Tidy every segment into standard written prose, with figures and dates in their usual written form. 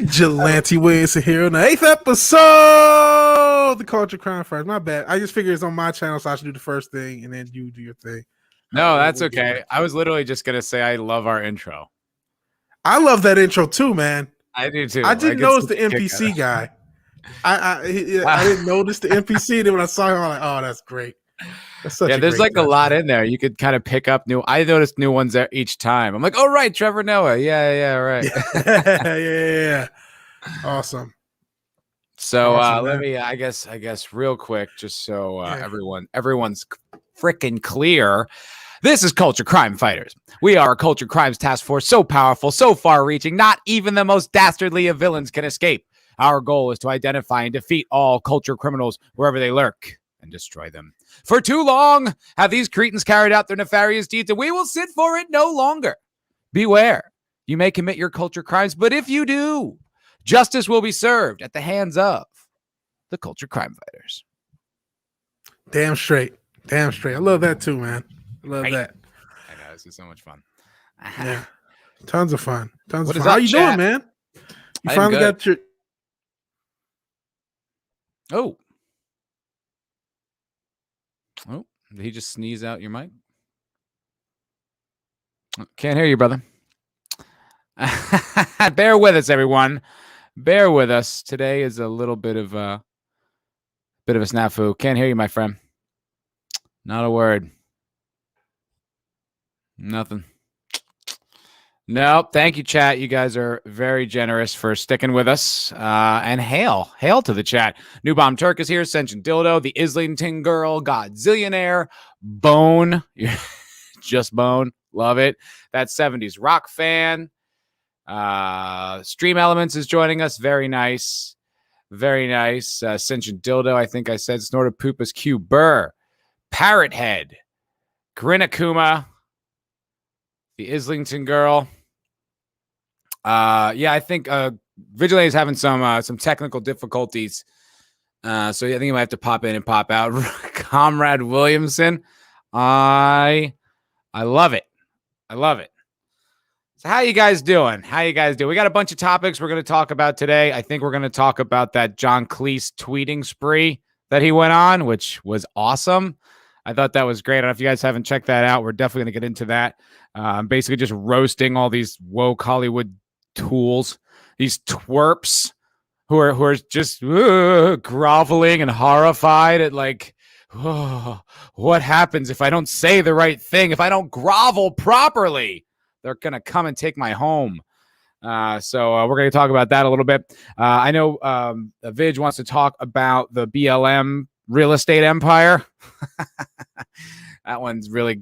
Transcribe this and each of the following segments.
Vigilante Williamson here on the 8th episode of the Culture Crime Fighters. My bad. I just figured it's on my channel, so I should do the first thing, and then you do your thing. No, that's okay. I was literally just going to say I love our intro. I love that intro too, man. I do too. I didn't notice the NPC guy. I didn't notice the NPC. Then when I saw him, I'm like, oh, that's great. That's such there's like a lot in there. You could kind of pick up new. I noticed new ones there each time. I'm like, oh, right, Trevor Noah. Yeah, right. yeah. Awesome. So let me, I guess, real quick, just so everyone's freaking clear. This is Culture Crime Fighters. We are a culture crimes task force so powerful, so far-reaching, not even the most dastardly of villains can escape. Our goal is to identify and defeat all culture criminals wherever they lurk and destroy them. For too long have these cretins carried out their nefarious deeds, and we will sit for it no longer. Beware, you may commit your culture crimes, but if you do, justice will be served at the hands of the Culture Crime Fighters. Damn straight. I love that too, man. I love that. I know, this is so much fun. Yeah, tons of fun. What is How up, you chat? doing, man? You finally got your... Oh, did he just sneeze out your mic? Can't hear you, brother. Bear with us, everyone. Bear with us. Today is a little bit of a snafu. Can't hear you, my friend. Not a word. Nothing. Nope. Thank you, chat. You guys are very generous for sticking with us. And hail to the chat. New Bomb Turk is here. Ascension Dildo, the Islington Girl, Godzillionaire, Bone. Just Bone. Love it. That 70s rock fan. Stream Elements is joining us. Very nice. Ascension Dildo, I think I said. Snorted Poopas Q Burr. Parrot Head. Grinakuma. The Islington Girl. I think Vigilante is having some technical difficulties. So I think you might have to pop in and pop out. Comrade Williamson. I love it. So how you guys doing? We got a bunch of topics we're going to talk about today. I think we're going to talk about that John Cleese tweeting spree that he went on, which was awesome. I thought that was great. I don't know if you guys haven't checked that out. We're definitely going to get into that. Basically just roasting all these woke Hollywood tools, these twerps who are just groveling and horrified at like, what happens if I don't say the right thing? If I don't grovel properly, they're going to come and take my home. So we're going to talk about that a little bit. I know Vig wants to talk about the BLM real estate empire. That one really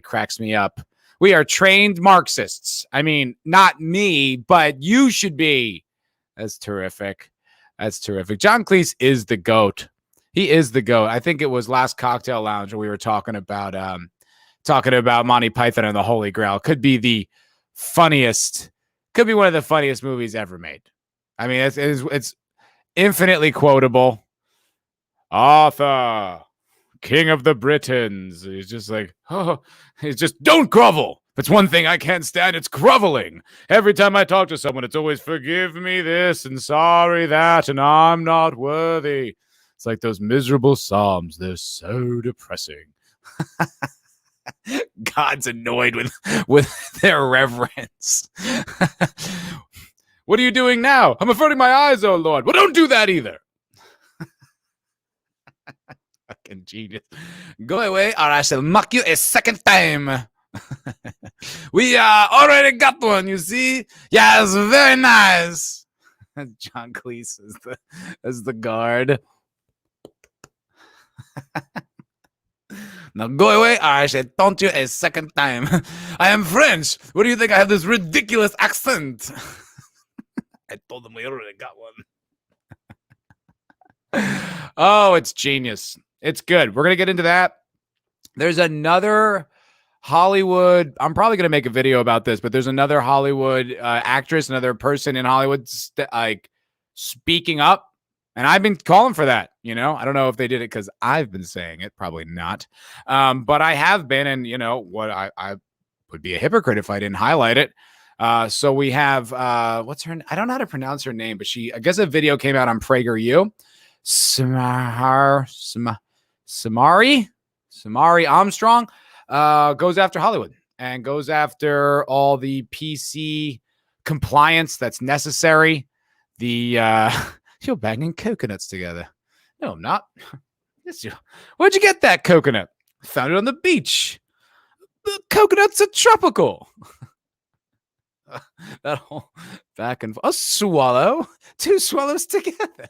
cracks me up. We are trained Marxists. I mean, not me, but you should be. That's terrific. John Cleese is the GOAT. He is the GOAT. I think it was last Cocktail Lounge where we were talking about Monty Python and the Holy Grail. Could be one of the funniest movies ever made. I mean, it's infinitely quotable. Arthur, King of the Britons. He's just like, don't grovel. If it's one thing I can't stand, it's groveling. Every time I talk to someone, it's always forgive me this and sorry that, and I'm not worthy. It's like those miserable psalms. They're so depressing. God's annoyed with their reverence. What are you doing now? I'm averting my eyes, oh Lord. Well, don't do that either. Fucking genius. Go away or I shall mock you a second time. We already got one, you see? Yes, very nice. John Cleese is the guard. Now go away or I shall taunt you a second time. I am French. What do you think? I have this ridiculous accent. I told them we already got one. Oh, it's genius. It's good. We're going to get into that. There's another Hollywood. I'm probably going to make a video about this, but there's another Hollywood actress, another person in Hollywood speaking up. And I've been calling for that. I don't know if they did it because I've been saying it. Probably not. But I have been. And what I would be a hypocrite if I didn't highlight it. So we have what's her? I don't know how to pronounce her name, but I guess a video came out on PragerU. Samari Armstrong goes after Hollywood and goes after all the PC compliance that's necessary. You're banging coconuts together. No, I'm not. Where'd you get that coconut? Found it on the beach. The coconuts are tropical. That whole back and forth. A swallow. Two swallows together.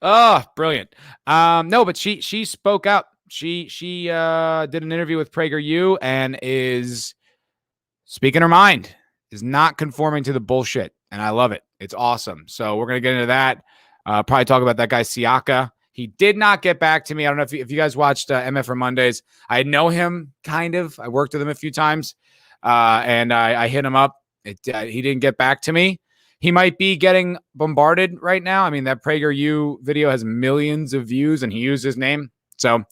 Oh, brilliant. No, but she spoke out. She did an interview with PragerU and is speaking her mind, is not conforming to the bullshit. And I love it. It's awesome. So we're going to get into that. Probably talk about that guy, Siaka. He did not get back to me. I don't know if you guys watched MF for Mondays. I know him kind of. I worked with him a few times. And I hit him up. He didn't get back to me. He might be getting bombarded right now. I mean, that PragerU video has millions of views and he used his name. So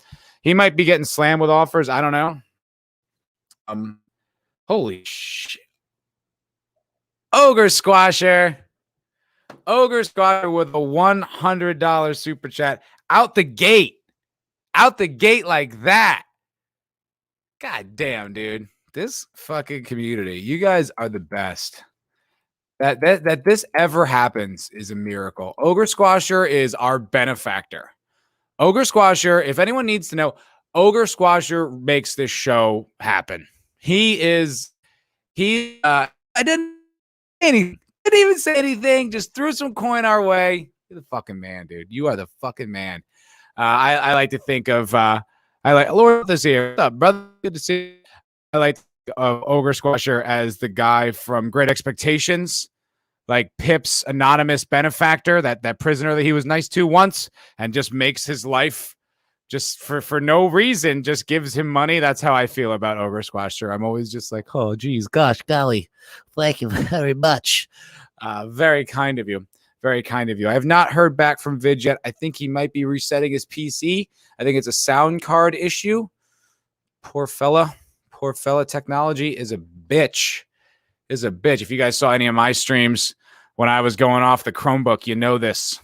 he might be getting slammed with offers. I don't know. Holy shit. Ogre Squasher with a $100 super chat out the gate like that. God damn, dude. This fucking community, you guys are the best. That this ever happens is a miracle. Ogre Squasher is our benefactor. Ogre Squasher, if anyone needs to know, Ogre Squasher makes this show happen. I didn't even say anything, just threw some coin our way. You're the fucking man, dude. You are the fucking man. I like to think of Lord this here. What's up, brother? Good to see you. I like Ogre Squasher as the guy from Great Expectations, like Pip's anonymous benefactor, that prisoner that he was nice to once and just makes his life just for no reason, just gives him money. That's how I feel about Ogre Squasher. I'm always just like, oh, geez, gosh, golly, thank you very much. Very kind of you. Very kind of you. I have not heard back from Vid yet. I think he might be resetting his PC. I think it's a sound card issue. Poor fella. Technology is a bitch. If you guys saw any of my streams when I was going off the Chromebook, you know this.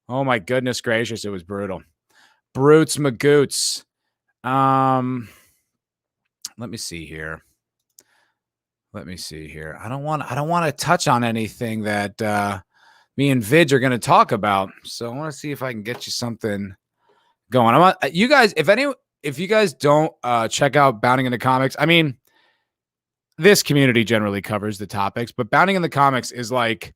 Oh my goodness gracious, it was brutal. Brutes magoots. Let me see here. I don't want to touch on anything that me and Vidge are going to talk about. So I want to see if I can get you something going. You guys, if you guys don't check out Bounding in the Comics, I mean, this community generally covers the topics, but Bounding in the Comics is like,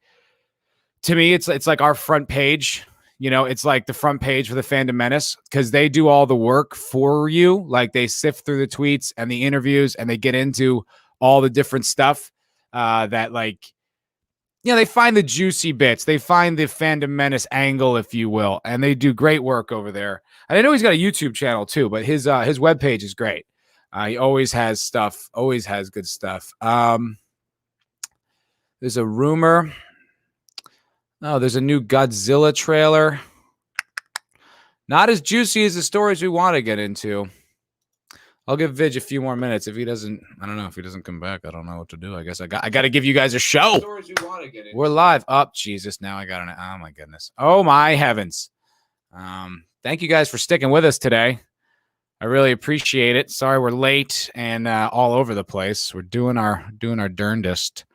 to me, it's like our front page. You know, it's like the front page for the Fandom Menace because they do all the work for you. Like they sift through the tweets and the interviews and they get into all the different stuff that, like, you know, they find the juicy bits. They find the Fandom Menace angle, if you will, and they do great work over there. And I know he's got a YouTube channel too, but his webpage is great. He always has stuff, always has good stuff. There's a rumor. Oh, there's a new Godzilla trailer. Not as juicy as the stories we want to get into. I'll give Vidge a few more minutes. If he doesn't, I don't know. If he doesn't come back, I don't know what to do. I guess I got to give you guys a show. We're live. Oh, Jesus. Now I got an, oh my goodness. Oh my heavens. Thank you guys for sticking with us today. I really appreciate it. Sorry we're late and all over the place. We're doing our darndest.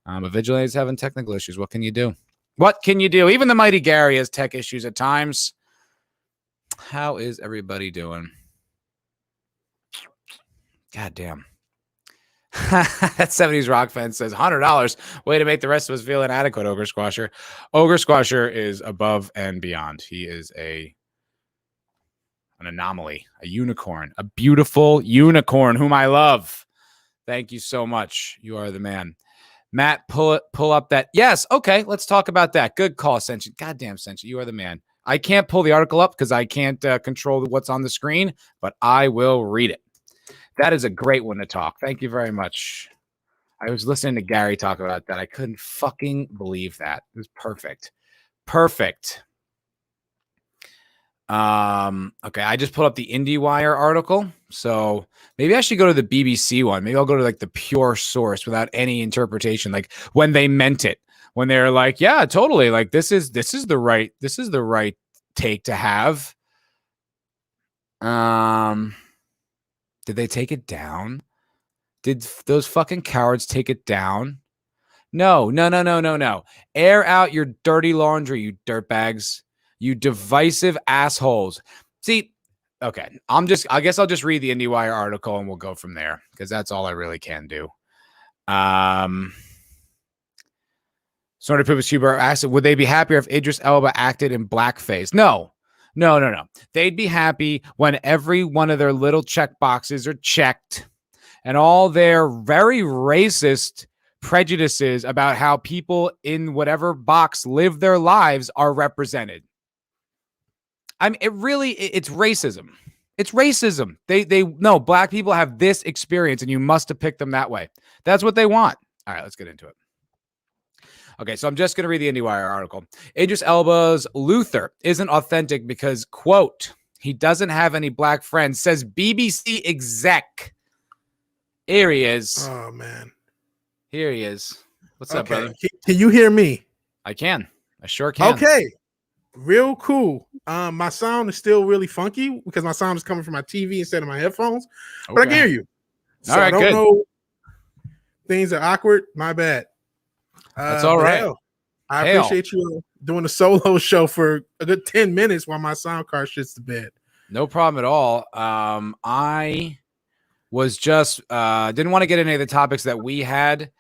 But Vigilante's having technical issues. What can you do? Even the mighty Gary has tech issues at times. How is everybody doing? God damn. That 70s rock fan says $100. Way to make the rest of us feel inadequate, Ogre Squasher. Ogre Squasher is above and beyond. He is an anomaly, a unicorn, a beautiful unicorn whom I love. Thank you so much. You are the man. Matt, pull up that. Yes. Okay. Let's talk about that. Good call, Sentient. Goddamn, Sentient. You are the man. I can't pull the article up because I can't control what's on the screen, but I will read it. That is a great one to talk. Thank you very much. I was listening to Gary talk about that. I couldn't fucking believe that. It was perfect. Perfect. Okay, I just put up the IndieWire article, so maybe I should go to the BBC one. Maybe I'll go to like the pure source without any interpretation, like when they meant it, when they're like, yeah, totally, like this is the right take to have. Did they take it down? Did those fucking cowards take it down? No. Air out your dirty laundry, you dirtbags. You divisive assholes. See, okay. I guess I'll just read the IndieWire article and we'll go from there because that's all I really can do. Snorted Poopas Huber asked, would they be happier if Idris Elba acted in blackface? No. They'd be happy when every one of their little check boxes are checked and all their very racist prejudices about how people in whatever box live their lives are represented. I mean, it's racism. It's racism. They no, black people have this experience and you must depict them that way. That's what they want. All right, let's get into it. Okay, so I'm just going to read the IndieWire article. Idris Elba's Luther isn't authentic because, quote, he doesn't have any black friends, says BBC exec. Here he is. Oh, man. Here he is. What's up, brother? Can you hear me? I can. I sure can. Okay. Real cool. My sound is still really funky because my sound is coming from my TV instead of my headphones. Okay. But I can hear you. So all right, I don't know. Things are awkward. My bad. That's all right. I appreciate you doing a solo show for a good 10 minutes while my sound card shits the bed. No problem at all. I was just didn't want to get into the topics that we had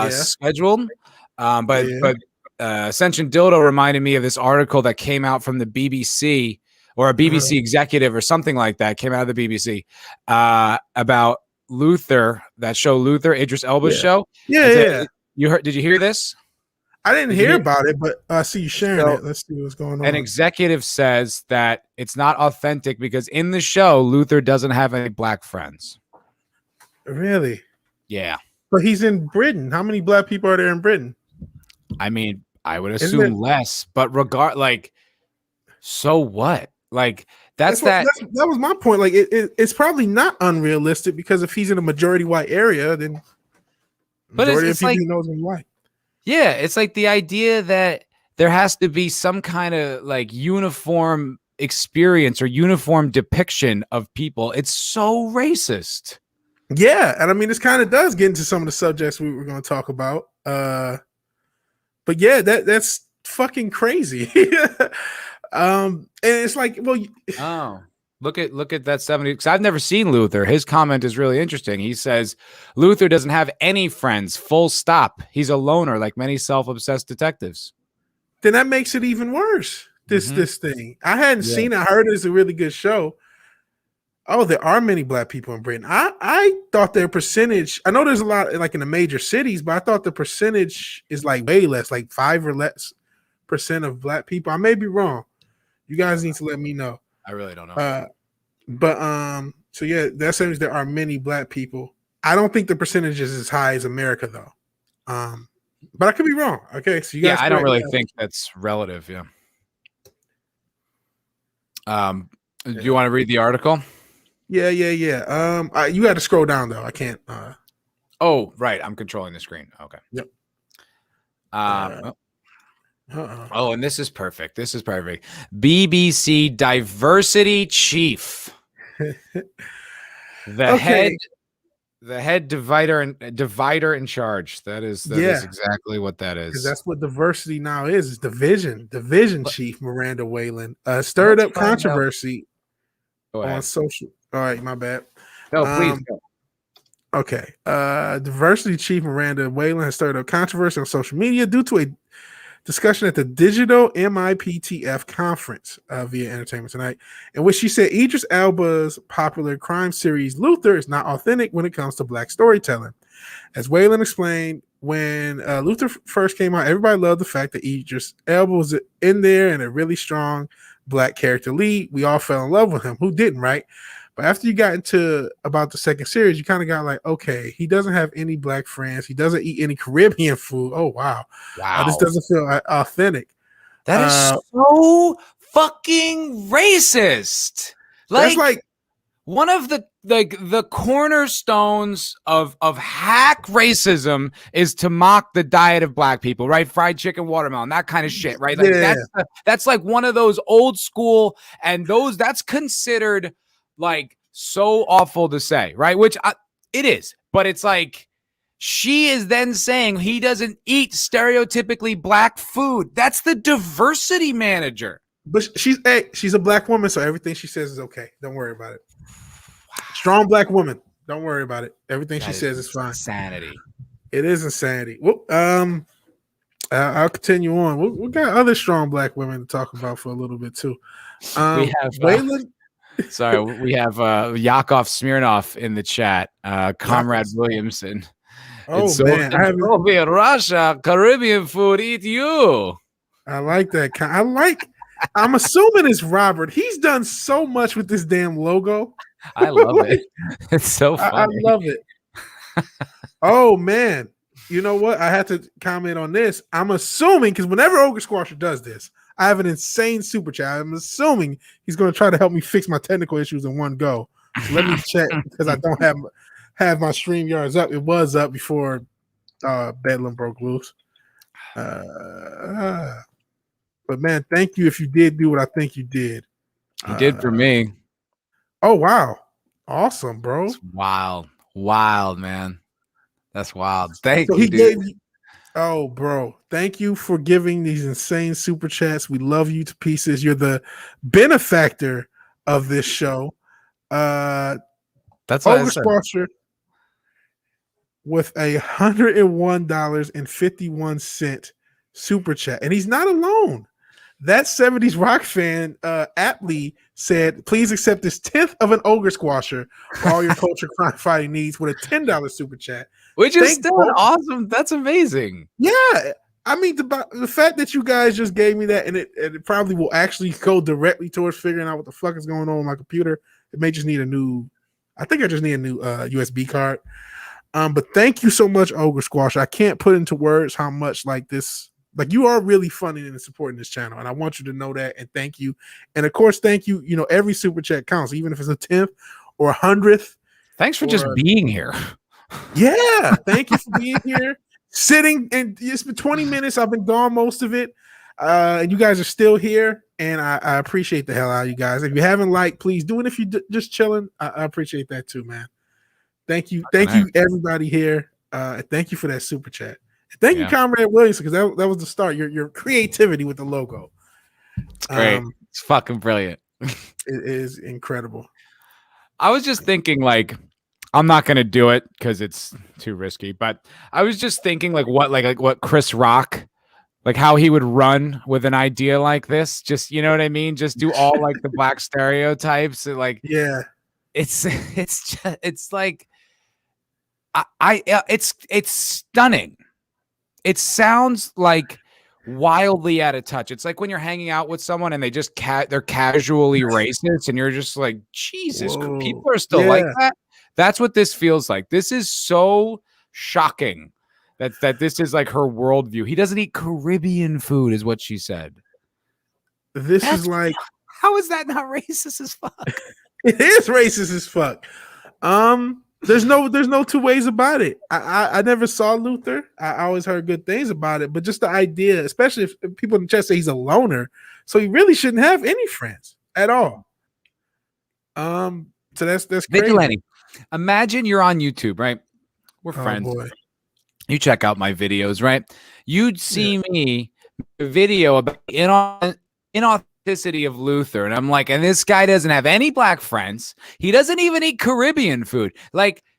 scheduled. But Ascension Dildo reminded me of this article that came out from the BBC or a BBC executive or something like that came out of the BBC about Luther, that show Luther, Idris Elba's show. Yeah. Did you hear this? I didn't hear about it, but I see you sharing it. Let's see what's going on. An executive says that it's not authentic because in the show, Luther doesn't have any black friends. Really? Yeah. But he's in Britain. How many black people are there in Britain? I mean, I would assume less, but so what? Like that was my point. Like it's probably not unrealistic because if he's in a majority white area, then majority of people knows him white. Yeah, it's like the idea that there has to be some kind of like uniform experience or uniform depiction of people. It's so racist. Yeah, and I mean, this kind of does get into some of the subjects we were going to talk about. But yeah, that's fucking crazy. And it's like, well, look at that 70. Because I've never seen Luther. His comment is really interesting. He says Luther doesn't have any friends. Full stop. He's a loner, like many self-obsessed detectives. Then that makes it even worse. This thing. I hadn't seen it. I heard it's a really good show. Oh, there are many black people in Britain. I thought their percentage. I know there's a lot like in the major cities, but I thought the percentage is like way less, like 5 or less % of black people. I may be wrong. You guys need to let me know. I really don't know. So yeah, that says there are many black people. I don't think the percentage is as high as America though. But I could be wrong. Okay, so you guys. Yeah, I don't really think that's relative. Yeah. Do you want to read the article? Yeah. You got to scroll down though. I can't. Oh, right. I'm controlling the screen. Okay. Yep. Oh, and this is perfect. BBC diversity chief. The head divider in charge. That is exactly what that is. Because that's what diversity now is division chief Miranda Whalen stirred up controversy on social. All right, my bad. No, please go. Okay. Diversity chief Miranda Whalen has stirred up controversy on social media due to a discussion at the Digital MIPTF conference via Entertainment Tonight, in which she said Idris Elba's popular crime series Luther is not authentic when it comes to black storytelling. As Whalen explained, when Luther first came out, everybody loved the fact that Idris Elba was in there and a really strong black character lead. We all fell in love with him. Who didn't, right? But after you got into about the second series, you kind of got like, okay, he doesn't have any black friends. He doesn't eat any Caribbean food. Oh, wow. This doesn't feel authentic. That is so fucking racist. That's like one of the cornerstones of hack racism is to mock the diet of black people, right? Fried chicken, watermelon, that kind of shit, right? Like that's like one of those old school, and that's considered like so awful to say, right? Which it is, but it's like she is then saying he doesn't eat stereotypically black food. That's the diversity manager. But she's a black woman, so everything she says is okay. Don't worry about it. Strong black woman. Don't worry about it. Everything she says is fine. Insanity. It is insanity. Well, I'll continue on. We got other strong black women to talk about for a little bit too. We have Waylon. Sorry, we have Yakov Smirnov in the chat. Comrade Williamson. Oh it's man, Soviet Russia, Caribbean food. Eat you. I like that. I'm assuming it's Robert. He's done so much with this damn logo. I love it. It's so funny. I love it. Oh man, you know what? I had to comment on this. I'm assuming because whenever Ogre Squasher does this, I have an insane super chat. I'm assuming he's going to try to help me fix my technical issues in one go. So let me check because I don't have my StreamYards up. It was up before Bedlam broke loose. But man, thank you if you did do what I think you did. You did for me. Oh wow, awesome, bro! It's wild, man. That's wild. Thank you. He gave you. Oh, bro, thank you for giving these insane super chats. We love you to pieces. You're the benefactor of this show. That's Ogre Squasher with $101.51 super chat, and he's not alone. That 70s rock fan aptly said, please accept this 10th of an Ogre Squasher for all your culture crime fighting needs with a $10 super chat. Which is still an awesome. That's amazing. Yeah. I mean, the fact that you guys just gave me that, and it probably will actually go directly towards figuring out what the fuck is going on with my computer. It may just need I think I just need a new USB card. But thank you so much, Ogre Squasher. I can't put into words how much you are really funny and supporting this channel, and I want you to know that. And thank you, and of course, thank you. You know, every super chat counts, even if it's a 10th or 100th. Thanks for just being here. Yeah, thank you for being here, sitting, and it's been 20 minutes. I've been gone most of it, and you guys are still here, and I appreciate the hell out of you guys. If you haven't liked, please do it. If you just chilling, I appreciate that too, man. Thank you, everybody here. Thank you for that super chat. Thank you, Comrade Williamson, because that was the start. Your creativity with the logo. It's great. It's fucking brilliant. It is incredible. I was just thinking, I'm not gonna do it because it's too risky. But I was just thinking, what Chris Rock, how he would run with an idea like this. Just, you know what I mean? Just do all the black stereotypes. And, yeah, it's stunning. It sounds wildly out of touch. It's like when you're hanging out with someone and they just they're casually racist, and you're just like, Jesus, people are still like that. That's what this feels like. This is so shocking that this is her worldview. He doesn't eat Caribbean food, is what she said. How is that not racist as fuck? It is racist as fuck. There's no two ways about it. I never saw Luther. I always heard good things about it, but just the idea, especially if people in the chat say he's a loner, so he really shouldn't have any friends at all. So that's crazy. Vigilante. Imagine you're on YouTube, right? We're friends. Boy. You check out my videos, right? You'd see me a video about inauthenticity of Luther, and I'm like, and this guy doesn't have any black friends. He doesn't even eat Caribbean food.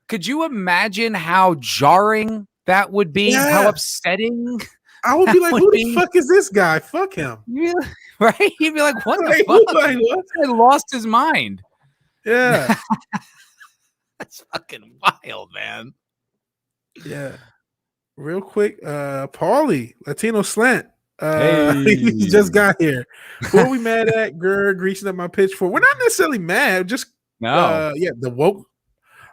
Could you imagine how jarring that would be? Yeah. How upsetting? I would be like, who the fuck is this guy? Fuck him. Yeah, right? He'd be like, what the fuck? This guy lost his mind. Yeah. That's fucking wild, man. Yeah. Real quick, Paulie, Latino Slant. Hey. He just got here. Who are we mad at? Grr, greasing up my pitchfork. We're not necessarily mad. Just the woke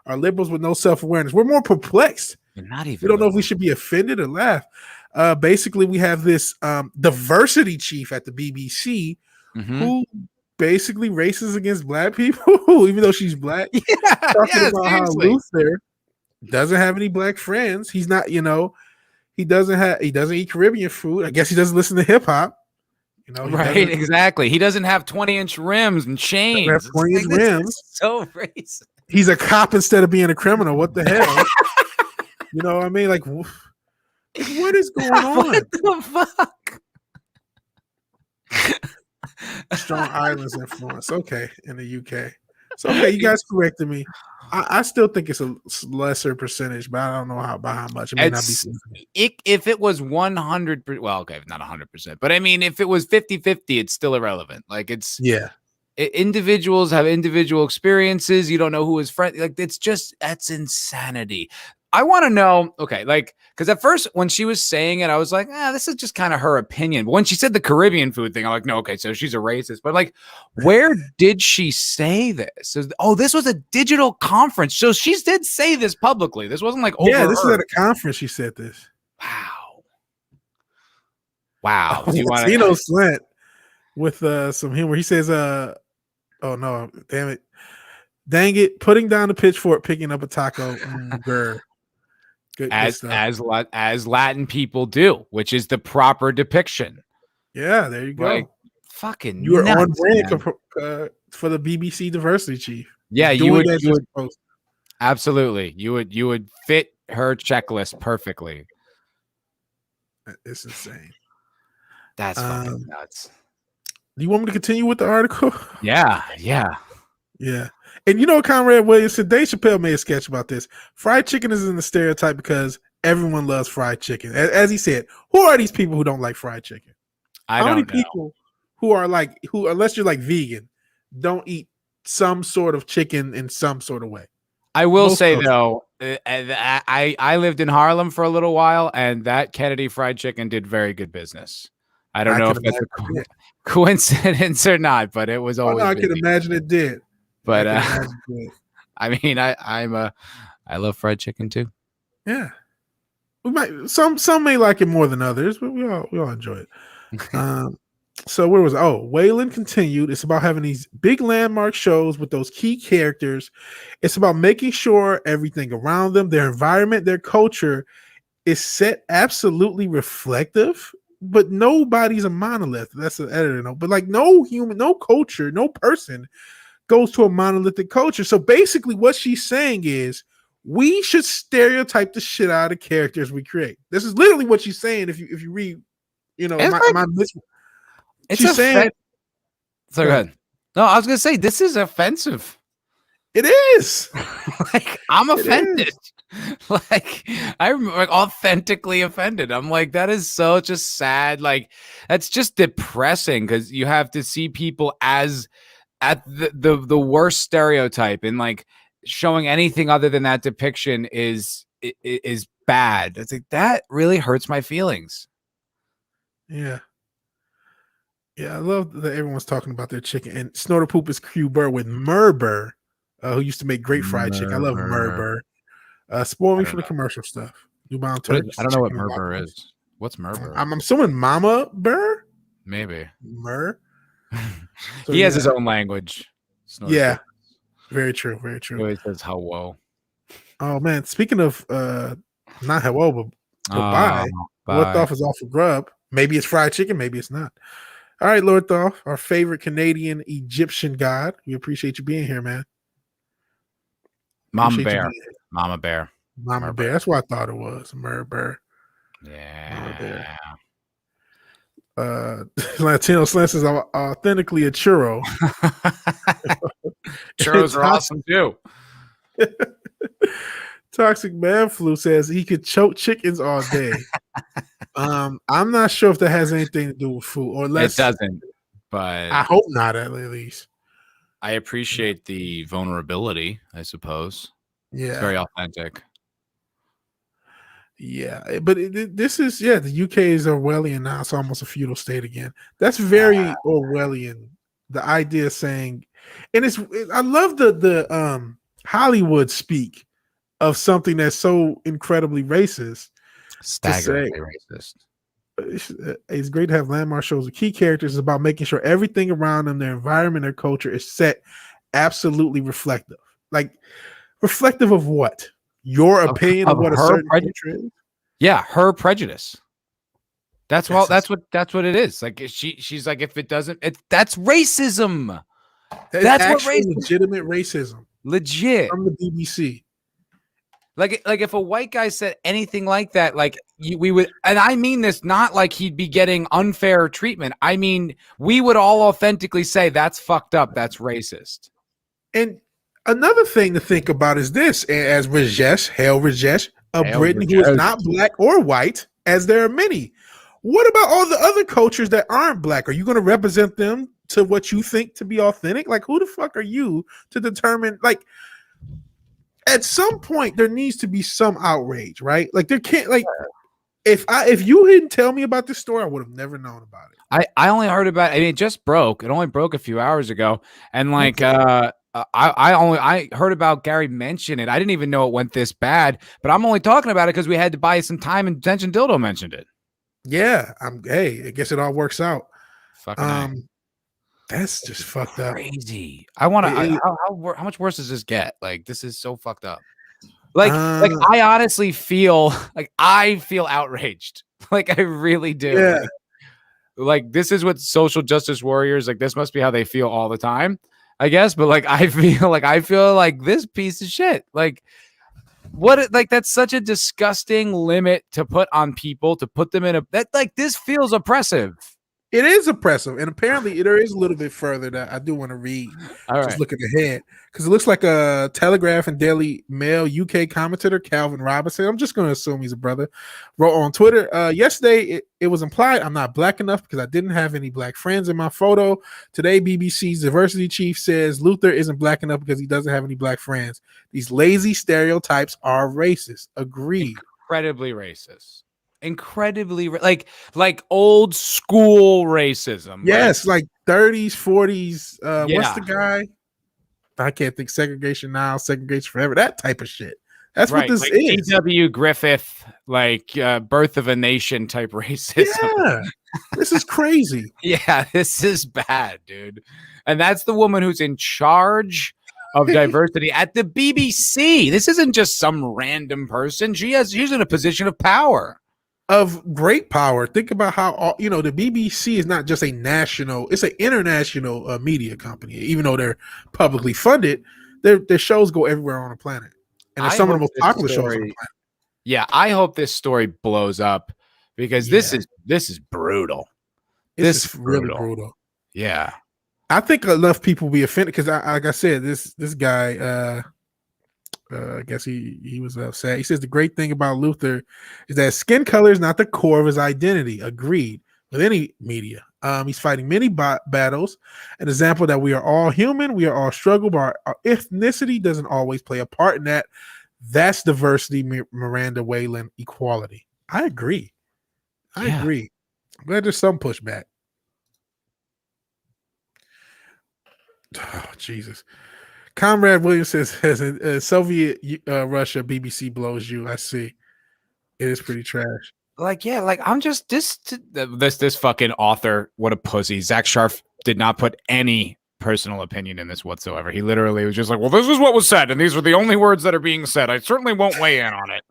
are liberals with no self-awareness. We're more perplexed. Not even. We don't know if we should be offended or laugh. Basically, we have this diversity chief at the BBC who basically races against black people, even though she's black. Yeah, Talking yeah, about seriously. how Luther doesn't have any black friends. He's not, he doesn't eat Caribbean food. I guess he doesn't listen to hip hop. Right, exactly. He doesn't have 20-inch rims and chains. Have 20-inch rims. So racist. He's a cop instead of being a criminal. What the hell? You know what I mean? Like, what is going on? What the fuck? Strong Islands influence. Okay, in the UK. So okay, you guys corrected me. I still think it's a lesser percentage, but I don't know by how much. It may not be. If it was 100%, well, okay, not 100%, but I mean, if it was 50-50, it's still irrelevant. Like individuals have individual experiences. You don't know who is friend. Like that's insanity. I want to know, okay, like, because at first when she was saying it, I was like, this is just kind of her opinion. But when she said the Caribbean food thing, I'm like, no, okay, so she's a racist. But like, where did she say this? This was a digital conference. So she did say this publicly. This wasn't like over. Yeah, this is at a conference she said this. Wow. Do you want Tino Slint with some humor. He says, oh no, damn it. Dang it, putting down the pitchfork, picking up a taco. Good as Latin people do, which is the proper depiction. Yeah, there you go. Like, fucking you were on brand for the BBC diversity chief. Yeah, you would absolutely. You would fit her checklist perfectly. It's insane. That's fucking nuts. Do you want me to continue with the article? Yeah. And Conrad Williamson, Dave Chappelle made a sketch about this. Fried chicken is in the stereotype because everyone loves fried chicken. As he said, who are these people who don't like fried chicken? How many people who are unless you're like vegan, don't eat some sort of chicken in some sort of way? I will say though, I lived in Harlem for a little while, and that Kennedy Fried Chicken did very good business. I don't know if that's a coincidence or not, but it was always. I can imagine it did. But I mean, I love fried chicken too. Yeah, we might. Some may like it more than others, but we all enjoy it. So where was Wayland continued. It's about having these big landmark shows with those key characters. It's about making sure everything around them, their environment, their culture, is set absolutely reflective. But nobody's a monolith. That's an editor note. But like no human, no culture, no person goes to a monolithic culture. So basically what she's saying is we should stereotype the shit out of characters we create. This is literally what she's saying. If you read, she's saying. So go ahead. No, I was going to say, this is offensive. It is. Like, I'm offended. Like, I'm like authentically offended. I'm like, that is so just sad. Like, that's just depressing because you have to see people as at the worst stereotype, and like showing anything other than that depiction is bad. It's like that really hurts my feelings. Yeah, I love that everyone's talking about their chicken. And Snorter Poop is Q Burr with Murber, who used to make great fried chicken. I love Murber. Spoil me for the commercial stuff. I don't know what Murber is. What's Murber? I'm assuming Mama Burr. Maybe Mur. So he has his own language. Yeah, very true. Very true. He always says hello. Oh man, speaking of not hello, but bye. Lord Thoth is off for grub. Maybe it's fried chicken. Maybe it's not. All right, Lord Thoth, our favorite Canadian Egyptian god. We appreciate you being here, man. Mama Bear. That's what I thought it was. Murber. Yeah. Latino Slants is authentically a churro. Churros are awesome too. Toxic Man Flu says he could choke chickens all day. I'm not sure if that has anything to do with food, or less. It doesn't, but I hope not. At least I appreciate the vulnerability. I suppose. Yeah, it's very authentic. Yeah, but this is the UK is Orwellian now. It's almost a feudal state again. That's very Orwellian. The idea of saying, and I love the Hollywood speak of something that's so incredibly racist. Staggeringly racist. It's great to have landmark shows with key characters. It's about making sure everything around them, their environment, their culture is set absolutely reflective. Like reflective of what? Your opinion of what a certain culture is? Yeah, her prejudice. That's That's what it is. Like she's like, if it doesn't, that's racism. That's what legitimate racism. Legit. From the BBC. Like if a white guy said anything like that, like we would, and I mean this not like he'd be getting unfair treatment. I mean, we would all authentically say that's fucked up. That's racist. And another thing to think about is this: as Rajesh, hail Rajesh, Britain who is not black or white, as there are many. What about all the other cultures that aren't black? Are you going to represent them to what you think to be authentic? Like, who the fuck are you to determine? Like, at some point, there needs to be some outrage, right? Like, there can't, like, if you didn't tell me about this story, I would have never known about it. I only heard about it. I mean, it just broke. It only broke a few hours ago, and like, I heard about Gary mention it. I didn't even know it went this bad, but I'm only talking about it because we had to buy some time, and Tension Dildo mentioned it. Yeah, hey, I guess it all works out. Fucking that's just fucked up. Crazy. I want to. How much worse does this get? Like, this is so fucked up. Like I honestly feel like I feel outraged. Like I really do. Yeah. Like this is what social justice warriors like. This must be how they feel all the time, I guess. But like I feel like this piece of shit. Like. Like that's such a disgusting limit to put on people, to put them in this feels oppressive. It is oppressive, and apparently there is a little bit further that I do want to read. Just looking ahead, because it looks like a Telegraph and Daily Mail UK commentator Calvin Robinson. I'm just going to assume he's a brother. Wrote on Twitter yesterday. It was implied I'm not black enough because I didn't have any black friends in my photo. Today, BBC's diversity chief says Luther isn't black enough because he doesn't have any black friends. These lazy stereotypes are racist. Agreed. Incredibly racist. Incredibly like old school racism. Yes, right? Like 30s, 40s. What's the guy? I can't think. Segregation now, segregation forever. That type of shit. That's right. What this is. D.W. Griffith, like Birth of a Nation type racism. Yeah, this is crazy. Yeah, this is bad, dude. And that's the woman who's in charge of diversity at the BBC. This isn't just some random person. She's in a position of power. Of great power. Think about how the BBC is not just a national; it's an international media company. Even though they're publicly funded, their shows go everywhere on the planet, and they're some of the most popular shows on the planet. Yeah, I hope this story blows up because this is brutal. This is really brutal. Yeah, I think enough people will be offended because, like I said, this guy. I guess he was upset. He says the great thing about Luther is that skin color is not the core of his identity. Agreed with any media. He's fighting many battles. An example that we are all human. We are all struggle, but our ethnicity doesn't always play a part in that. That's diversity, Miranda Whalen, equality. I agree. I agree. I'm glad there's some pushback. Oh, Jesus. Comrade Williamson says, Soviet Russia, BBC blows you. I see. It is pretty trash. Like, yeah, like I'm just this fucking author. What a pussy. Zach Sharf did not put any personal opinion in this whatsoever. He literally was just like, well, this is what was said, and these are the only words that are being said. I certainly won't weigh in on it.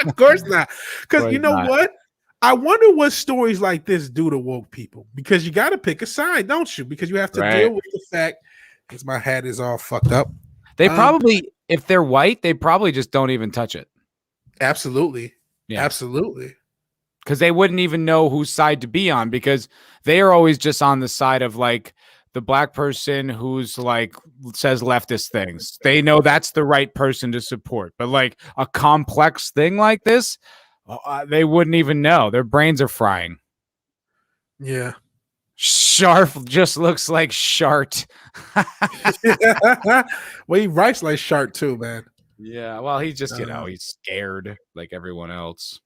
Of course not. Because you know what? I wonder what stories like this do to woke people. Because you got to pick a side, don't you? Because you have to deal with the fact. Because my hat is all fucked up. They probably, if they're white, they probably just don't even touch it. Absolutely. Yeah. Absolutely. Because they wouldn't even know whose side to be on because they are always just on the side of like the black person who's like says leftist things. They know that's the right person to support. But like a complex thing like this, they wouldn't even know. Their brains are frying. Yeah. Sharf just looks like Shart. Well, he writes like Shart too, man. Yeah, well, he's just, he's scared like everyone else.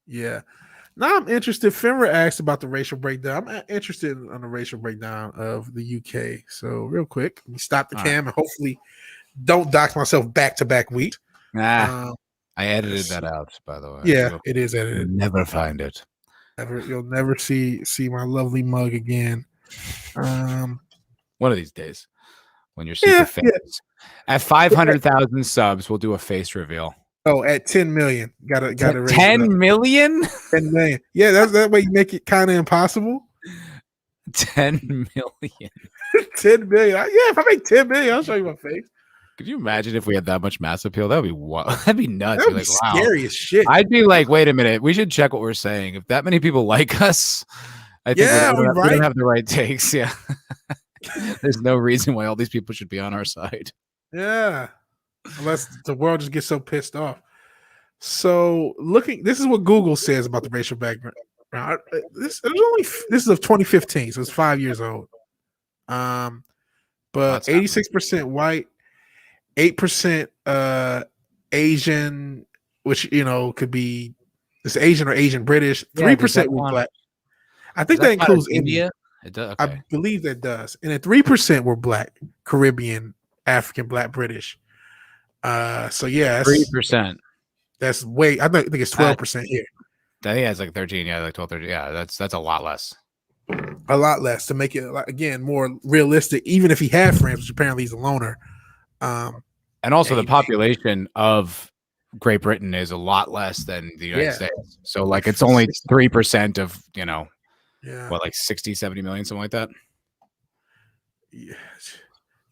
Yeah. Now I'm interested. Finra asked about the racial breakdown. I'm interested in the racial breakdown of the UK. So real quick, let me stop the cam and hopefully don't dox myself back-to-back weeks. I edited that out, by the way. Yeah, it is edited. Never find it. You'll never see my lovely mug again. One of these days, when you're super famous, at 500,000 subs, we'll do a face reveal. Oh, at 10 million, gotta raise 10 million. 10 million. Yeah, that way you make it kind of impossible. 10 million. 10 million. Yeah, if I make 10 million, I'll show you my face. Could you imagine if we had that much mass appeal? That would be that'd be nuts. That would be scary as shit. I'd be like, wait a minute, we should check what we're saying. If that many people like us, I think we don't have the right takes. Yeah. There's no reason why all these people should be on our side. Yeah. Unless the world just gets so pissed off. So this is what Google says about the racial background. This is of 2015, so it's 5 years old. But 86% white, 8% Asian, which could be this Asian or Asian British. 3% were black. I think that includes India. It does. Okay. I believe that does. And then 3% were black, Caribbean, African, black, British. So yeah, 3%. That's way. I think it's 12% here. I think it's like 13. Yeah, like 12, 13. Yeah, that's a lot less. A lot less to make it again more realistic. Even if he had friends, which apparently he's a loner. And also the population of Great Britain is a lot less than the United States. So like it's only 3% of what, like 60, 70 million, something like that.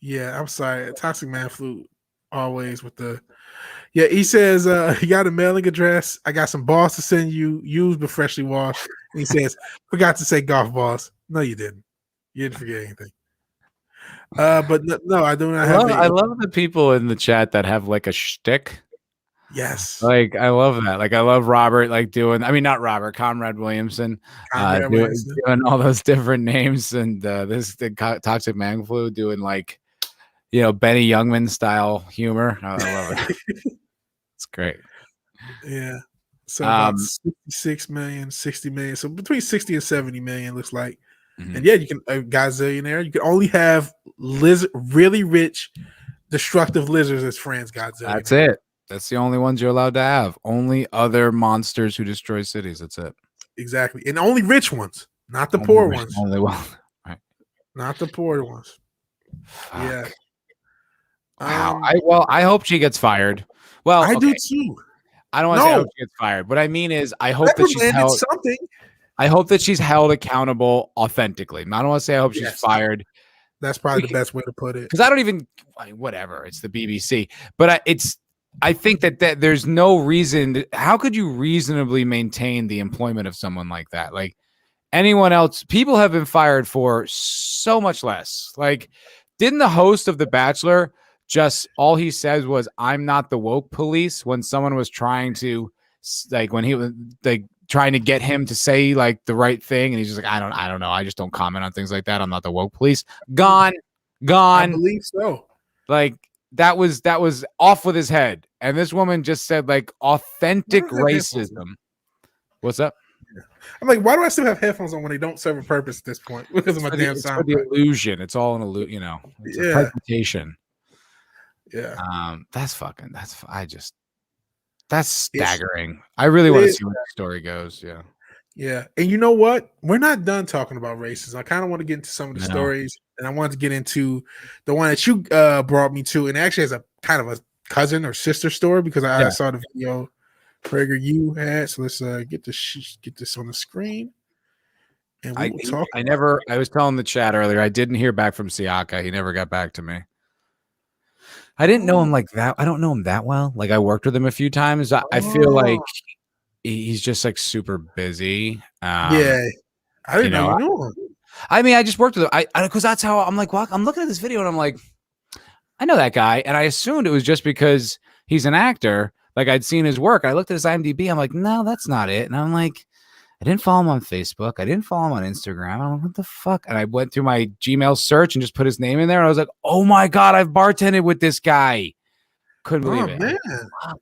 Yeah. I'm sorry. Toxic Man Flu always with the. Yeah, he says he got a mailing address. I got some balls to send you, used but freshly washed. And he says, forgot to say golf balls. No, you didn't. You didn't forget anything. But no, I do not have. I love the people in the chat that have like a shtick. Yes, like I love that. Like I love Robert, like doing. I mean, not Robert, Comrade Williamson, doing all those different names, and the Toxic Man Flu doing like, Benny Youngman style humor. I love it. It's great. Yeah. So about 66 million, 60 million. So between 60 and 70 million looks like. Mm-hmm. And yeah, you can Godzillionaire. You can only have really rich, destructive lizards as friends. Godzilla. That's it. That's the only ones you're allowed to have. Only other monsters who destroy cities. That's it. Exactly, and only rich ones, not the poor ones. Only one. Right. Not the poor ones. Fuck. Yeah. Wow. I hope she gets fired. Well, I do too. I don't want to say I hope she gets fired. What I mean is I hope that she's held something. I hope that she's held accountable authentically. I don't want to say I hope she's fired. That's probably the best way to put it. Because I don't even whatever. It's the BBC. But I think that there's no reason. How could you reasonably maintain the employment of someone like that? Like anyone else, people have been fired for so much less. Like, didn't the host of The Bachelor just all he says was, "I'm not the woke police," when someone was trying to when he was trying to get him to say like the right thing, and he's just like, I don't know. I just don't comment on things like that. I'm not the woke police. Gone. I believe so. Like that was off with his head. And this woman just said like authentic racism. What's up? I'm like, why do I still have headphones on when they don't serve a purpose at this point? Because of my damn sound. For the illusion. It's all an illusion, it's a presentation. Yeah. That's staggering. I really want to see where the story goes. Yeah. Yeah. And you know what? We're not done talking about racism. I kind of want to get into some of the stories, and I want to get into the one that you brought me to, and actually has a kind of a cousin or sister story because I saw the video Prager you had. So let's get this on the screen. And we will talk. I was telling the chat earlier, I didn't hear back from Siaka. He never got back to me. I didn't know him like that. I don't know him that well. Like I worked with him a few times. I feel like he's just like super busy. I didn't know you knew him. I mean, I just worked with him. Because that's how I'm like, well, I'm looking at this video and I'm like, I know that guy. And I assumed it was just because he's an actor. Like I'd seen his work. I looked at his IMDb. I'm like, no, that's not it. And I'm like, I didn't follow him on Facebook. I didn't follow him on Instagram. I'm like, what the fuck? And I went through my Gmail search and just put his name in there. And I was like, oh my God, I've bartended with this guy. Couldn't believe it. Man.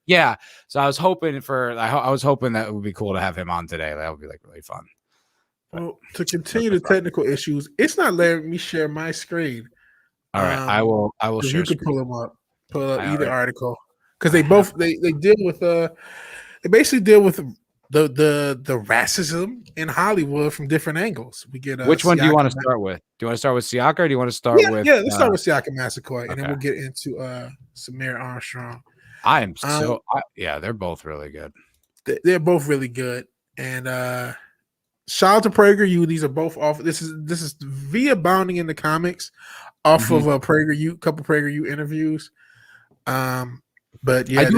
Yeah. So I was hoping that it would be cool to have him on today. That would be like really fun. Well, to continue the technical issues, it's not letting me share my screen. All right. I will share. You can pull them up. Pull up either article. Because they both they deal with they basically deal with the racism in Hollywood from different angles. We get Which one do you want to Siaka. start with? Do you want to start with Siaka, or do you want to start with? Yeah. Let's start with Siaka Massaquoi, and then okay. we'll get into Samir Armstrong. I am yeah, they're both really good. They're both really good, and shout out to PragerU. These are both off. This is via Bounding in the Comics, off of a PragerU, couple PragerU interviews. But yeah,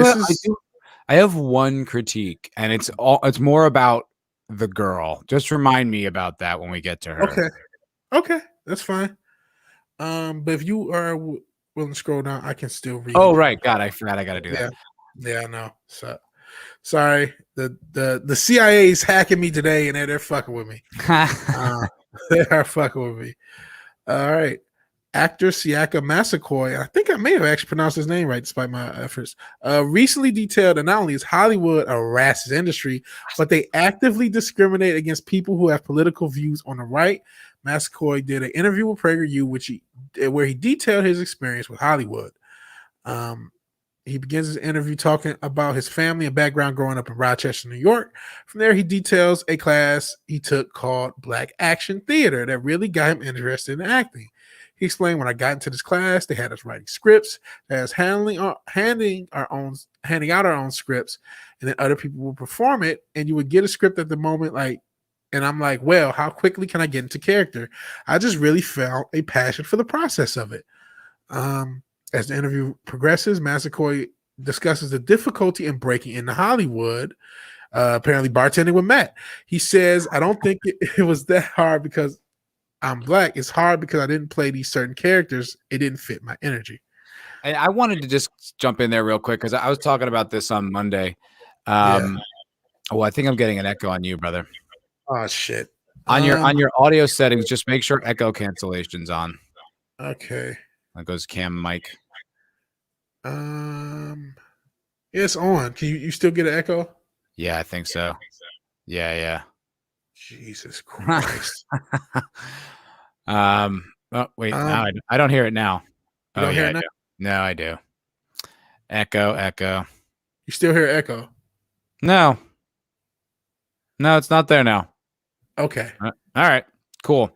I have one critique, and it's more about the girl. Just remind me about that when we get to her. Okay, that's fine. But if you are willing to scroll down, I can still read. Oh, right. God, I forgot I got to do that. Yeah, I know. So sorry. The CIA is hacking me today, and they're fucking with me. They are fucking with me. All right. Actor Siaka Massaquoi, I think I may have actually pronounced his name right despite my efforts, recently detailed that not only is Hollywood a racist industry, but they actively discriminate against people who have political views on the right. Massaquoi did an interview with PragerU, where he detailed his experience with Hollywood. He begins his interview talking about his family and background growing up in Rochester, New York. From there, he details a class he took called Black Action Theater that really got him interested in acting. He explained, when I got into this class, they had us writing scripts, they had us handing out our own scripts, and then other people would perform it, and you would get a script at the moment, and I'm like, well, how quickly can I get into character? I just really felt a passion for the process of it. As the interview progresses, Massaquoi discusses the difficulty in breaking into Hollywood, apparently bartending with Matt. He says, I don't think it was that hard because I'm Black. It's hard because I didn't play these certain characters. It didn't fit my energy. And I wanted to just jump in there real quick because I was talking about this on Monday. Oh, I think I'm getting an echo on you, brother. Oh shit! On your audio settings, just make sure echo cancellation's on. Okay. That goes cam mic. It's on. Can you still get an echo? Yeah, I think so. Yeah. Jesus Christ. Oh wait, now I don't hear it now. Oh yeah, I do. No, I do. Echo. You still hear echo? No, it's not there now. Okay. All right. Cool.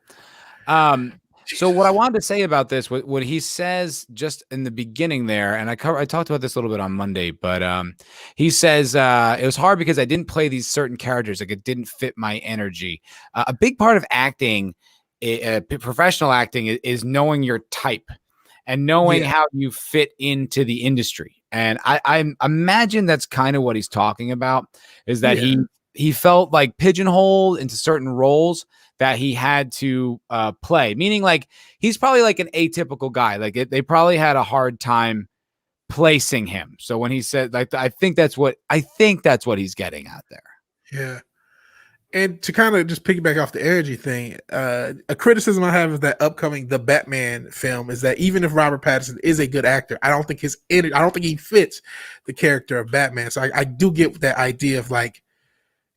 So what I wanted to say about this, what he says just in the beginning there, and I talked about this a little bit on Monday, but he says it was hard because I didn't play these certain characters, like it didn't fit my energy. A big part of acting, professional acting, is knowing your type and knowing how you fit into the industry. And I imagine that's kind of what he's talking about, is that he felt like pigeonholed into certain roles that he had to play, meaning like he's probably like an atypical guy. Like they probably had a hard time placing him. So when he said, like, I think that's what he's getting at there. Yeah. And to kind of just piggyback off the energy thing, a criticism I have of that upcoming The Batman film is that even if Robert Pattinson is a good actor, I don't think he fits the character of Batman. So I do get that idea of like,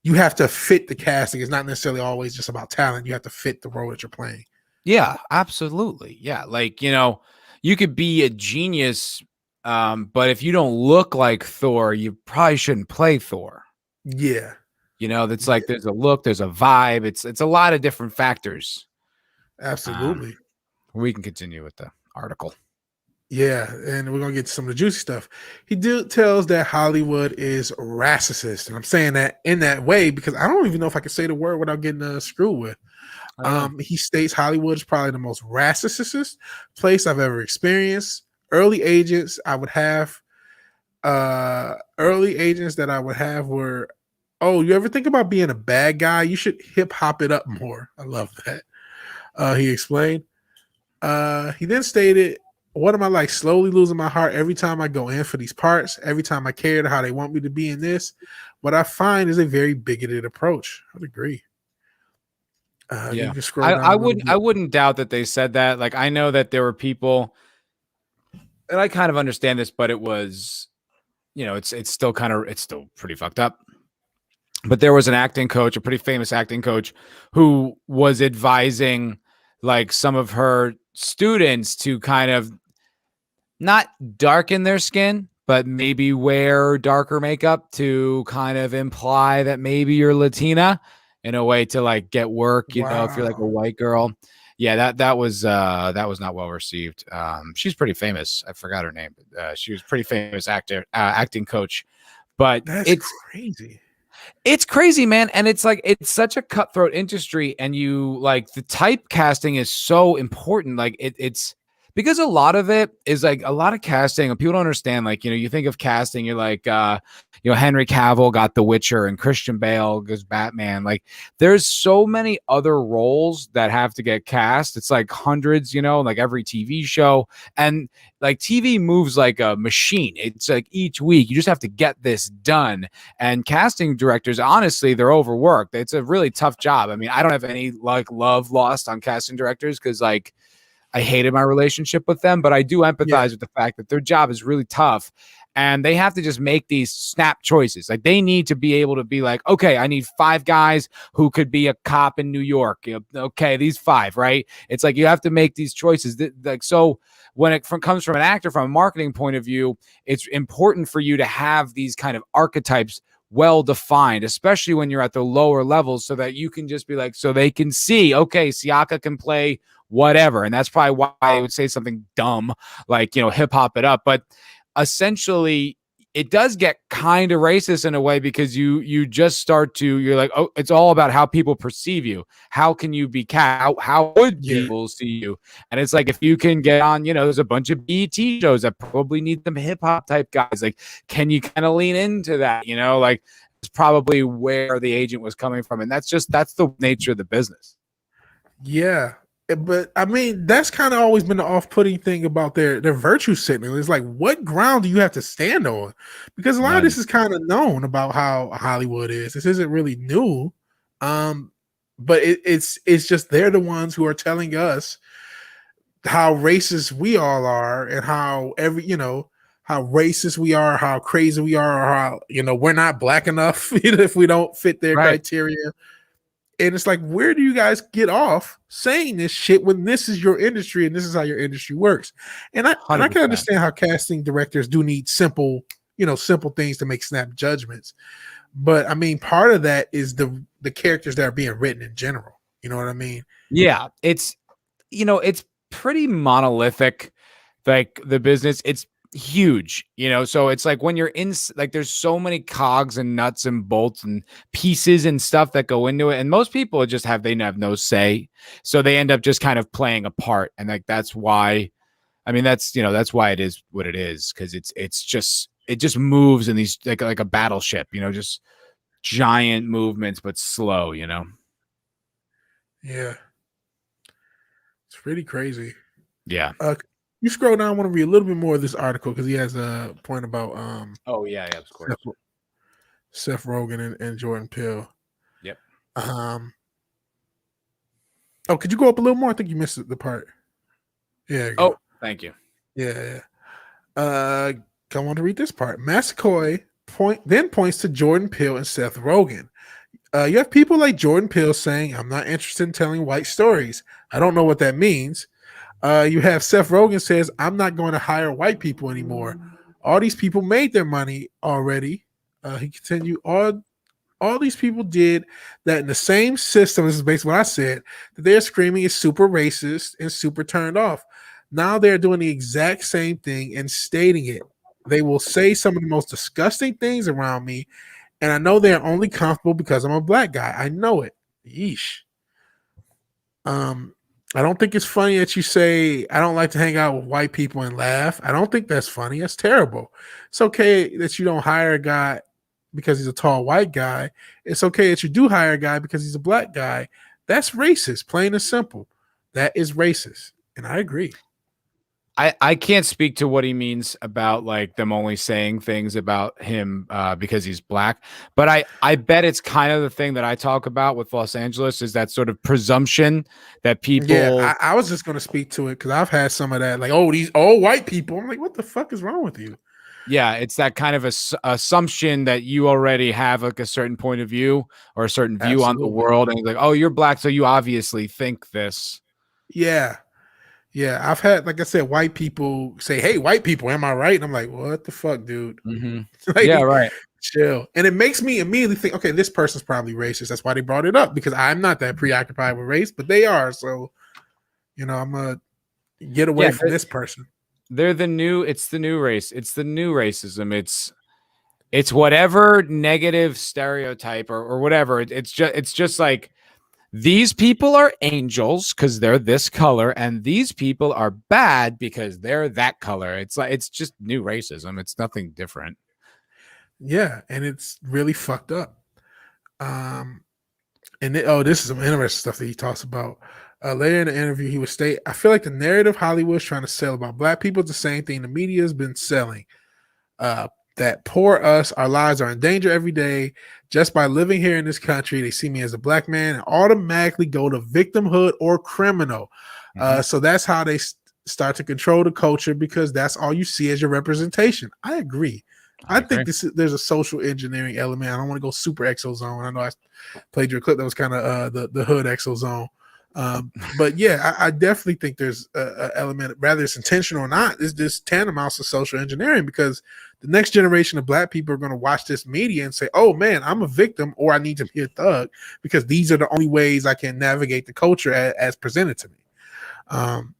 you have to fit the casting. It's not necessarily always just about talent. You have to fit the role that you're playing. Yeah, absolutely. Yeah. Like, you could be a genius, but if you don't look like Thor, you probably shouldn't play Thor. Yeah. That's like, there's a look, there's a vibe. It's a lot of different factors. Absolutely. We can continue with the article. Yeah, and we're going to get to some of the juicy stuff. He tells that Hollywood is racist, and I'm saying that in that way because I don't even know if I can say the word without getting screwed with. He states Hollywood is probably the most racist place I've ever experienced. Early agents that I would have were, oh, you ever think about being a bad guy? You should hip hop it up more. I love that. He explained. He then stated, what am I like, slowly losing my heart every time I go in for these parts, every time I care to how they want me to be in this? What I find is a very bigoted approach. I would agree. Yeah, I wouldn't doubt that they said that. Like, I know that there were people, and I kind of understand this, but it was, it's still pretty fucked up. But there was an acting coach, a pretty famous acting coach, who was advising like some of her students to kind of not darken their skin, but maybe wear darker makeup to kind of imply that maybe you're Latina in a way to like get work, you know, if you're like a Wow. white girl. Yeah, that was not well received. She's pretty famous. I forgot her name. She was pretty famous acting coach. But That's crazy. it's crazy, man. And it's like, it's such a cutthroat industry. And you like the typecasting is so important. Like it's because a lot of it is like a lot of casting and people don't understand. Like, you think of casting, you're like, Henry Cavill got The Witcher and Christian Bale goes Batman. Like there's so many other roles that have to get cast. It's like hundreds, like every TV show. And like TV moves like a machine. It's like each week you just have to get this done. And casting directors, honestly, they're overworked. It's a really tough job. I mean, I don't have any like love lost on casting directors because like I hated my relationship with them, but I do empathize with the fact that their job is really tough and they have to just make these snap choices. Like they need to be able to be like, okay, I need 5 guys who could be a cop in New York. Okay, these 5, right? It's like you have to make these choices. Like so when it comes from an actor, from a marketing point of view, it's important for you to have these kind of archetypes well defined, especially when you're at the lower levels, so that you can just be like, so they can see, okay, Siaka can play whatever. And that's probably why I would say something dumb like, hip hop it up. But essentially, it does get kind of racist in a way because you just start to, you're like, oh, it's all about how people perceive you. How can you be how would people see you? And it's like, if you can get on, there's a bunch of BET shows that probably need some hip hop type guys. Like, can you kind of lean into that? Like it's probably where the agent was coming from. And that's the nature of the business. Yeah. But I mean, that's kind of always been the off-putting thing about their virtue signaling. It's like, what ground do you have to stand on? Because a lot of this is kind of known about how Hollywood is. This isn't really new, but it's just they're the ones who are telling us how racist we all are, and how how racist we are, how crazy we are, or how we're not black enough if we don't fit their criteria. And it's like, where do you guys get off saying this shit when this is your industry and this is how your industry works? And I can understand how casting directors do need simple things to make snap judgments. But I mean, part of that is the characters that are being written in general. You know what I mean? Yeah, it's it's pretty monolithic, like the business. It's huge, so it's like when you're in, like there's so many cogs and nuts and bolts and pieces and stuff that go into it, and most people just have no say, so they end up just kind of playing a part. And like that's why, I mean, that's why it is what it is, because it just moves in these like a battleship, just giant movements but slow. Yeah, it's pretty crazy. Yeah. You scroll down, I want to read a little bit more of this article because he has a point about oh yeah, of course, Seth Rogen and Jordan Peele. Yep. Oh, could you go up a little more? I think you missed the part. Yeah. Oh, thank you. Yeah. I want to read this part. Massacoy points to Jordan Peele and Seth Rogen. You have people like Jordan Peele saying, "I'm not interested in telling white stories. I don't know what that means." You have Seth Rogen says, "I'm not going to hire white people anymore. All these people made their money already." He continued, all these people did that in the same system. This is basically what I said, that they're screaming is super racist and super turned off. Now they're doing the exact same thing and stating it. They will say some of the most disgusting things around me, and I know they're only comfortable because I'm a black guy. I know it. Yeesh. I don't think it's funny that you say, I don't like to hang out with white people and laugh. I don't think that's funny. That's terrible. It's okay that you don't hire a guy because he's a tall white guy. It's okay that you do hire a guy because he's a black guy. That's racist, plain and simple. That is racist. And I agree. I can't speak to what he means about like them only saying things about him because he's black, but I bet it's kind of the thing that I talk about with Los Angeles, is that sort of presumption that people. Yeah, I was just going to speak to it because I've had some of that, like, oh, these all white people. I'm like, what the fuck is wrong with you? Yeah, it's that kind of assumption that you already have like a certain point of view or a certain view on the world, and like, oh, you're black, so you obviously think this. Yeah. Yeah, I've had, like I said, white people say, "Hey, white people, am I right?" And I'm like, "What the fuck, dude?" Yeah, Like, right. chill. And it makes me immediately think, okay, this person's probably racist. That's why they brought it up, because I'm not that preoccupied with race, but they are. So, I'm gonna get Yeah, away from this person. they're the new. It's the new race. It's the new racism. It's whatever negative stereotype or whatever. It's just like these people are angels because they're this color, and these people are bad because they're that color. It's like it's just new racism. It's nothing different. Yeah, and it's really fucked up. Um, this is some interesting stuff that he talks about. Later in the interview, he would state, "I feel like the narrative Hollywood's trying to sell about black people is the same thing the media has been selling. That poor us, our lives are in danger every day. Just by living here in this country, they see me as a black man and automatically go to victimhood or criminal. So that's how they start to control the culture, because that's all you see as your representation." I agree. I think there's a social engineering element. I don't want to go super exozone. I know I played your clip that was kind of the hood exozone. But yeah, I definitely think there's a element, rather it's intentional or not, is this tantamount to social engineering, because the next generation of black people are going to watch this media and say, "Oh man, I'm a victim, or I need to be a thug, because these are the only ways I can navigate the culture as presented to me."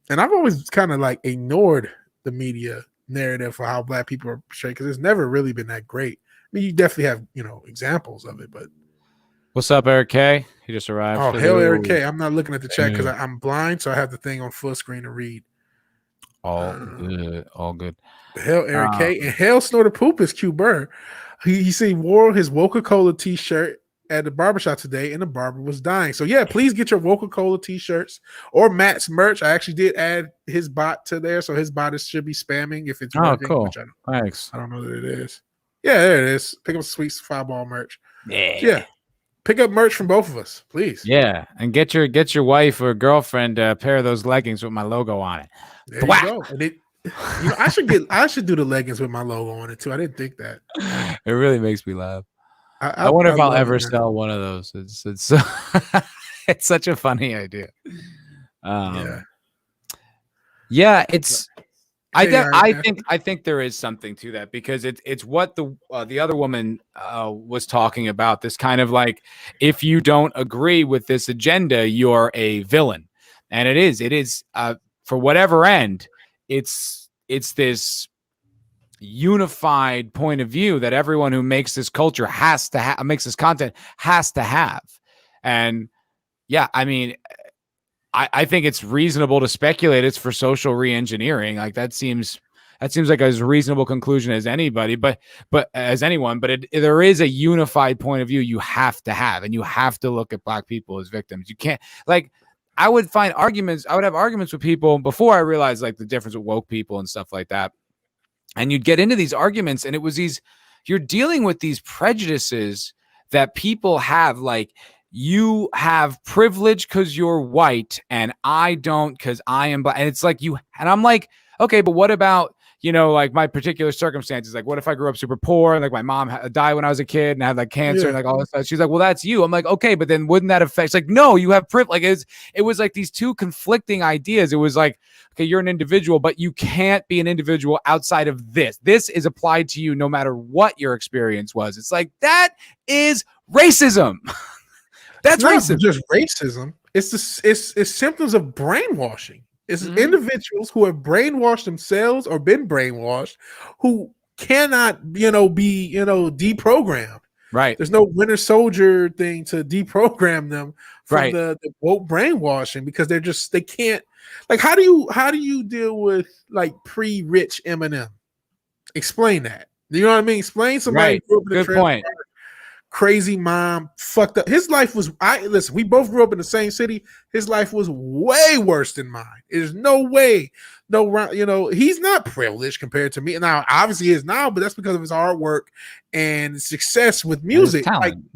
And I've always kind of like ignored the media narrative for how black people are portrayed, because it's never really been that great. I mean, you definitely have, examples of it, but What's up, Eric K? He just arrived. oh, hell, Eric K. I'm not looking at the chat because I'm blind, so I have the thing on full screen to read. All good. All good. Hell, Eric K. And hell, Snort the Poop is Q Burr. He wore his Coca-Cola t-shirt at the barbershop today, and the barber was dying. So yeah, please get your Coca-Cola t-shirts or Matt's merch. I actually did add his bot to there, so his bot should be spamming if it's working. Cool. Which Thanks. I don't know that it is. Yeah, there it is. Pick up sweet Foulball merch. Yeah. Pick up merch from both of us, please. Yeah, and get your wife or girlfriend a pair of those leggings with my logo on it. There you go. And I should do the leggings with my logo on it too. I didn't think that. It really makes me laugh. I wonder if I'll ever sell one of those. It's it's such a funny idea. Yeah, it's. I think there is something to that, because it's what the other woman was talking about. This kind of like, if you don't agree with this agenda, you're a villain, and it is for whatever end. It's this unified point of view that everyone who makes this culture makes this content has to have. And yeah, I mean, I think it's reasonable to speculate it's for social re-engineering. Like that seems like as reasonable conclusion as anybody, but as anyone, but there is a unified point of view you have to have, and you have to look at black people as victims. You can't, like, I would have arguments with people before I realized like the difference with woke people and stuff like that. And you'd get into these arguments, and it was you're dealing with these prejudices that people have, like, you have privilege because you're white and I don't because I am black. And it's like and I'm like, okay, but what about, like my particular circumstances? Like, what if I grew up super poor and like my mom died when I was a kid and had like cancer and like all this stuff? She's like, well, that's you. I'm like, okay, but then wouldn't that affect? It's like, no, you have privilege. Like it was like these two conflicting ideas. It was like, okay, you're an individual, but you can't be an individual outside of this. This is applied to you no matter what your experience was. It's like, that is racism. That's racism. Just racism. It's symptoms of brainwashing. It's individuals who have brainwashed themselves or been brainwashed, who cannot, be, deprogrammed. Right. There's no Winter Soldier thing to deprogram them from the woke brainwashing, because they can't. Like, how do you deal with like pre-rich Eminem? Explain that. You know what I mean? Explain somebody who grew up in a good point. Crazy mom, fucked up. His life was. Listen. We both grew up in the same city. His life was way worse than mine. There's no way, he's not privileged compared to me. Now, obviously, he is now, but that's because of his hard work and success with music. Talent,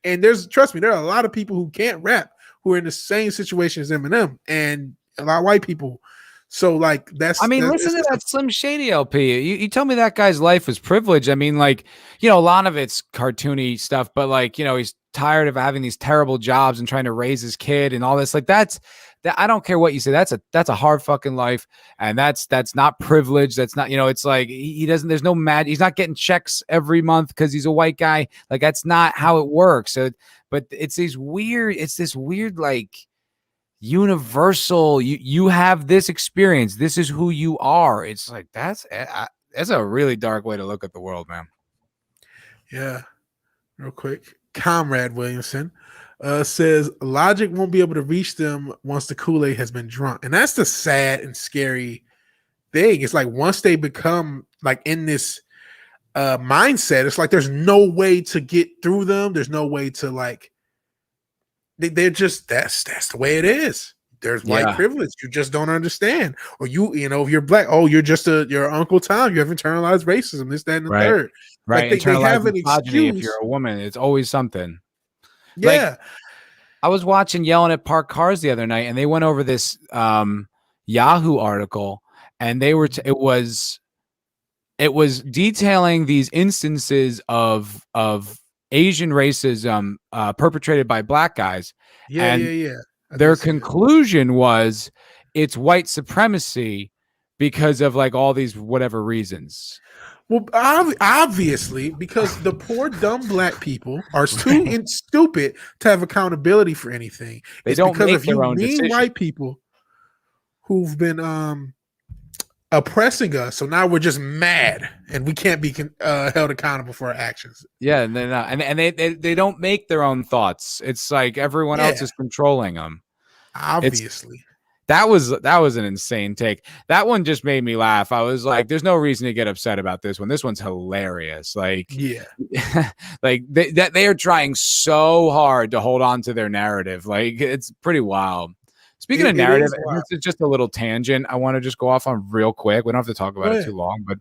and trust me, there are a lot of people who can't rap who are in the same situation as Eminem, and a lot of white people. So like listen to that Slim Shady LP. You tell me that guy's life was privileged. I mean, like, a lot of it's cartoony stuff, but like, he's tired of having these terrible jobs and trying to raise his kid and all this. Like that's that I don't care what you say. That's a hard fucking life, and that's not privilege. That's not, it's like he doesn't. There's no magic. He's not getting checks every month because he's a white guy. Like that's not how it works. So, but it's this weird like universal. You have this experience. This is who you are. It's like that's a really dark way to look at the world, man. Yeah. Real quick, Comrade Williamson says logic won't be able to reach them once the Kool-Aid has been drunk. And that's the sad and scary thing. It's like once they become like in this mindset, it's like there's no way to get through them. There's no way to like, they're just, that's the way it is. There's white privilege. You just don't understand. Or if you're black, you're Uncle Tom. You have internalized racism, this, that, and the third. Right. Like they have an excuse. If you're a woman, it's always something. Yeah. Like, I was watching Yelling at Parked Cars the other night, and they went over this Yahoo article, and they were it was detailing these instances of Asian racism perpetrated by black guys. Yeah. Their conclusion was it's white supremacy because of like all these whatever reasons. Well, obviously, because the poor, dumb black people are too stupid to have accountability for anything. It's don't because of you mean white people who've been oppressing us. So now we're just mad and we can't be held accountable for our actions. Yeah, and they're not, and they don't make their own thoughts. It's like everyone else is controlling them. Obviously. That was an insane take. That one just made me laugh. I was like, there's no reason to get upset about this one. This one's hilarious. Like, like they are trying so hard to hold on to their narrative. Like, it's pretty wild. Speaking of narrative, it's just a little tangent I want to just go off on real quick. We don't have to talk about it too long, but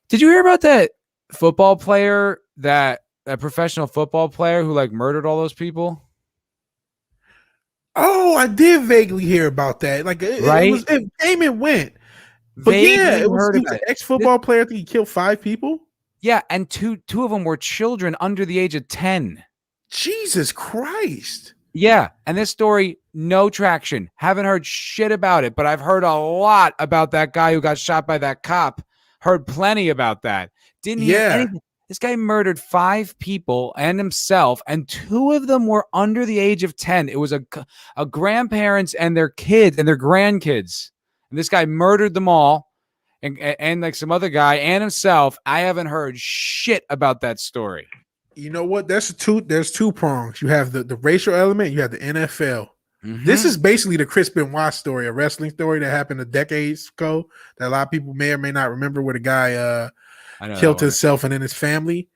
did you hear about that football player, that professional football player who like murdered all those people? Oh, I did vaguely hear about that. Like, it came and went. But it was an ex-football player. I think he killed 5 people. Yeah, and two of them were children under the age of 10. Jesus Christ. Yeah, and this story, no traction. Haven't heard shit about it, but I've heard a lot about that guy who got shot by that cop. Heard plenty about that. Didn't hear anything. This guy murdered 5 people and himself, and 2 of them were under the age of 10. It was a grandparents and their kids and their grandkids. And this guy murdered them all, and like some other guy and himself. I haven't heard shit about that story. You know what? There's 2 prongs. You have the racial element. You have the NFL. Mm-hmm. This is basically the Chris Benoit story, a wrestling story that happened decades ago that a lot of people may or may not remember, where the guy killed himself and then his family.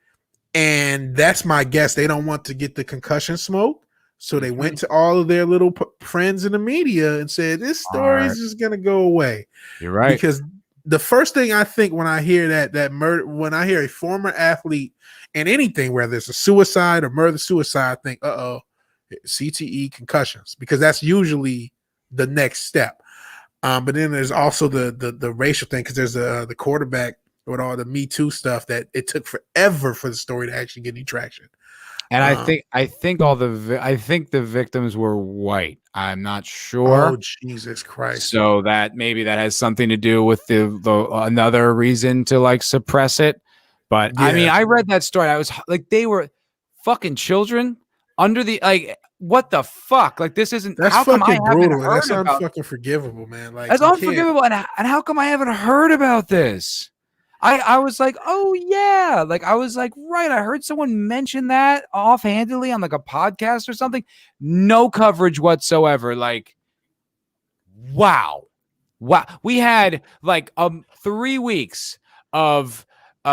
And that's my guess. They don't want to get the concussion smoke. So they went to all of their little friends in the media and said, this story is just going to go away. You're right. Because the first thing I think when I hear that murder, when I hear a former athlete and anything, whether it's a suicide or murder-suicide, I think, CTE, concussions, because that's usually the next step. But then there's also the racial thing, because there's the quarterback with all the Me Too stuff that it took forever for the story to actually get any traction. And I think the victims were white. I'm not sure. Oh, Jesus Christ! So that maybe that has something to do with the another reason to like suppress it. But I mean, I read that story. I was like, they were fucking children under the like. What the fuck? Like, this isn't. That's how come fucking I brutal. That's unfucking forgivable, man. Like, that's unforgivable. And how come I haven't heard about this? I was like, oh yeah, like I was like, right. I heard someone mention that offhandedly on like a podcast or something. No coverage whatsoever. Like, wow. We had like 3 weeks of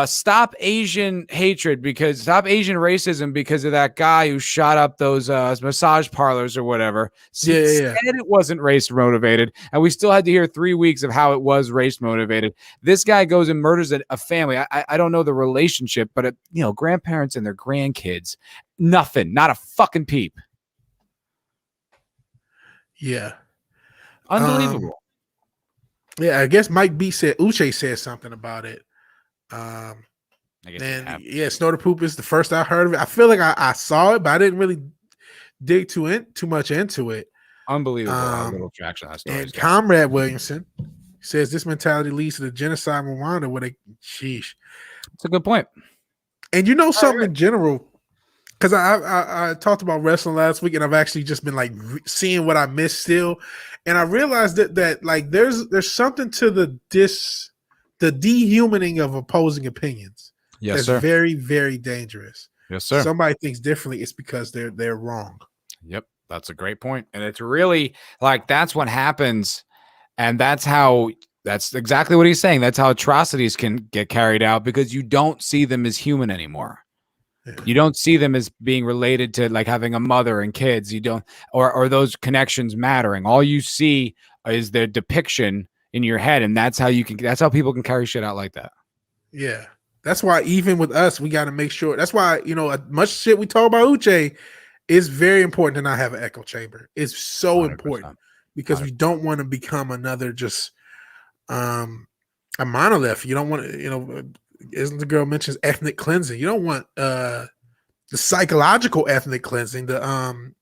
stop Asian hatred, because stop Asian racism because of that guy who shot up those massage parlors or whatever. Said it wasn't race motivated, and we still had to hear 3 weeks of how it was race motivated. This guy goes and murders a family. I don't know the relationship, but grandparents and their grandkids, nothing, not a fucking peep. Yeah, unbelievable. I guess Mike B said Uche said something about it. Snorter poop is the first I heard of it. I feel like I saw it, but I didn't really dig too much into it. Unbelievable how little traction that story And got. Comrade Williamson says this mentality leads to the genocide in Rwanda where they, sheesh. It's a good point. And you know something in general, because I talked about wrestling last week, and I've actually just been like seeing what I missed still, and I realized that like there's something to the dehumaning of opposing opinions. Yes, that's sir. very, very dangerous. Yes, sir. Somebody thinks differently, it's because they're wrong. Yep, that's a great point, and it's really like that's what happens, and that's exactly what he's saying. That's how atrocities can get carried out because you don't see them as human anymore. Yeah. You don't see them as being related to like having a mother and kids. You don't, or those connections mattering. All you see is their depiction in your head, and that's how people can carry shit out like that. Yeah. That's why even with us, we got to make sure. That's why, much shit we talk about Uche is very important to not have an echo chamber. It's so 100%. Important because 100%. We don't want to become another just a monolith. You don't want to, isn't the girl mentions ethnic cleansing? You don't want the psychological ethnic cleansing, the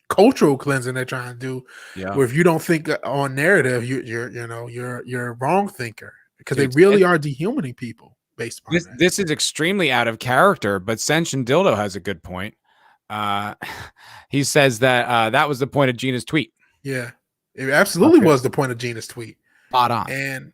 cultural cleansing they're trying to do. Yeah. Where if you don't think on narrative, you're a wrong thinker because they really are dehumaning people. This is extremely out of character, but Senshin Dildo has a good point. He says that that was the point of Gina's tweet. Yeah, it absolutely was the point of Gina's tweet. Spot on. And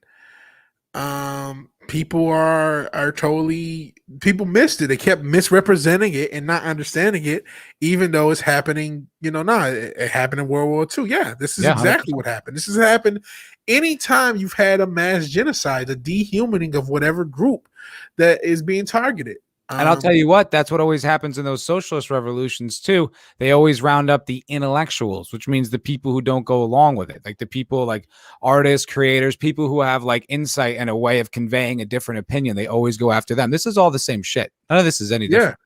people are totally, people missed it. They kept misrepresenting it and not understanding it, even though it's happening. It happened in World War II. Yeah, this is exactly 100%. What happened. This has happened anytime you've had a mass genocide, the dehumaning of whatever group that is being targeted. And I'll tell you what, that's what always happens in those socialist revolutions too. They always round up the intellectuals, which means the people who don't go along with it. Like the people like artists, creators, people who have like insight and a way of conveying a different opinion. They always go after them. This is all the same shit. None of this is any different.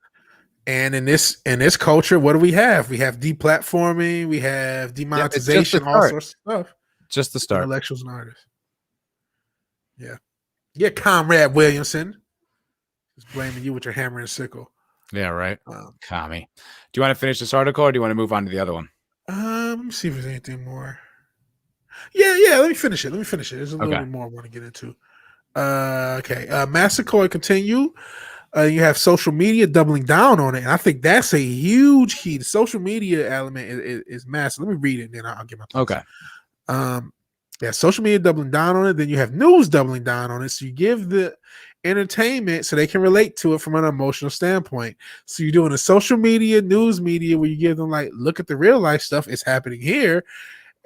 And in this culture, what do we have? We have deplatforming, we have demonetization, all sorts of stuff. Just the start. Intellectuals and artists. Yeah. Yeah, Comrade Williamson. Blaming you with your hammer and sickle. Yeah, right. Commie. Do you want to finish this article or do you want to move on to the other one? Let me see if there's anything more. Yeah. Let me finish it. There's a little bit more I want to get into. Okay. Massacre continue. You have social media doubling down on it. And I think that's a huge key. The social media element is massive. Let me read it and then I'll get my thoughts. Okay. Yeah, social media doubling down on it. Then you have news doubling down on it. So you give the entertainment so they can relate to it from an emotional standpoint. So you're doing a social media, news media where you give them like, look at the real life stuff. It's happening here.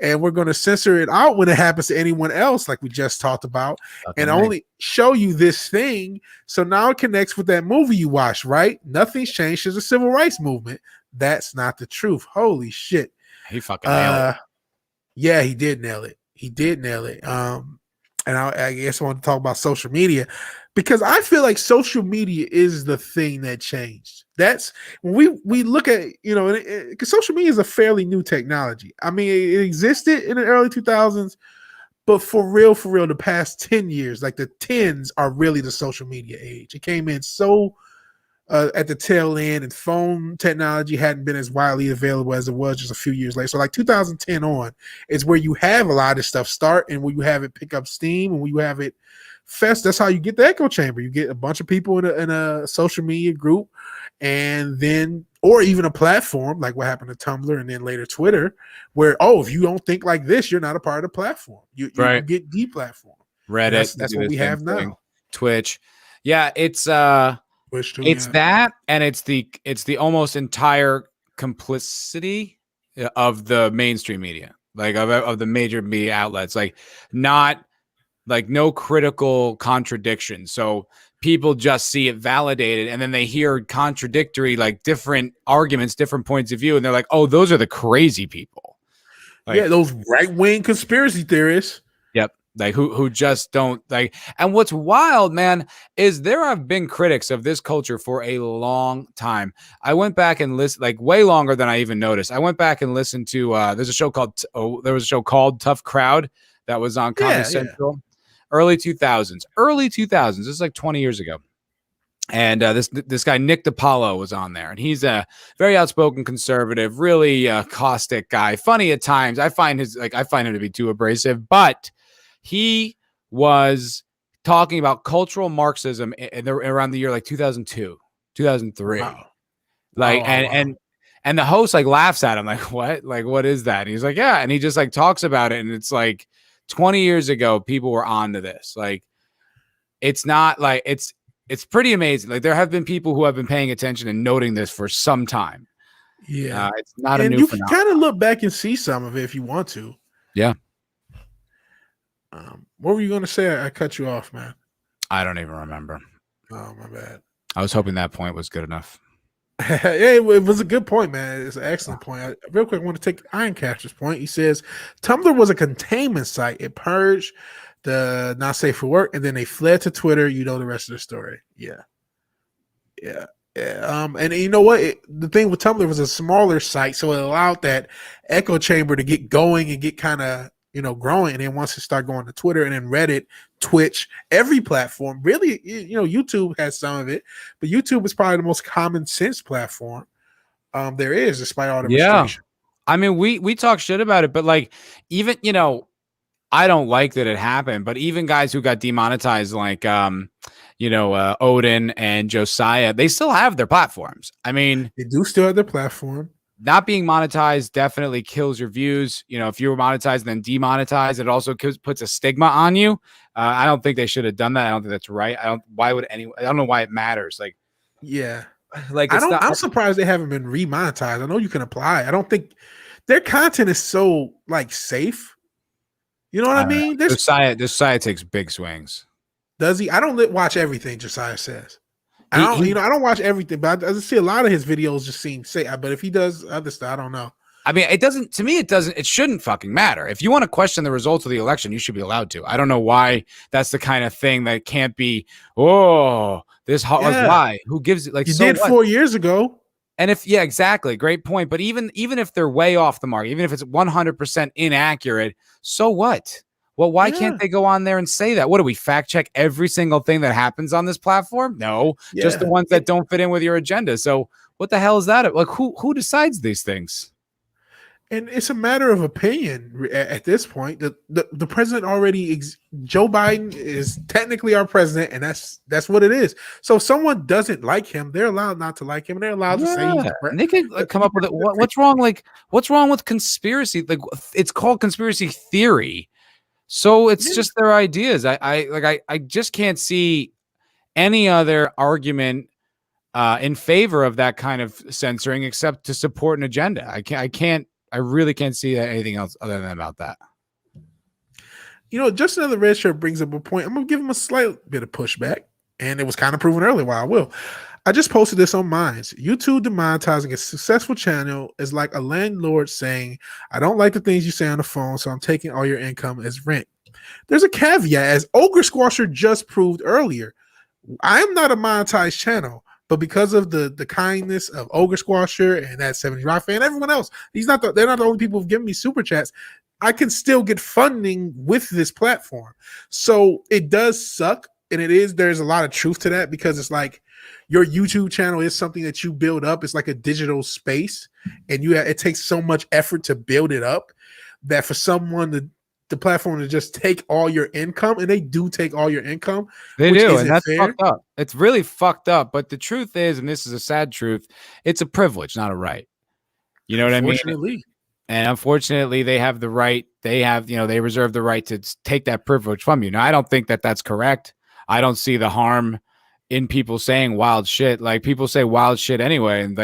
And we're going to censor it out when it happens to anyone else, like we just talked about, and only show you this thing. So now it connects with that movie you watched, right? Nothing's changed. There's a civil rights movement. That's not the truth. Holy shit. He fucking nailed it. Yeah, he did nail it. And I guess I want to talk about social media because I feel like social media is the thing that changed. That's when we look at, because social media is a fairly new technology. I mean, it existed in the early 2000s, but for real, the past 10 years, like the 10s are really the social media age. It came in so at the tail end, and phone technology hadn't been as widely available as it was just a few years later. So like 2010 on is where you have a lot of stuff start and where you have it pick up steam and where you have it fest. That's how you get the echo chamber. You get a bunch of people in a social media group, and then, or even a platform like what happened to Tumblr and then later Twitter, where, if you don't think like this, you're not a part of the platform. You get deplatformed. Reddit. That's what we have now. Twitch. Yeah, it's that, and it's the almost entire complicity of the mainstream media, like of the major media outlets, like not like no critical contradiction. So people just see it validated, and then they hear contradictory, like different arguments, different points of view, and they're like, "Oh, those are the crazy people." Like, yeah, those right-wing conspiracy theorists. Yep. Like who just don't like. And what's wild, man, is there have been critics of this culture for a long time. I went back and listened, like way longer than I even noticed. I went back and listened to there was a show called Tough Crowd that was on Comedy Central, early 2000s. This is like 20 years ago. And this guy Nick DiPaolo was on there, and he's a very outspoken conservative, really caustic guy, funny at times. I find him to be too abrasive, but he was talking about cultural Marxism around the year like 2002, 2003. Wow. Like Wow. and the host like laughs at him like, what is that? And he's like, yeah, and he just like talks about it, and it's like 20 years ago people were onto this. Like it's not like it's pretty amazing. Like there have been people who have been paying attention and noting this for some time. Yeah. It's not a And new you can phenomenon. kind of look back and see some of it if you want to. Yeah. What were you going to say? I cut you off, man. I don't even remember. Oh, my bad. I was hoping that point was good enough. Yeah, it was a good point, man. It's an excellent point. Real quick, I want to take Ironcatcher's point. He says Tumblr was a containment site. It purged the not safe for work, and then they fled to Twitter. You know the rest of the story. Yeah. And you know what? The thing with Tumblr was a smaller site, so it allowed that echo chamber to get going and get kind of growing. And then once it started going to Twitter and then Reddit, Twitch, every platform, really, YouTube has some of it, but YouTube is probably the most common sense platform there is, despite all the restrictions. I mean, we talk shit about it, but like even I don't like that it happened, but even guys who got demonetized, like Odin and Josiah, they still have their platforms. I mean, they do still have their platform. Not being monetized definitely kills your views. If you were monetized and then demonetized, it also puts a stigma on you. I don't think they should have done that. I don't think that's right. I don't know why it matters. Like, yeah, like I'm surprised they haven't been remonetized. I know you can apply. I don't think their content is so like safe. You know what I mean? Josiah takes big swings. Does he? I don't watch everything Josiah says. I don't watch everything, but I see a lot of his videos just seem safe. But if he does other stuff, I don't know. I mean, it shouldn't fucking matter. If you want to question the results of the election, you should be allowed to. I don't know why that's the kind of thing that can't be, why? Who gives it? Like, you did 4 years ago. And exactly. Great point. But even if they're way off the mark, even if it's 100% inaccurate, so what? Well, why can't they go on there and say that? What do we fact check every single thing that happens on this platform? No, just the ones that don't fit in with your agenda. So what the hell is that? Like who decides these things? And it's a matter of opinion at this point. The president already, Joe Biden is technically our president, and that's what it is. So if someone doesn't like him, they're allowed not to like him, and they're allowed to say he's and they can come up with it. What's wrong? Like, what's wrong with conspiracy? Like, it's called conspiracy theory. So it's just their ideas. I just can't see any other argument in favor of that kind of censoring except to support an agenda. I really can't see anything else other than about that. Just another red shirt brings up a point. I'm gonna give him a slight bit of pushback, and it was kind of proven earlier why I will. I just posted this on Minds. YouTube demonetizing a successful channel is like a landlord saying, I don't like the things you say on the phone, so I'm taking all your income as rent. There's a caveat, as Ogre Squasher just proved earlier. I am not a monetized channel, but because of the kindness of Ogre Squasher and that 70 Rock fan, everyone else, they're not the only people who've given me super chats. I can still get funding with this platform. So it does suck. And there's a lot of truth to that, because it's like your YouTube channel is something that you build up. It's like a digital space, and it takes so much effort to build it up that for someone the platform to just take all your income, and they do take all your income. They do, and that's fucked up. It's really fucked up. But the truth is, and this is a sad truth, it's a privilege, not a right. You know what I mean? And unfortunately, they have the right. They reserve the right to take that privilege from you. Now, I don't think that that's correct. I don't see the harm in people saying wild shit. Like, people say wild shit anyway, and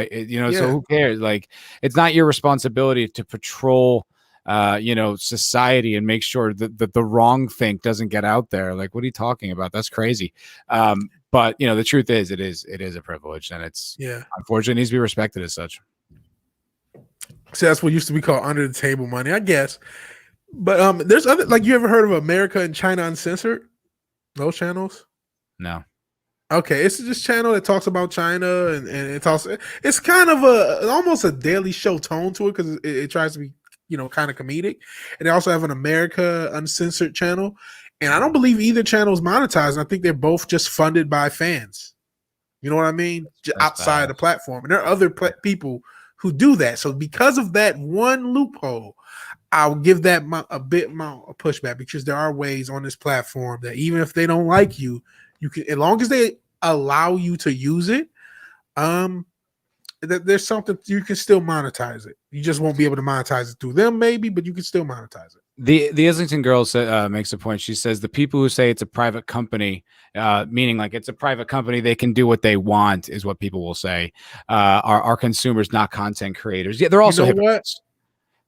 so who cares? Like, it's not your responsibility to patrol society and make sure that the wrong thing doesn't get out there. Like, what are you talking about? That's crazy. But the truth is, it is a privilege, and it's unfortunately needs to be respected as such. So that's what used to be called under the table money, I guess. But there's other, like, you ever heard of America and China Uncensored? Those channels? No. Okay, it's this channel that talks about China, and it's kind of almost a daily show tone to it, because it tries to be kind of comedic. And they also have an America Uncensored channel, and I don't believe either channel is monetized. I think they're both just funded by fans. You know what I mean? That's Outside bad. the platform. And there are other people who do that. So because of that one loophole, I'll give that a bit amount of pushback, because there are ways on this platform that even if they don't like you, you can, as long as they allow you to use it, there's something you can still monetize it. You just won't be able to monetize it through them, maybe, but you can still monetize it. The Islington girl makes a point. She says the people who say it's a private company, meaning like it's a private company, they can do what they want, is what people will say. Are consumers, not content creators. Yeah, they're also hypocrites.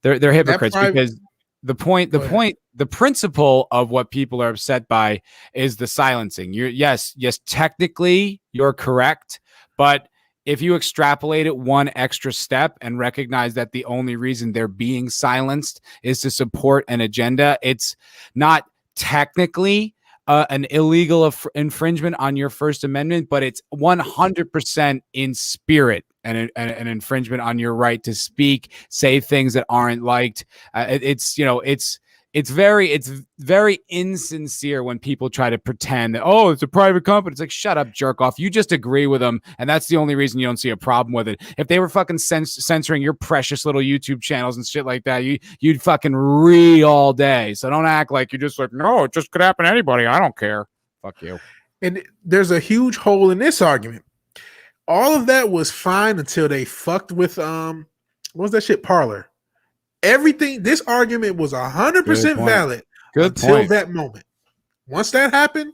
They're hypocrites because the principle of what people are upset by is the silencing. Yes, technically you're correct, but if you extrapolate it one extra step and recognize that the only reason they're being silenced is to support an agenda, it's not technically an illegal infringement on your First Amendment, but it's 100% in spirit and an infringement on your right to speak, say things that aren't liked. It's very insincere when people try to pretend that, oh, it's a private company. It's like, shut up, jerk off. You just agree with them, and that's the only reason you don't see a problem with it. If they were fucking censoring your precious little YouTube channels and shit like that, you'd fucking read all day. So don't act like you're just like, no, it just could happen to anybody. I don't care. Fuck you. And there's a huge hole in this argument. All of that was fine until they fucked with what was that shit, Parler. Everything, this argument was 100% valid until that moment. Once that happened,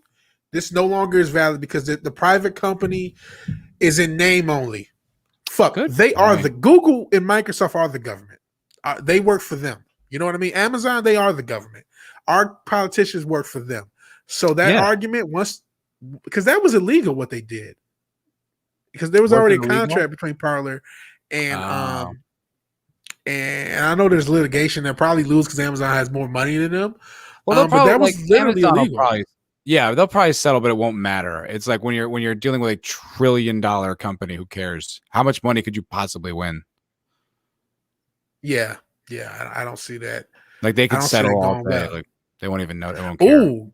this no longer is valid because the private company is in name only. Fuck, they are the Google and Microsoft are the government. They work for them. You know what I mean? Amazon, they are the government. Our politicians work for them. So that argument, because that was illegal what they did, because there was already a contract between Parler and and I know there's litigation they'll probably lose because Amazon has more money than them. Well, but that was literally illegal. They'll probably settle, but it won't matter. It's like when you're dealing with $1 trillion company, who cares? How much money could you possibly win? Yeah, I don't see that. Like they could settle all day. Like they won't even know. They won't care. Oh,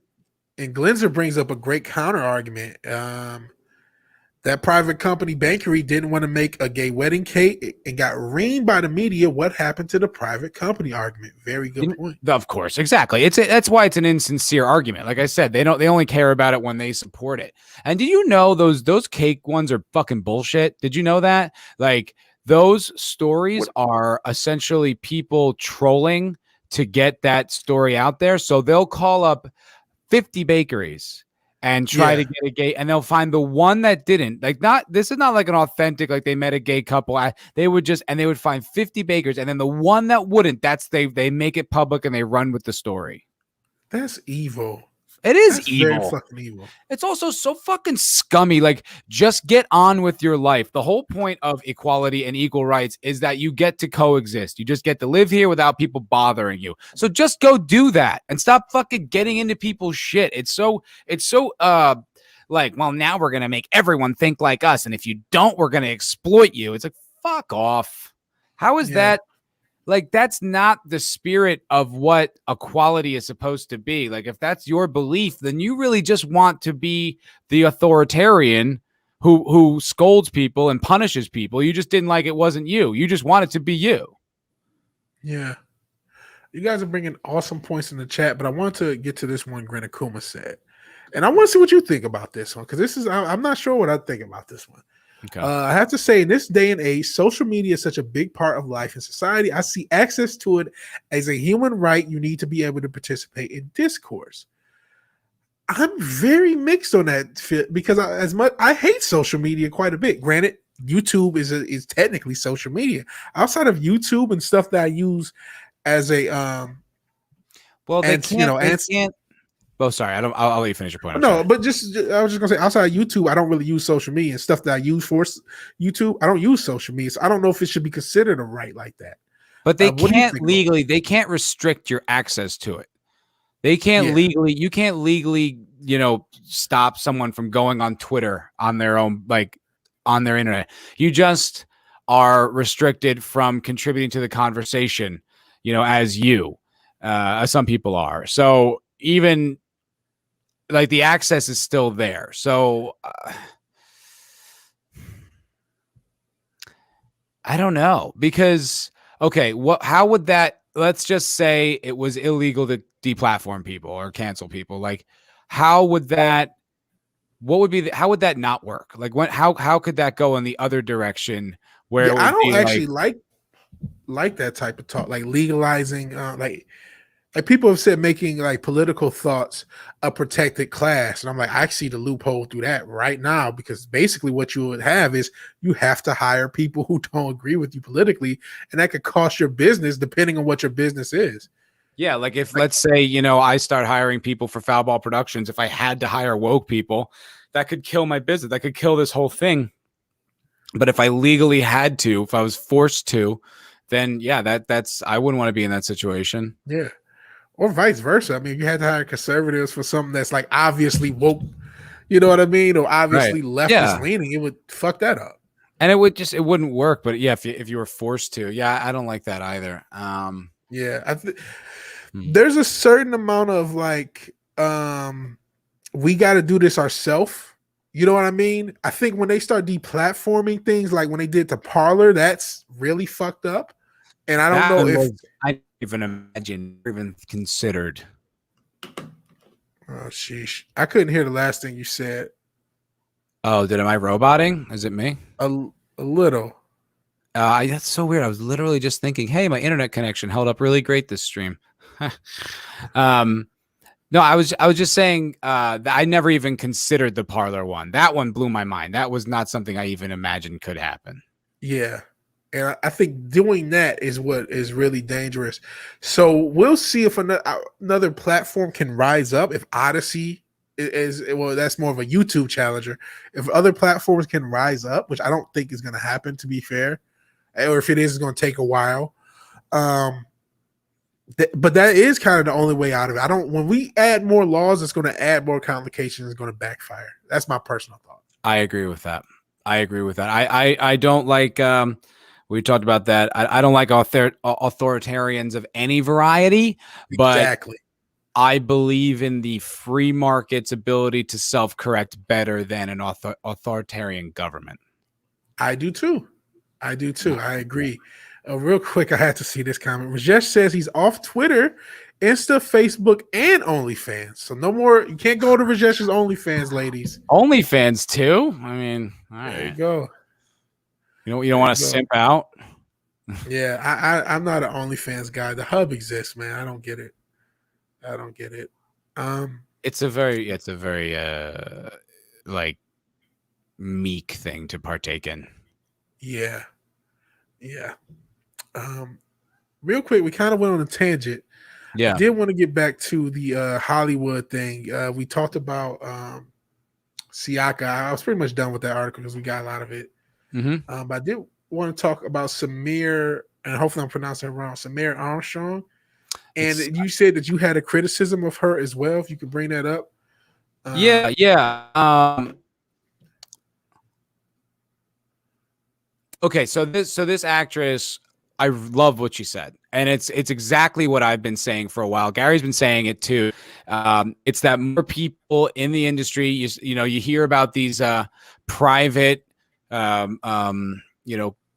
and Glenzer brings up a great counter argument. That private company Bankery didn't want to make a gay wedding cake and got reamed by the media. What happened to the private company argument? Very good point. Of course, exactly. That's why it's an insincere argument. Like I said, they only care about it when they support it. And do you know those cake ones are fucking bullshit? Did you know that? Like those stories are essentially people trolling to get that story out there. So they'll call up 50 bakeries and try to get a gay, and they'll find the one that didn't. This is not like an authentic, like they met a gay couple. They would find 50 bakers, and then the one that wouldn't, they make it public and they run with the story. That's evil. It is evil. Very fucking evil. It's also so fucking scummy. Like, just get on with your life. The whole point of equality and equal rights is that you get to coexist. You just get to live here without people bothering you. So just go do that and stop fucking getting into people's shit. It's so like, well, now we're gonna make everyone think like us, and if you don't, we're gonna exploit you. It's like, fuck off. How is that? Like, that's not the spirit of what equality is supposed to be. Like, if that's your belief, then you really just want to be the authoritarian who scolds people and punishes people. You just didn't like it wasn't you. You just want it to be you. Yeah. You guys are bringing awesome points in the chat, but I want to get to this one Greta Kuma said. And I want to see what you think about this one, because I'm not sure what I think about this one. Okay. I have to say, in this day and age, social media is such a big part of life and society. I see access to it as a human right. You need to be able to participate in discourse. I'm very mixed on that, because I hate social media quite a bit. Granted, YouTube is technically social media. Outside of YouTube and stuff that I use as a can't. Oh, sorry. I'll let you finish your point. But I was just gonna say, outside of YouTube, I don't really use social media and stuff that I use for YouTube. I don't use social media, so I don't know if it should be considered a right like that. But they can't legally. They can't restrict your access to it. They can't legally. You can't legally, stop someone from going on Twitter on their own, like on their internet. You just are restricted from contributing to the conversation, as some people are. So even like the access is still there. So I don't know because okay, how would that, let's just say it was illegal to deplatform people or cancel people. Like how would that, what would be how would that not work? Like how could that go in the other direction where Yeah, it I would don't be like actually like that type of talk, like legalizing, like people have said making like political thoughts a protected class, and I'm like, I see the loophole through that right now, because basically what you would have is you have to hire people who don't agree with you politically, and that could cost your business depending on what your business is. yeah, like if Like, let's say, you know, I start hiring people for Foulball Productions, if I had to hire woke people, that could kill my business. That could kill this whole thing. But if I legally had to, if I was forced to, then yeah, that's I wouldn't want to be in that situation. yeah, or vice versa. I mean, you had to hire conservatives for something that's like obviously woke, you know what I mean, or Right. obviously leftist Yeah. leaning, it would fuck that up. And it would just, it wouldn't work. But yeah, if you were forced to, yeah, I don't like that either. Yeah, Hmm. there's a certain amount of like, we got to do this ourselves. You know what I mean? I think when they start deplatforming things, like when they did to Parlor, that's really fucked up. And I don't That know one if, was, I didn't even imagine, even considered. oh sheesh, I couldn't hear the last thing you said. Oh, am I roboting? Is it me? A little. That's so weird. I was literally just thinking, hey, my internet connection held up really great this stream. um, no, I was just saying that I never even considered the Parlor one. That one blew my mind. That was not something I even imagined could happen. Yeah. And I think doing that is what is really dangerous. So we'll see if another platform can rise up. If Odyssey is, well, that's more of a YouTube challenger. If other platforms can rise up, which I don't think is going to happen, to be fair, or if it is, it's going to take a while. But that is kind of the only way out of it. I don't. When we add more laws, it's going to add more complications. It's going to backfire. That's my personal thought. I agree with that. I agree with that. I don't like. We talked about that. I don't like authoritarians of any variety, but Exactly. I believe in the free market's ability to self-correct better than an authoritarian government. I do too. I do too. I agree. Real quick, I had to see this comment. Rajesh says he's off Twitter, Insta, Facebook, and OnlyFans. So no more. You can't go to Rajesh's OnlyFans, ladies. OnlyFans too. I mean, all There you right. go. You don't want to simp out. Yeah, I'm not an OnlyFans guy. The hub exists, man. I don't get it. I don't get it. It's a very like meek thing to partake in. Yeah. Yeah. Real quick, we kind of went on a tangent. Yeah. I did want to get back to the Hollywood thing. We talked about Siaka. I was pretty much done with that article because we got a lot of it. Mm-hmm. But I did want to talk about Samir, and hopefully I'm pronouncing it wrong, Samir Armstrong. And you said that you had a criticism of her as well. If you could bring that up. Yeah. Okay, so this actress, I love what she said, and it's exactly what I've been saying for a while. Gary's been saying it too. It's that more people in the industry, you know, you hear about these private,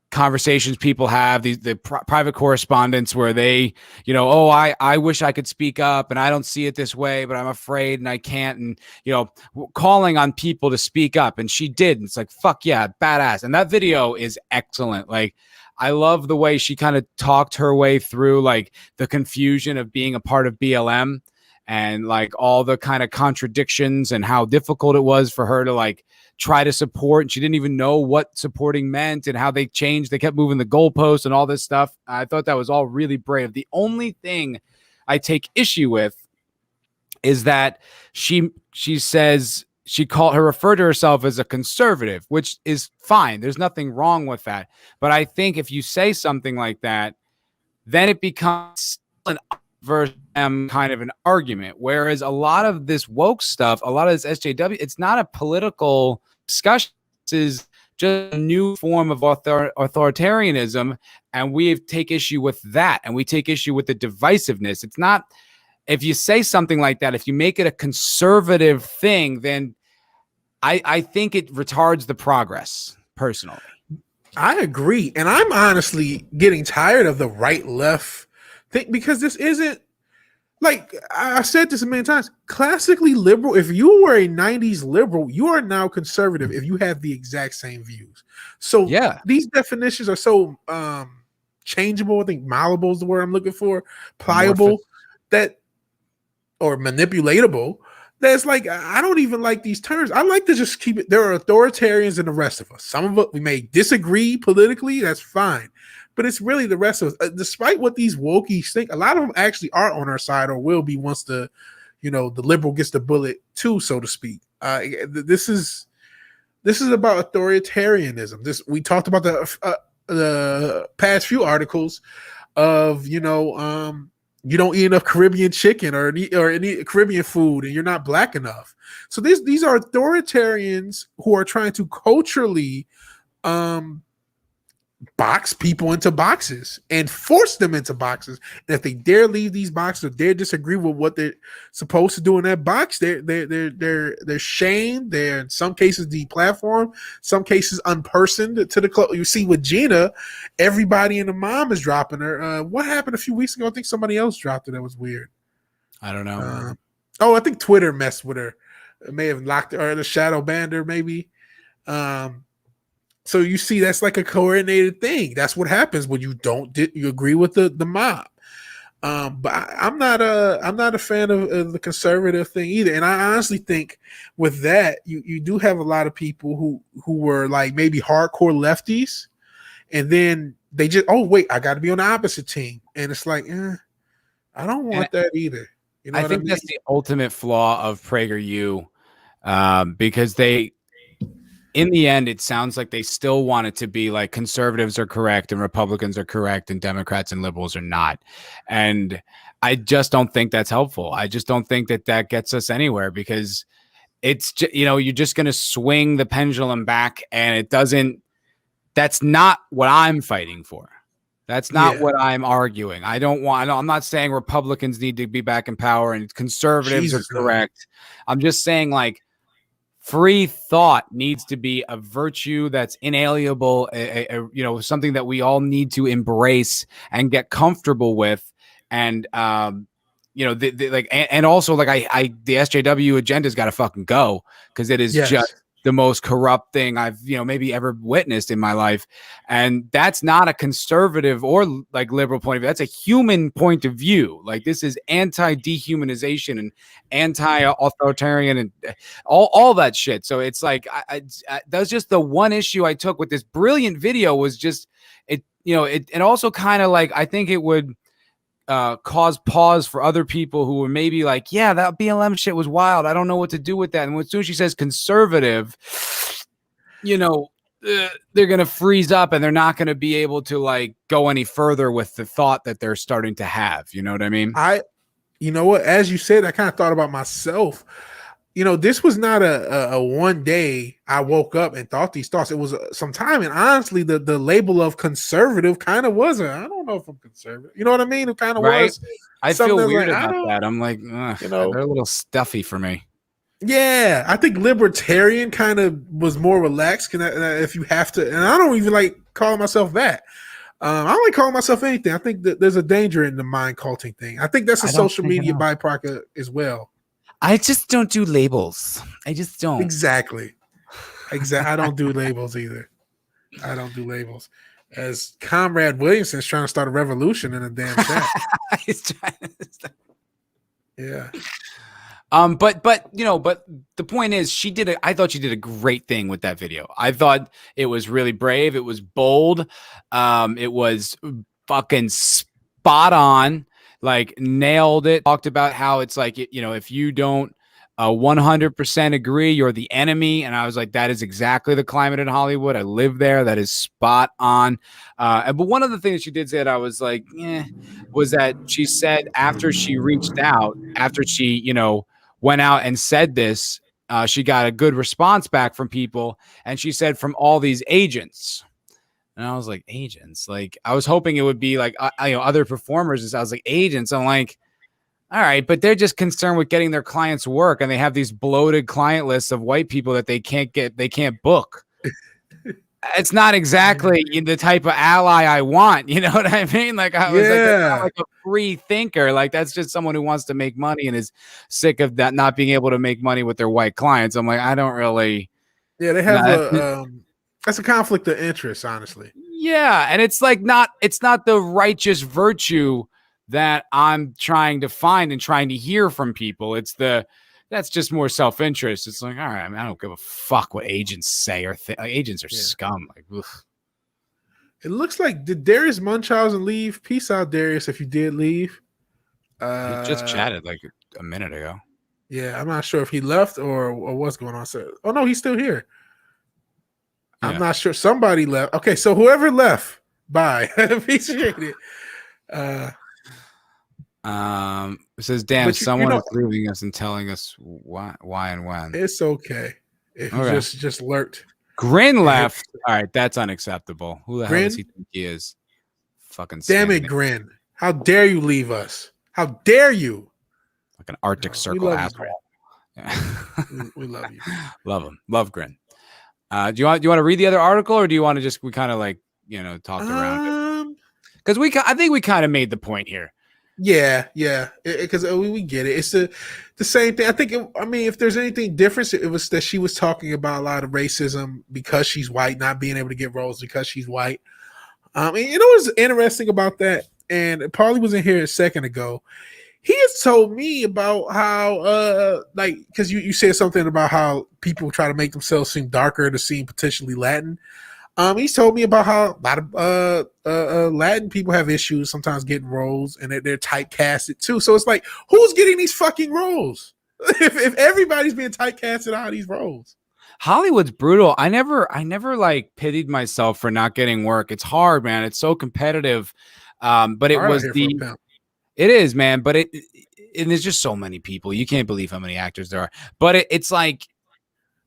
conversations people have, the private correspondence where they, you know, oh, I wish I could speak up and I don't see it this way, but I'm afraid and I can't, and you know, calling on people to speak up, and she did. And it's like, fuck yeah, badass. And that video is excellent. Like, I love the way she kind of talked her way through like the confusion of being a part of BLM and like all the kind of contradictions and how difficult it was for her to like try to support. And she didn't even know what supporting meant and how they changed. They kept moving the goalposts and all this stuff. I thought that was all really brave. The only thing I take issue with is that she says referred to herself as a conservative, which is fine. There's nothing wrong with that. But I think if you say something like that, then it becomes an versus kind of an argument. Whereas a lot of this woke stuff, a lot of this SJW, it's not a political discussion. This is just a new form of authoritarianism. And we take issue with that. And we take issue with the divisiveness. It's not, if you say something like that, if you make it a conservative thing, then I think it retards the progress personally. I agree. And I'm honestly getting tired of the right left thing because this isn't like I said this a million times. Classically liberal, if you were a 90s liberal, you are now conservative if you have the exact same views. So Yeah. these definitions are so changeable. I think malleable is the word I'm looking for, pliable, Amorphous. that or manipulatable. That's like I don't even like these terms. I like to just keep it. There are authoritarians in the rest of us. Some of us we may disagree politically. That's fine, but it's really the rest of us. Despite what these wokies think, a lot of them actually are on our side or will be once the liberal gets the bullet too, so to speak. This is about authoritarianism. This we talked about the past few articles of you don't eat enough Caribbean chicken or any Caribbean food, and you're not black enough. So these are authoritarians who are trying to culturally box people into boxes and force them into boxes. And if they dare leave these boxes or dare disagree with what they're supposed to do in that box, they're shamed. They're in some cases deplatformed, some cases unpersoned to the close. You see with Gina, everybody in the mom is dropping her. What happened a few weeks ago? I think somebody else dropped it. That was weird. I don't know. I think Twitter messed with her. It may have locked her, or the shadow banned her, maybe. So you see, that's like a coordinated thing. That's what happens when you you agree with the mob. But I'm not a fan of the conservative thing either. And I honestly think with that, you do have a lot of people who were like maybe hardcore lefties, and then they just I got to be on the opposite team, and it's like, I don't want that either. You know I think that's the ultimate flaw of PragerU, because in the end, it sounds like they still want it to be like conservatives are correct and Republicans are correct and Democrats and liberals are not. And I just don't think that's helpful. I just don't think that gets us anywhere, because it's just, you're just going to swing the pendulum back, and that's not what I'm fighting for. That's not what I'm arguing. I'm not saying Republicans need to be back in power and conservatives are correct. I'm just saying, like, free thought needs to be a virtue that's inalienable, something that we all need to embrace and get comfortable with. And, and also, like, the SJW agenda's got to fucking go, because it is just the most corrupt thing I've, maybe ever witnessed in my life. And that's not a conservative or like liberal point of view. That's a human point of view. Like, this is anti-dehumanization and anti-authoritarian and all that shit. So it's like, that's just the one issue I took with this brilliant video, was just it also kind of like, I think it would cause pause for other people who were maybe like, yeah, that BLM shit was wild, I don't know what to do with that. And as soon as she says conservative, they're going to freeze up, and they're not going to be able to like go any further with the thought that they're starting to have. You know what I mean? You know what? As you said, I kind of thought about myself. This was not a one day I woke up and thought these thoughts. It was some time, and honestly, the label of conservative kind of wasn't. I don't know if I'm conservative. You know what I mean? It kind of was. I feel weird about that. I'm like, they're a little stuffy for me. Yeah, I think libertarian kind of was more relaxed. If you have to, and I don't even like calling myself that. I don't like calling myself anything. I think that there's a danger in the mind culting thing. I think that's a social media byproduct as well. I just don't do labels. I just don't. Exactly. I don't do labels either. I don't do labels. As Comrade Williamson is trying to start a revolution in a damn chat. He's trying to yeah. But the point is, I thought she did a great thing with that video. I thought it was really brave. It was bold. It was fucking spot on. Like, nailed it. Talked about how it's like, if you don't 100% agree, you're the enemy. And I was like, that is exactly the climate in Hollywood. I live there. That is spot on. But one of the things she did say that I was like, was that she said after she reached out, after she, went out and said this, she got a good response back from people. And she said, from all these agents. And I was like, agents? Like, I was hoping it would be like, other performers. I was like, agents. I'm like, all right, but they're just concerned with getting their clients work, and they have these bloated client lists of white people that they can't book. it's not exactly the type of ally I want. You know what I mean? Like I was like, that's not Yeah. like a free thinker. Like that's just someone who wants to make money and is sick of that not being able to make money with their white clients. I'm like, I don't really. Yeah, they have Nah, that's a conflict of interest, honestly. yeah, and it's like it's not the righteous virtue that I'm trying to find and trying to hear from people. That's just more self-interest. It's like, all right, I mean, I don't give a fuck what agents say or agents are scum. Like, ugh. It looks like, did Darius Munchausen leave? Peace out, Darius, if you did leave. He just chatted like a minute ago. Yeah, I'm not sure if he left or what's going on. So, oh no, he's still here. Yeah. I'm not sure. Somebody left. Okay, so whoever left, bye. Appreciate it. It says, damn, someone is leaving us and telling us why and when. It's okay. If you just lurked. Grin left. All right, that's unacceptable. Who the hell does he think he is? Fucking damn it, Grin. How dare you leave us? How dare you? Like an Arctic Circle asshole. Yeah. we love you. Love him. Love Grin. Do you want to read the other article, or do you want to just talked around it? Because I think we kind of made the point here. Yeah, because we get it. It's the same thing. I think. If there's anything different, it was that she was talking about a lot of racism because she's white, not being able to get roles because she's white. And you know what's interesting about that? And Paulie was in here a second ago. He has told me about how, because you said something about how people try to make themselves seem darker to seem potentially Latin. He's told me about how a lot of Latin people have issues sometimes getting roles, and they're typecasted too. So it's like, who's getting these fucking roles? if everybody's being typecasted out of these roles. Hollywood's brutal. I never like pitied myself for not getting work. It's hard, man. It's so competitive. But it was it is, man. But and there's just so many people. You can't believe how many actors there are. But it's like.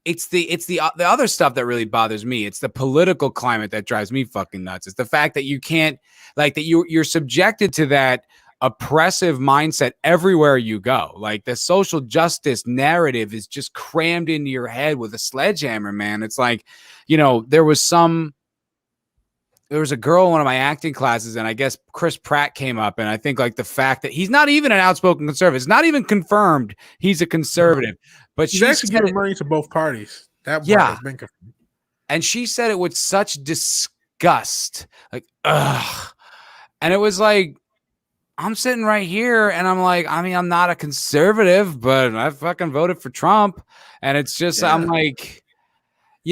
It's the other stuff that really bothers me. It's the political climate that drives me fucking nuts. It's the fact that you can't, like, that you're subjected to that oppressive mindset everywhere you go. Like the social justice narrative is just crammed into your head with a sledgehammer, man. It's like, there was a girl in one of my acting classes, and I guess Chris Pratt came up, and I think like the fact that he's not even an outspoken conservative, it's not even confirmed he's a conservative, but she's actually giving money to both parties. That has been confirmed. And she said it with such disgust, like, ugh. And it was like, I'm sitting right here, and I'm like, I'm not a conservative, but I fucking voted for Trump, and it's just, I'm like.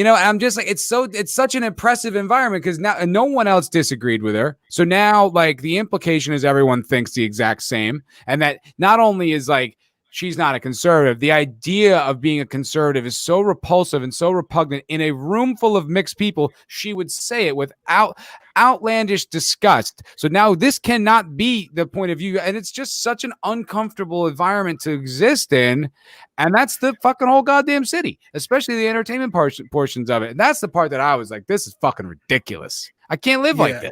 I'm just like, it's such an impressive environment because now no one else disagreed with her. So now, like, the implication is everyone thinks the exact same. And that not only is like, she's not a conservative, the idea of being a conservative is so repulsive and so repugnant. In a room full of mixed people, she would say it without outlandish disgust. So now this cannot be the point of view. And it's just such an uncomfortable environment to exist in. And that's the fucking whole goddamn city, especially the entertainment portions of it. And that's the part that I was like, this is fucking ridiculous. I can't live like this.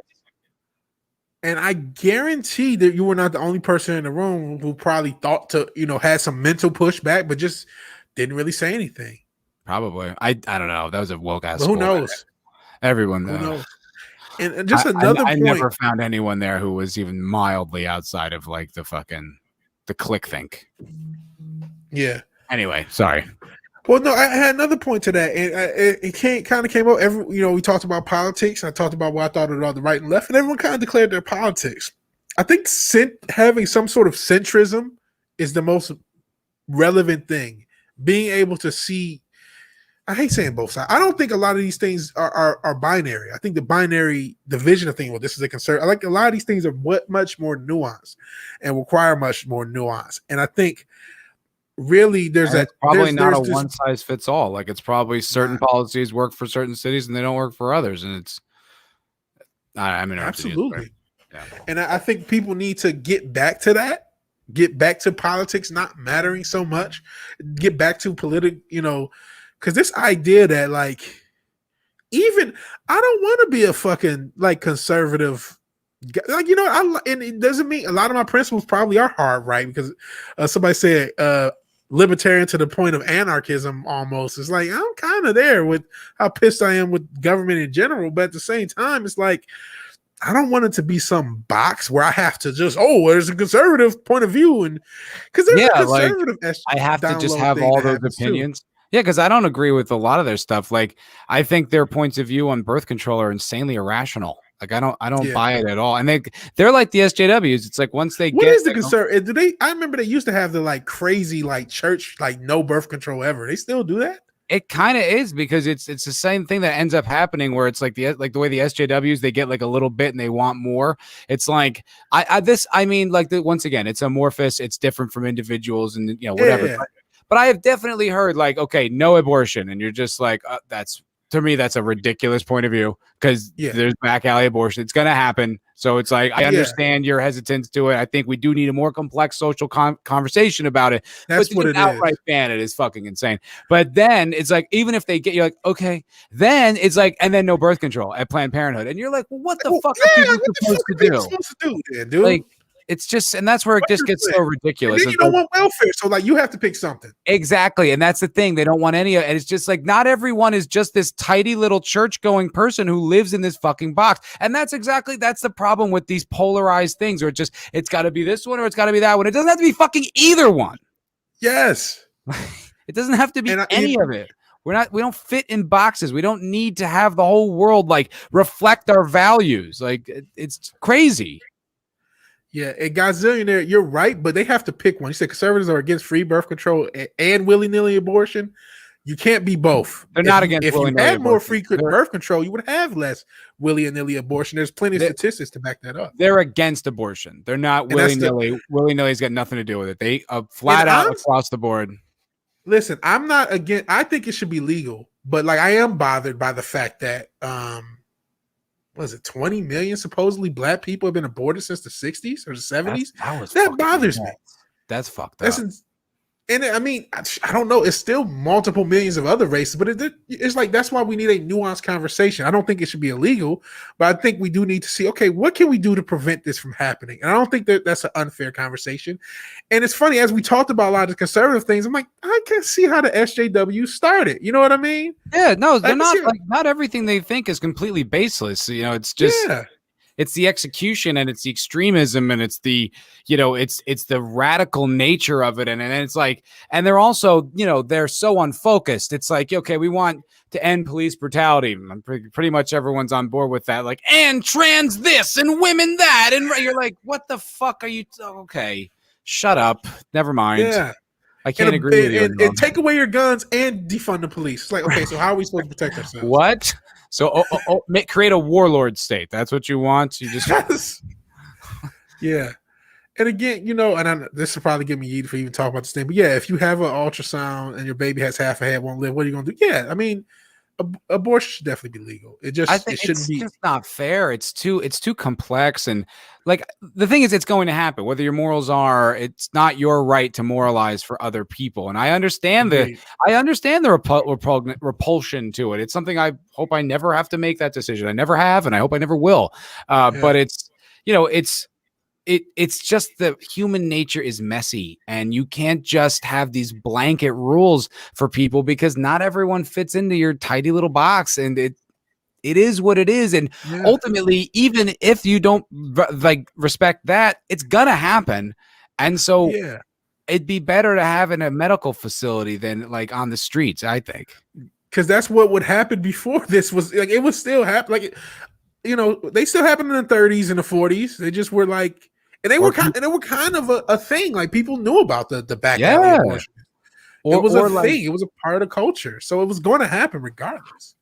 And I guarantee that you were not the only person in the room who probably thought to, had some mental pushback, but just didn't really say anything. Probably. I don't know. That was a woke ass. Who knows? Everyone knows. Who knows? And just another point. I never found anyone there who was even mildly outside of like the click think. Yeah. Anyway, sorry. Well, no, I had another point to that, and it kind of came up. We talked about politics. I talked about what I thought about the right and left, and everyone kind of declared their politics. I think having some sort of centrism is the most relevant thing. Being able to see, I hate saying both sides. I don't think a lot of these things are binary. I think the binary division of things, well, this is a concern. I like a lot of these things are much more nuanced and require much more nuance. And I think really there's probably not a one size fits all. Like it's probably certain policies work for certain cities and they don't work for others. And it's, absolutely. Yeah. And I think people need to get back to that, get back to politics not mattering so much, get back to political, because this idea that like, even I don't want to be a fucking like conservative, like, and it doesn't mean a lot of my principles probably are hard, right? Because somebody said libertarian to the point of anarchism almost. It's like I'm kind of there with how pissed I am with government in general, but at the same time, it's like I don't want it to be some box where I have to just there's a conservative point of view, and because there's a conservative I have to just have all those opinions. Too. Yeah, because I don't agree with a lot of their stuff. Like I think their points of view on birth control are insanely irrational. Like I don't buy it at all. And they're like the SJWs. It's like once they what is the conservative? Do they? I remember they used to have the like crazy like church like no birth control ever. They still do that. It kind of is because it's the same thing that ends up happening where it's like the way the SJWs, they get like a little bit and they want more. It's like once again, it's amorphous. It's different from individuals and whatever. Yeah. But I have definitely heard like, okay, no abortion. And you're just like, to me, that's a ridiculous point of view because there's back alley abortion. It's going to happen. So it's like, I understand your hesitance to it. I think we do need a more complex social conversation about it. That's what it outright is. Ban it is fucking insane. But then it's like, even if they get you like, okay, then it's like, and then no birth control at Planned Parenthood. And you're like, well, what the fuck are people supposed to do? Dude? Like, it's just, and that's where it just gets so ridiculous. And then you don't want welfare, so like you have to pick something. Exactly, and that's the thing. They don't want any of it. And it's just like not everyone is just this tidy little church-going person who lives in this fucking box. And that's the problem with these polarized things, or it's got to be this one or it's got to be that one. It doesn't have to be fucking either one. Yes, it doesn't have to be any of it. We don't fit in boxes. We don't need to have the whole world like reflect our values. Like it's crazy. Yeah, and Godzillionaire, you're right, but they have to pick one. You said conservatives are against free birth control and willy-nilly abortion. You can't be both. They're not against willy-nilly abortion. If you had more free birth control, you would have less willy-nilly abortion. There's plenty of statistics to back that up. They're against abortion. They're not willy-nilly. Willy-nilly's got nothing to do with it. They flat out across the board. Listen, I'm not against. I think it should be legal, but like I am bothered by the fact that was it 20 million supposedly black people have been aborted since the 60s or the 70s? That bothers me. That's fucked up. And I mean, I don't know. It's still multiple millions of other races, but it's like that's why we need a nuanced conversation. I don't think it should be illegal, but I think we do need to see, okay, what can we do to prevent this from happening? And I don't think that's an unfair conversation. And it's funny, as we talked about a lot of the conservative things, I'm like, I can see how the SJW started. You know what I mean? Yeah, no, they're not like not everything they think is completely baseless. It's just it's the execution and it's the extremism and it's the, it's the radical nature of it. And it's like, and they're also, they're so unfocused. It's like, okay, we want to end police brutality. Pretty much everyone's on board with that. Like, and trans this and women that. And you're like, what the fuck are you? Okay, shut up. Never mind. Yeah. I can't agree with you. And take away your guns and defund the police. It's like, okay, so how are we supposed to protect ourselves? What? So create a warlord state. That's what you want. You just yeah. And again, and this will probably get me yeeted for even talking about this thing. But yeah, if you have an ultrasound and your baby has half a head, won't live, what are you gonna do? Yeah, I mean, abortion should definitely be legal. It shouldn't be. It's not fair. It's too complex, and like the thing is, it's going to happen. Whether your morals are, it's not your right to moralize for other people. And I understand the repulsion to it. It's something I hope I never have to make that decision. I never have, and I hope I never will. But it's it's just that human nature is messy, and you can't just have these blanket rules for people because not everyone fits into your tidy little box, and it is what it is. And ultimately, even if you don't respect that, it's gonna happen. And so it'd be better to have in a medical facility than like on the streets, I think. Because that's what would happen before this was like it would still happen. Like they still happened in the 30s and the 40s. They just were like. And they were kind of a thing. Like people knew about the back alley abortion. It was a thing. It was a part of the culture. So it was going to happen regardless.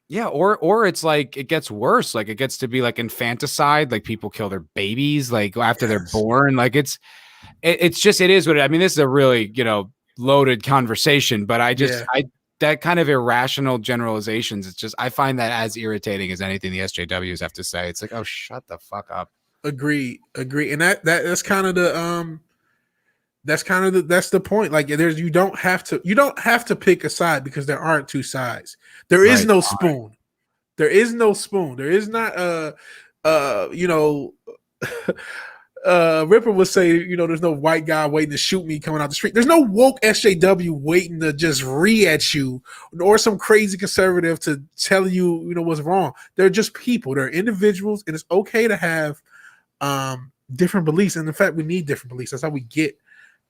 Yeah, or it's like it gets worse. Like it gets to be like infanticide. Like people kill their babies like after they're born. Like it is what I mean. This is a really loaded conversation. But that kind of irrational generalizations. It's just I find that as irritating as anything the SJWs have to say. It's like, oh, shut the fuck up. Agree. And that's kind of the that's the point. Like you don't have to pick a side because there aren't two sides. There is no spoon. There is no spoon. There is not Ripper would say, there's no white guy waiting to shoot me coming out the street. There's no woke SJW waiting to just at you, or some crazy conservative to tell you, what's wrong. They're just people. They're individuals, and it's okay to have different beliefs. And in fact, we need different beliefs. That's how we get.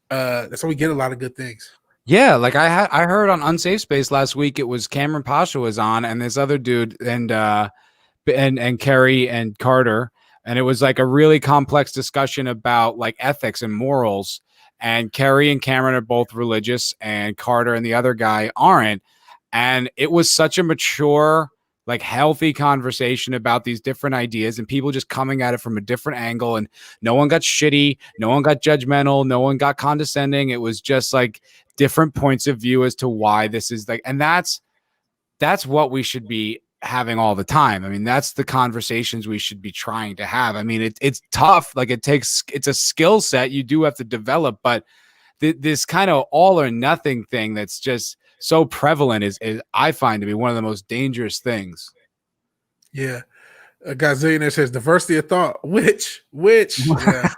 That's how we get a lot of good things. Yeah, like I heard on Unsafe Space last week, it was Cameron Pasha was on, and this other dude, and Kerry and Carter. And it was like a really complex discussion about like ethics and morals. And Kerry and Cameron are both religious, and Carter and the other guy aren't. And it was such a mature, like healthy conversation about these different ideas and people just coming at it from a different angle. And no one got shitty. No one got judgmental. No one got condescending. It was just like different points of view as to why this is like, and that's what we should be having all the time. I mean, that's the conversations we should be trying to have. I mean, it's tough. Like it's a skill set you do have to develop, but this kind of all or nothing thing that's just so prevalent is I find to be one of the most dangerous things. Yeah. A gazillionaire says diversity of thought, which, yeah.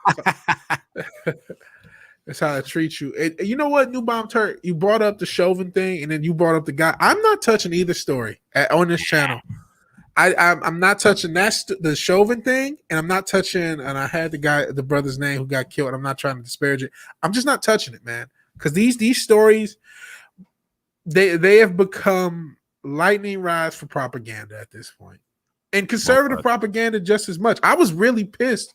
That's how I treat you. And you know what, New Bomb Turk? You brought up the Chauvin thing, and then you brought up the guy. I'm not touching either story on this channel. I'm not touching the Chauvin thing, and I'm not touching. And I had the brother's name who got killed. I'm not trying to disparage it. I'm just not touching it, man. Because these stories, they have become lightning rods for propaganda at this point, and conservative propaganda just as much. I was really pissed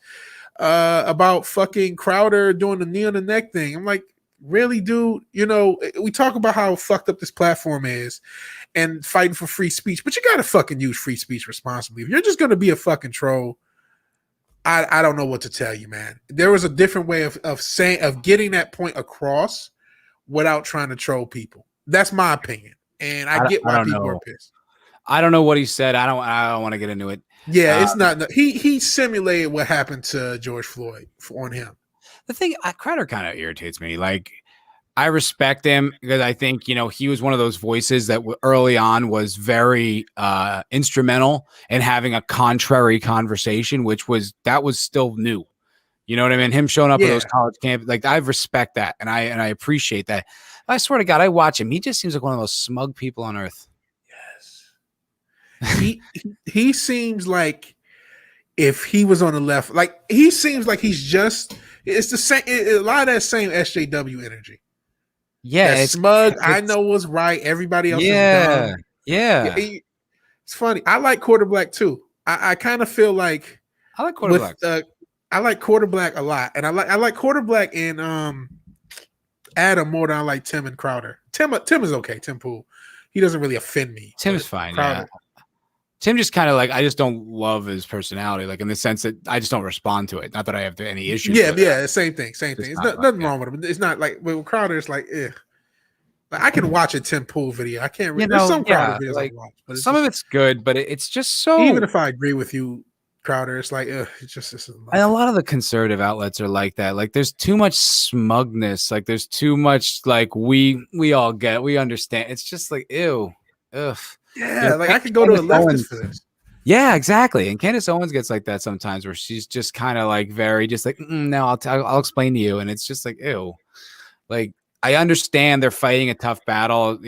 about fucking Crowder doing the knee on the neck thing. I'm like, really, dude? We talk about how fucked up this platform is and fighting for free speech, but you gotta fucking use free speech responsibly. If you're just gonna be a fucking troll, I don't know what to tell you, man. There was a different way of getting that point across without trying to troll people. That's my opinion, and I get why people are pissed. I don't know what he said. I don't want to get into it. Yeah, it's not. He simulated what happened to George Floyd on him. The thing, Crowder kind of irritates me. Like, I respect him because I think he was one of those voices that early on was very instrumental in having a contrary conversation, that was still new. You know what I mean? Him showing up at those college camps, like I respect that and I appreciate that. I swear to God, I watch him. He just seems like one of those smug people on earth. He seems like if he was on the left, like he seems like it's the same, a lot of that same SJW energy. Yeah, it's smug. I know what's right. Everybody else is dumb. Yeah. It's funny. I like Quarter Black too. I kind of feel like I like Quarter Black. I like Quarter Black a lot, and I like Quarter Black and Adam more than I like Tim and Crowder. Tim is okay. Tim Pool, he doesn't really offend me. Tim's fine. Crowder, yeah. Tim just kind of like, I just don't love his personality, like in the sense that I just don't respond to it. Not that I have any issues. Yeah, same thing. It's nothing wrong with him. It's not like with Crowder. It's like, like I can watch a Tim Pool video. I can't. There's some Crowder videos I watch, but some of it's good, but it's just so. Even if I agree with you, Crowder, it's like, it's just. And a lot of the conservative outlets are like that. Like, there's too much smugness. Like, there's too much like we all get. We understand. It's just like ew, ugh. Yeah, like I could go to a leftist for this. Yeah, exactly. And Candace Owens gets like that sometimes, where she's just kind of like very just like, no, I'll explain to you, and it's just like, ew. Like, I understand they're fighting a tough battle,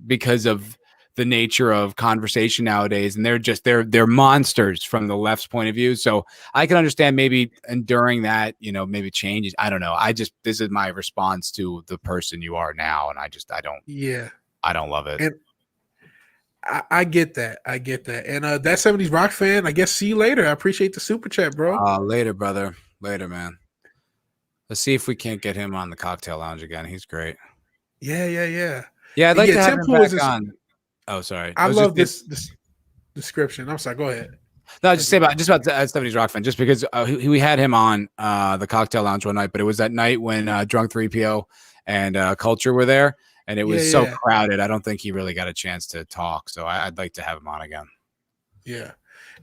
because of the nature of conversation nowadays, and they're monsters from the left's point of view. So I can understand maybe enduring that, maybe changes. I don't know. This is my response to the person you are now, and I don't. Yeah, I don't love it. And I get that. And that 70s rock fan, I guess, see you later. I appreciate the super chat, bro. Later, brother. Later, man. Let's see if we can't get him on the cocktail lounge again. He's great. Yeah. Yeah, I'd like to have him back on. Oh, sorry. I love this description. I'm sorry. Go ahead. No, just about 70s rock fan, just because we had him on the cocktail lounge one night, but it was that night when Drunk 3PO and Culture were there. And it was so crowded. I don't think he really got a chance to talk. So I'd like to have him on again. Yeah.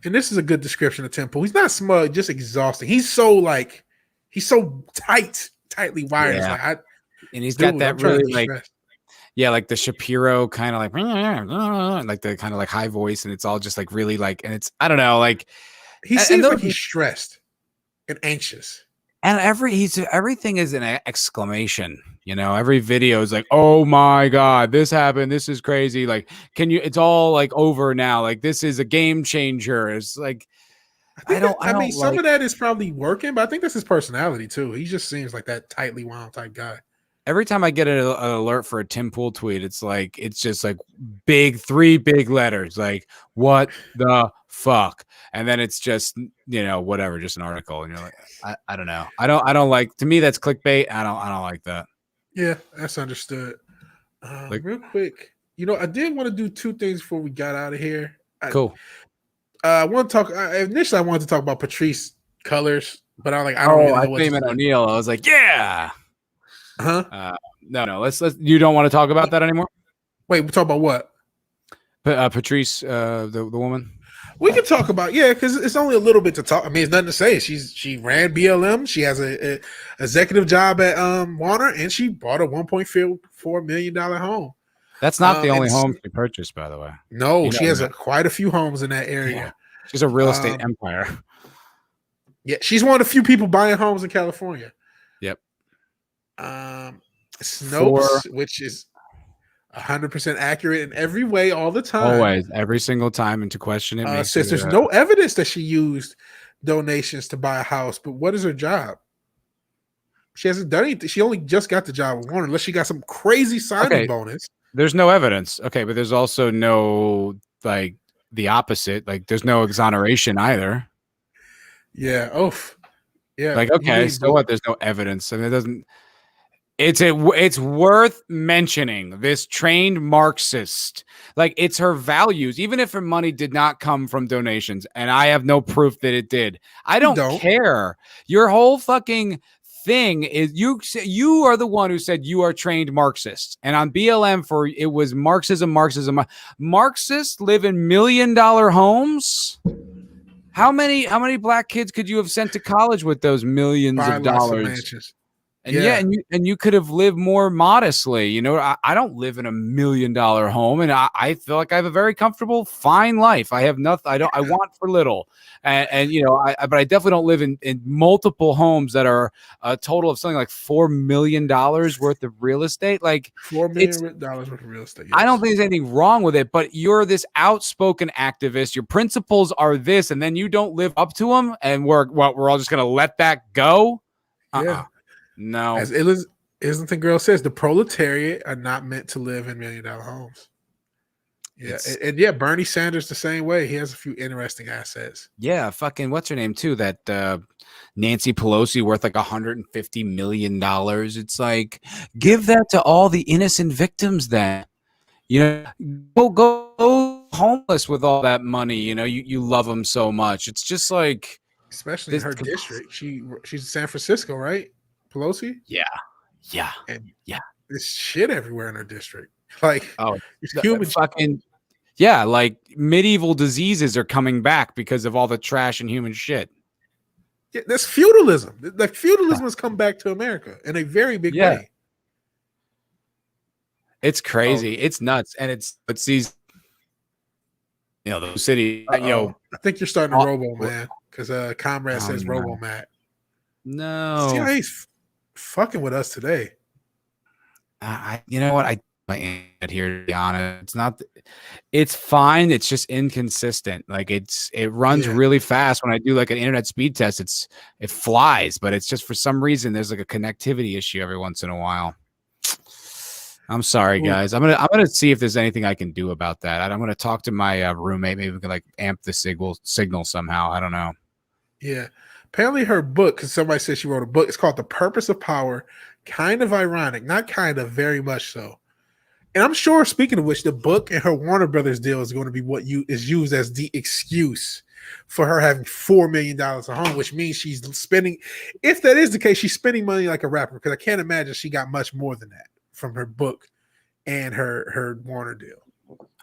And this is a good description of Temple. He's not smug, just exhausting. He's so tightly wired. Yeah. And he's got that really like, like the Shapiro kind of like the kind of like high voice. And it's all just like really like, and it's, I don't know, like. He seems like he's stressed. and anxious. And everything is an exclamation. Every video is like, "Oh my god, this happened. This is crazy." Like, it's all like over now. Like, this is a game changer. It's like, I mean, some of that is probably working, but I think that's his personality too. He just seems like that tightly wound type guy. Every time I get an alert for a Tim Pool tweet, it's just like three big letters, like "what the fuck," and then it's just whatever, just an article, and you're like, I don't know, I don't like. To me, that's clickbait. I don't like that. Yeah, that's understood. Real quick, I did want to do two things before we got out of here. Cool. I want to talk. Initially, I wanted to talk about Patrisse Cullors, but I was like, I don't really know what to say. O'Neal. I was like, yeah. Huh? No. Let's. You don't want to talk about that anymore? Wait, we talk about what? Patrisse, the woman. We can talk about because it's only a little bit to talk. I mean, it's nothing to say. She ran BLM. She has a executive job at Warner, and she bought a $1.4 million home. That's not the only home she purchased, by the way. No, she has quite a few homes in that area. Yeah. She's a real estate empire. Yeah, she's one of the few people buying homes in California. Yep. Snopes, which is 100% accurate in every way, all the time. Always, every single time, and to question it. Says there's no evidence that she used donations to buy a house, but what is her job? She hasn't done anything. She only just got the job with Warner, unless she got some crazy signing bonus. There's no evidence. Okay, but there's also no the opposite. Like, there's no exoneration either. Yeah. Oh, yeah. Like, okay, so what? There's no evidence. I mean, it doesn't. It's worth mentioning this trained Marxist. Like, it's her values, even if her money did not come from donations, and I have no proof that it did. I don't care. Your whole fucking thing is you are the one who said you are trained Marxists, and on BLM it was Marxism. Marxists live in $1 million homes. How many black kids could you have sent to college with those millions of dollars? And you could have lived more modestly. I don't live in $1 million home, and I feel like I have a very comfortable, fine life. I have nothing. I want for little, but I definitely don't live in multiple homes that are a total of something like $4 million worth of real estate. Like $4 million worth of real estate. Yes. I don't think there's anything wrong with it, but you're this outspoken activist. Your principles are this, and then you don't live up to them, and we're all just gonna let that go. Yeah. No. As Islington Girl says, the proletariat are not meant to live in $1 million homes. Yeah. And Bernie Sanders the same way. He has a few interesting assets. Yeah, fucking what's her name too? That Nancy Pelosi worth like $150 million. It's like, give that to all the innocent victims then. Go homeless with all that money. You love them so much. It's just like, especially in her district. She's in San Francisco, right? Pelosi? Yeah. And there's shit everywhere in her district. Like, it's human fucking like medieval diseases are coming back because of all the trash and human shit. Yeah, that's feudalism. Like, feudalism has come back to America in a very big way. It's crazy. It's nuts. And it's these the city. I think you're starting to robo, man, because Comrade says robo Matt. No. CIA's fucking with us today. You know what? My internet here, to be honest. It's fine. It's just inconsistent. Like, it runs really fast. When I do like an internet speed test, it flies, but it's just for some reason there's like a connectivity issue every once in a while. I'm sorry, guys. I'm gonna see if there's anything I can do about that. I'm gonna talk to my roommate. Maybe we can like amp the signal somehow. I don't know. Yeah. Apparently her book, because somebody said she wrote a book, it's called The Purpose of Power. Kind of ironic, not kind of, very much so. And I'm sure, speaking of which, the book and her Warner Brothers deal is going to be what is used as the excuse for her having $4 million at home, which means she's spending, if that is the case, she's spending money like a rapper, because I can't imagine she got much more than that from her book and her Warner deal.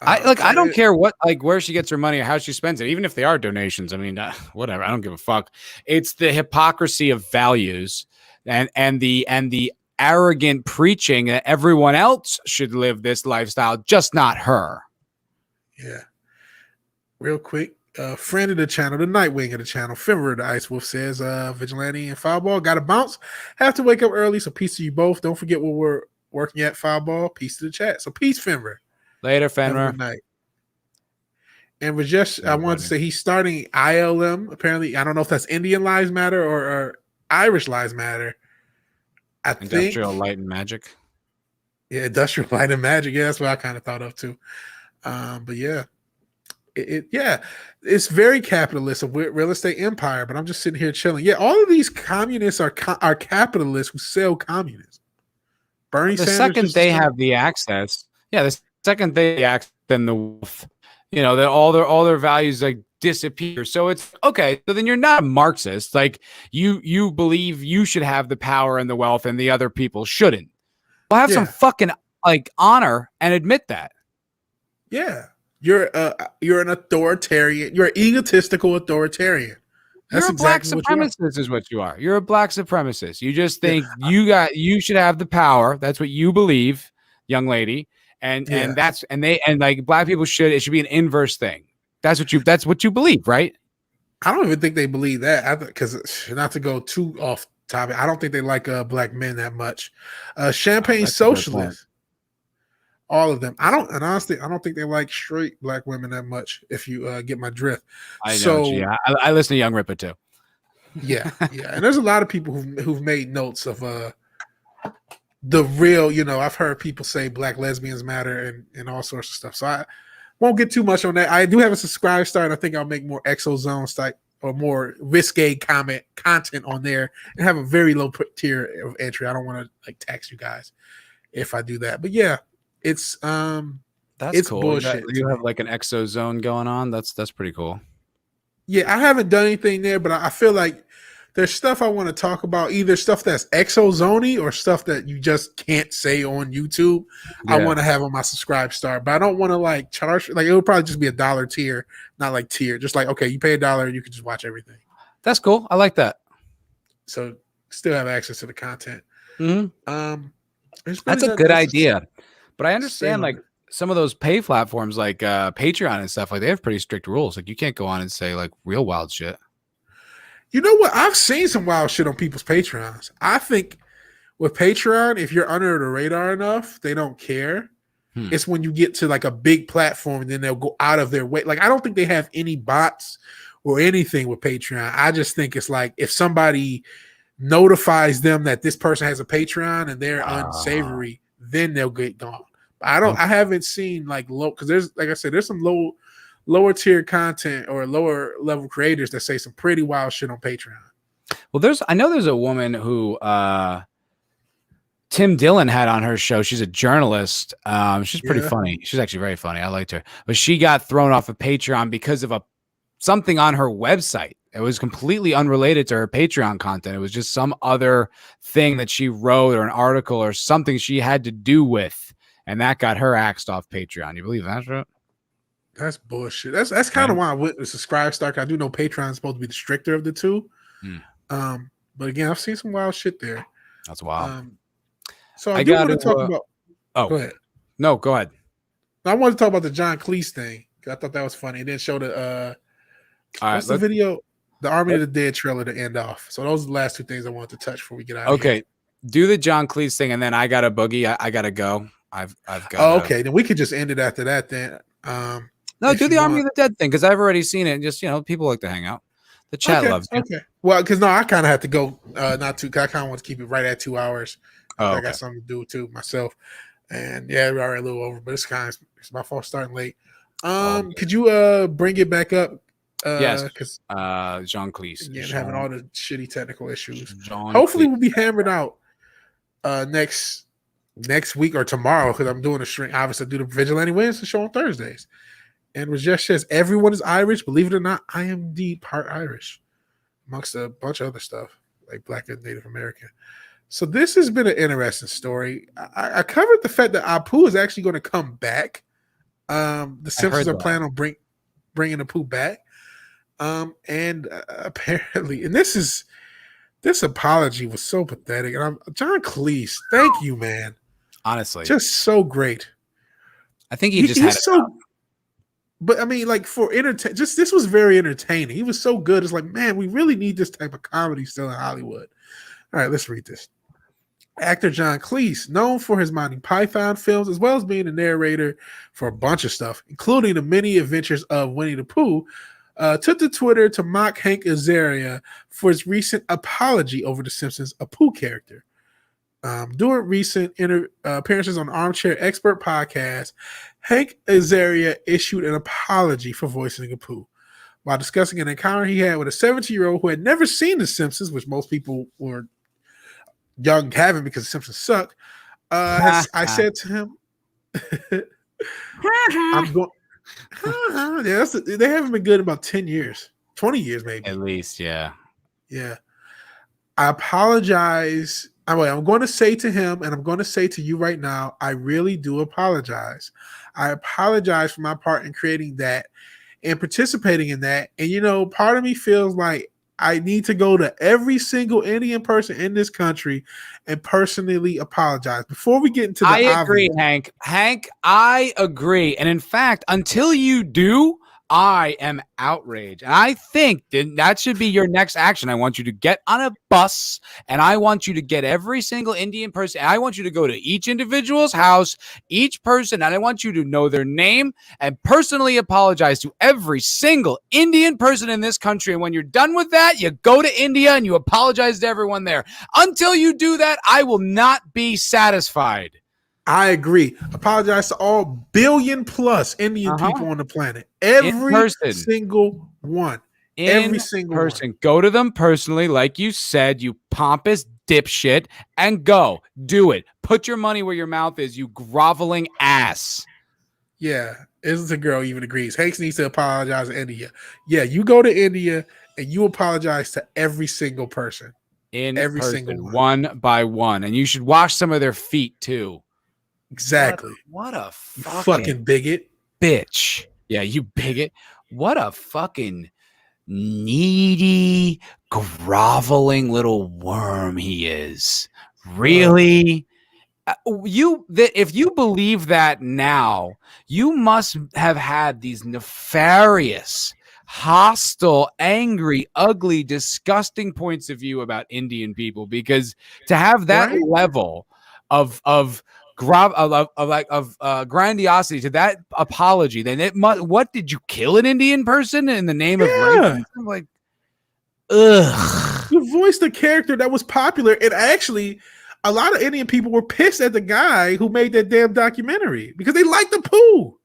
I don't care where she gets her money or how she spends it, even if they are donations. I mean, whatever. I don't give a fuck. It's the hypocrisy of values and the arrogant preaching that everyone else should live this lifestyle, just not her. Yeah. Real quick, friend of the channel, the Nightwing of the channel, Fimmer the Ice Wolf says, Vigilante and Foulball got to bounce. Have to wake up early, so peace to you both. Don't forget what we're working at, Foulball. Peace to the chat. So peace, Fimmer. Later, Have a Fenrir. good night. And Rajesh, I wanted to say he's starting ILM. Apparently, I don't know if that's Indian Lives Matter or Irish Lives Matter. Industrial Light and Magic. Yeah, Industrial Light and Magic. Yeah, that's what I kind of thought of too. But yeah. It's very capitalist, a real estate empire, but I'm just sitting here chilling. Yeah, all of these communists are capitalists who sell communism. Bernie The Sanders second they have the access, the second they access, then the wealth, that all their values like disappear. So it's okay. So then you're not a Marxist. Like you believe you should have the power and the wealth, and the other people shouldn't. Well, have some fucking like honor and admit that. Yeah. You're an authoritarian. You're an egotistical authoritarian. That's you're a black supremacist, is what you are. You're a black supremacist. You just think you should have the power. That's what you believe, young lady. And like black people should. It should be an inverse thing. That's what you believe, right? I don't even think they believe that. Because not to go too off topic, I don't think they like black men that much. Champagne socialists. All of them. Honestly, I don't think they like straight black women that much. If you get my drift, I know. I listen to Young Ripper too. Yeah, and there's a lot of people who've made notes of the real. I've heard people say black lesbians matter and all sorts of stuff. So I won't get too much on that. I do have a subscribe star, and I think I'll make more exozones type or more risque content on there, and have a very low tier of entry. I don't want to like tax you guys if I do that, but yeah. It's that's cool. Bullshit. You have like an exozone going on. That's pretty cool. Yeah, I haven't done anything there, but I feel like there's stuff I want to talk about, either stuff that's exozony or stuff that you just can't say on YouTube. Yeah. I want to have on my subscribe star, but I don't want to like charge. Like it would probably just be $1 tier, not like tier. Just like okay, you pay $1 and you can just watch everything. That's cool. I like that. So still have access to the content. Mm-hmm. That's a good idea. But I understand like some of those pay platforms like Patreon and stuff, like they have pretty strict rules. Like you can't go on and say like real wild shit. You know what? I've seen some wild shit on people's Patreons. I think with Patreon, if you're under the radar enough, they don't care. It's when you get to like a big platform and then they'll go out of their way. Like I don't think they have any bots or anything with Patreon. I just think it's like if somebody notifies them that this person has a Patreon and they're unsavory, then they'll get gone. I haven't seen like low because there's like I said, there's some lower tier content or lower level creators that say some pretty wild shit on Patreon. Well, I know there's a woman who Tim Dillon had on her show. She's a journalist. She's pretty funny. She's actually very funny. I liked her, but she got thrown off of Patreon because of something on her website. It was completely unrelated to her Patreon content. It was just some other thing that she wrote or an article or something she had to do with. And that got her axed off Patreon. You believe that, right? That's bullshit. That's kind of why I went with subscribe star. I do know Patreon is supposed to be the stricter of the two. But again, I've seen some wild shit there. That's wild. So I do want to talk about. Oh, go ahead. No, go ahead. I want to talk about the John Cleese thing. I thought that was funny. It didn't show the what's the video? The Army of the Dead trailer to end off. So those are the last two things I wanted to touch before we get out of here. Okay. Do the John Cleese thing, and then I got a boogie. I got to go. I've got. Oh, okay. Then we could just end it after that. Then. No, do the Army of the Dead thing because I've already seen it. And just people like to hang out. The chat loves it. Okay. Well, because no, I kind of have to go. Not too. I kind of want to keep it right at 2 hours. Oh, I got something to do too myself. And yeah, we're already a little over, but it's my fault starting late. Could you bring it back up? Yes, because Jean Cleese. Yeah, having all the shitty technical issues. Hopefully, we'll be hammered out next week or tomorrow because I'm doing a stream. Obviously, I do the Vigilante Williamson show on Thursdays. And Rajesh says everyone is Irish. Believe it or not, I am indeed part Irish, amongst a bunch of other stuff like Black and Native American. So this has been an interesting story. I covered the fact that Apu is actually going to come back. The Simpsons are planning on bringing Apu back. And apparently, and this apology was so pathetic. And John Cleese, thank you, man. Honestly, just so great. I think he just had But I mean, like for just this was very entertaining. He was so good. It's like, man, we really need this type of comedy still in Hollywood. All right, let's read this. Actor John Cleese, known for his Monty Python films, as well as being a narrator for a bunch of stuff, including the many adventures of Winnie the Pooh, took to Twitter to mock Hank Azaria for his recent apology over The Simpsons' Apu character. During recent appearances on Armchair Expert podcast, Hank Azaria issued an apology for voicing Apu. While discussing an encounter he had with a 17-year-old who had never seen The Simpsons, which most people were young having because The Simpsons suck, I said to him, I'm going. Yeah, they haven't been good in about 10 years, 20 years maybe. At least, yeah. Yeah. I apologize. I'm going to say to him, and I'm going to say to you right now, I really do apologize. I apologize for my part in creating that and participating in that. And, you know, part of me feels like I need to go to every single Indian person in this country and personally apologize before we get into the I agree, Hank. Hank, I agree. And in fact, until you do, I am outraged. And I think that should be your next action. I want you to get on a bus and I want you to get every single Indian person. I want you to go to each individual's house, each person, and I want you to know their name and personally apologize to every single Indian person in this country. And when you're done with that, you go to India and you apologize to everyone there. Until you do that, I will not be satisfied. I agree. Apologize to all billion plus Indian people on the planet. Every single one. Every single person. One. Go to them personally, like you said, you pompous dipshit, and go. Do it. Put your money where your mouth is, you groveling ass. Yeah. Isn't a girl even agrees. Hanks needs to apologize to India. Yeah, you go to India and you apologize to every single person. Every single one by one. And you should wash some of their feet too. Exactly. What a fucking bigot. Bitch. Yeah, you bigot. What a fucking needy, groveling little worm he is. Really? If you believe that now, you must have had these nefarious, hostile, angry, ugly, disgusting points of view about Indian people, because to have that level of grandiosity to that apology, then it must. What did you kill an Indian person in the name of racism? Like, ugh. You voiced a character that was popular, and actually, a lot of Indian people were pissed at the guy who made that damn documentary because they liked the Pooh.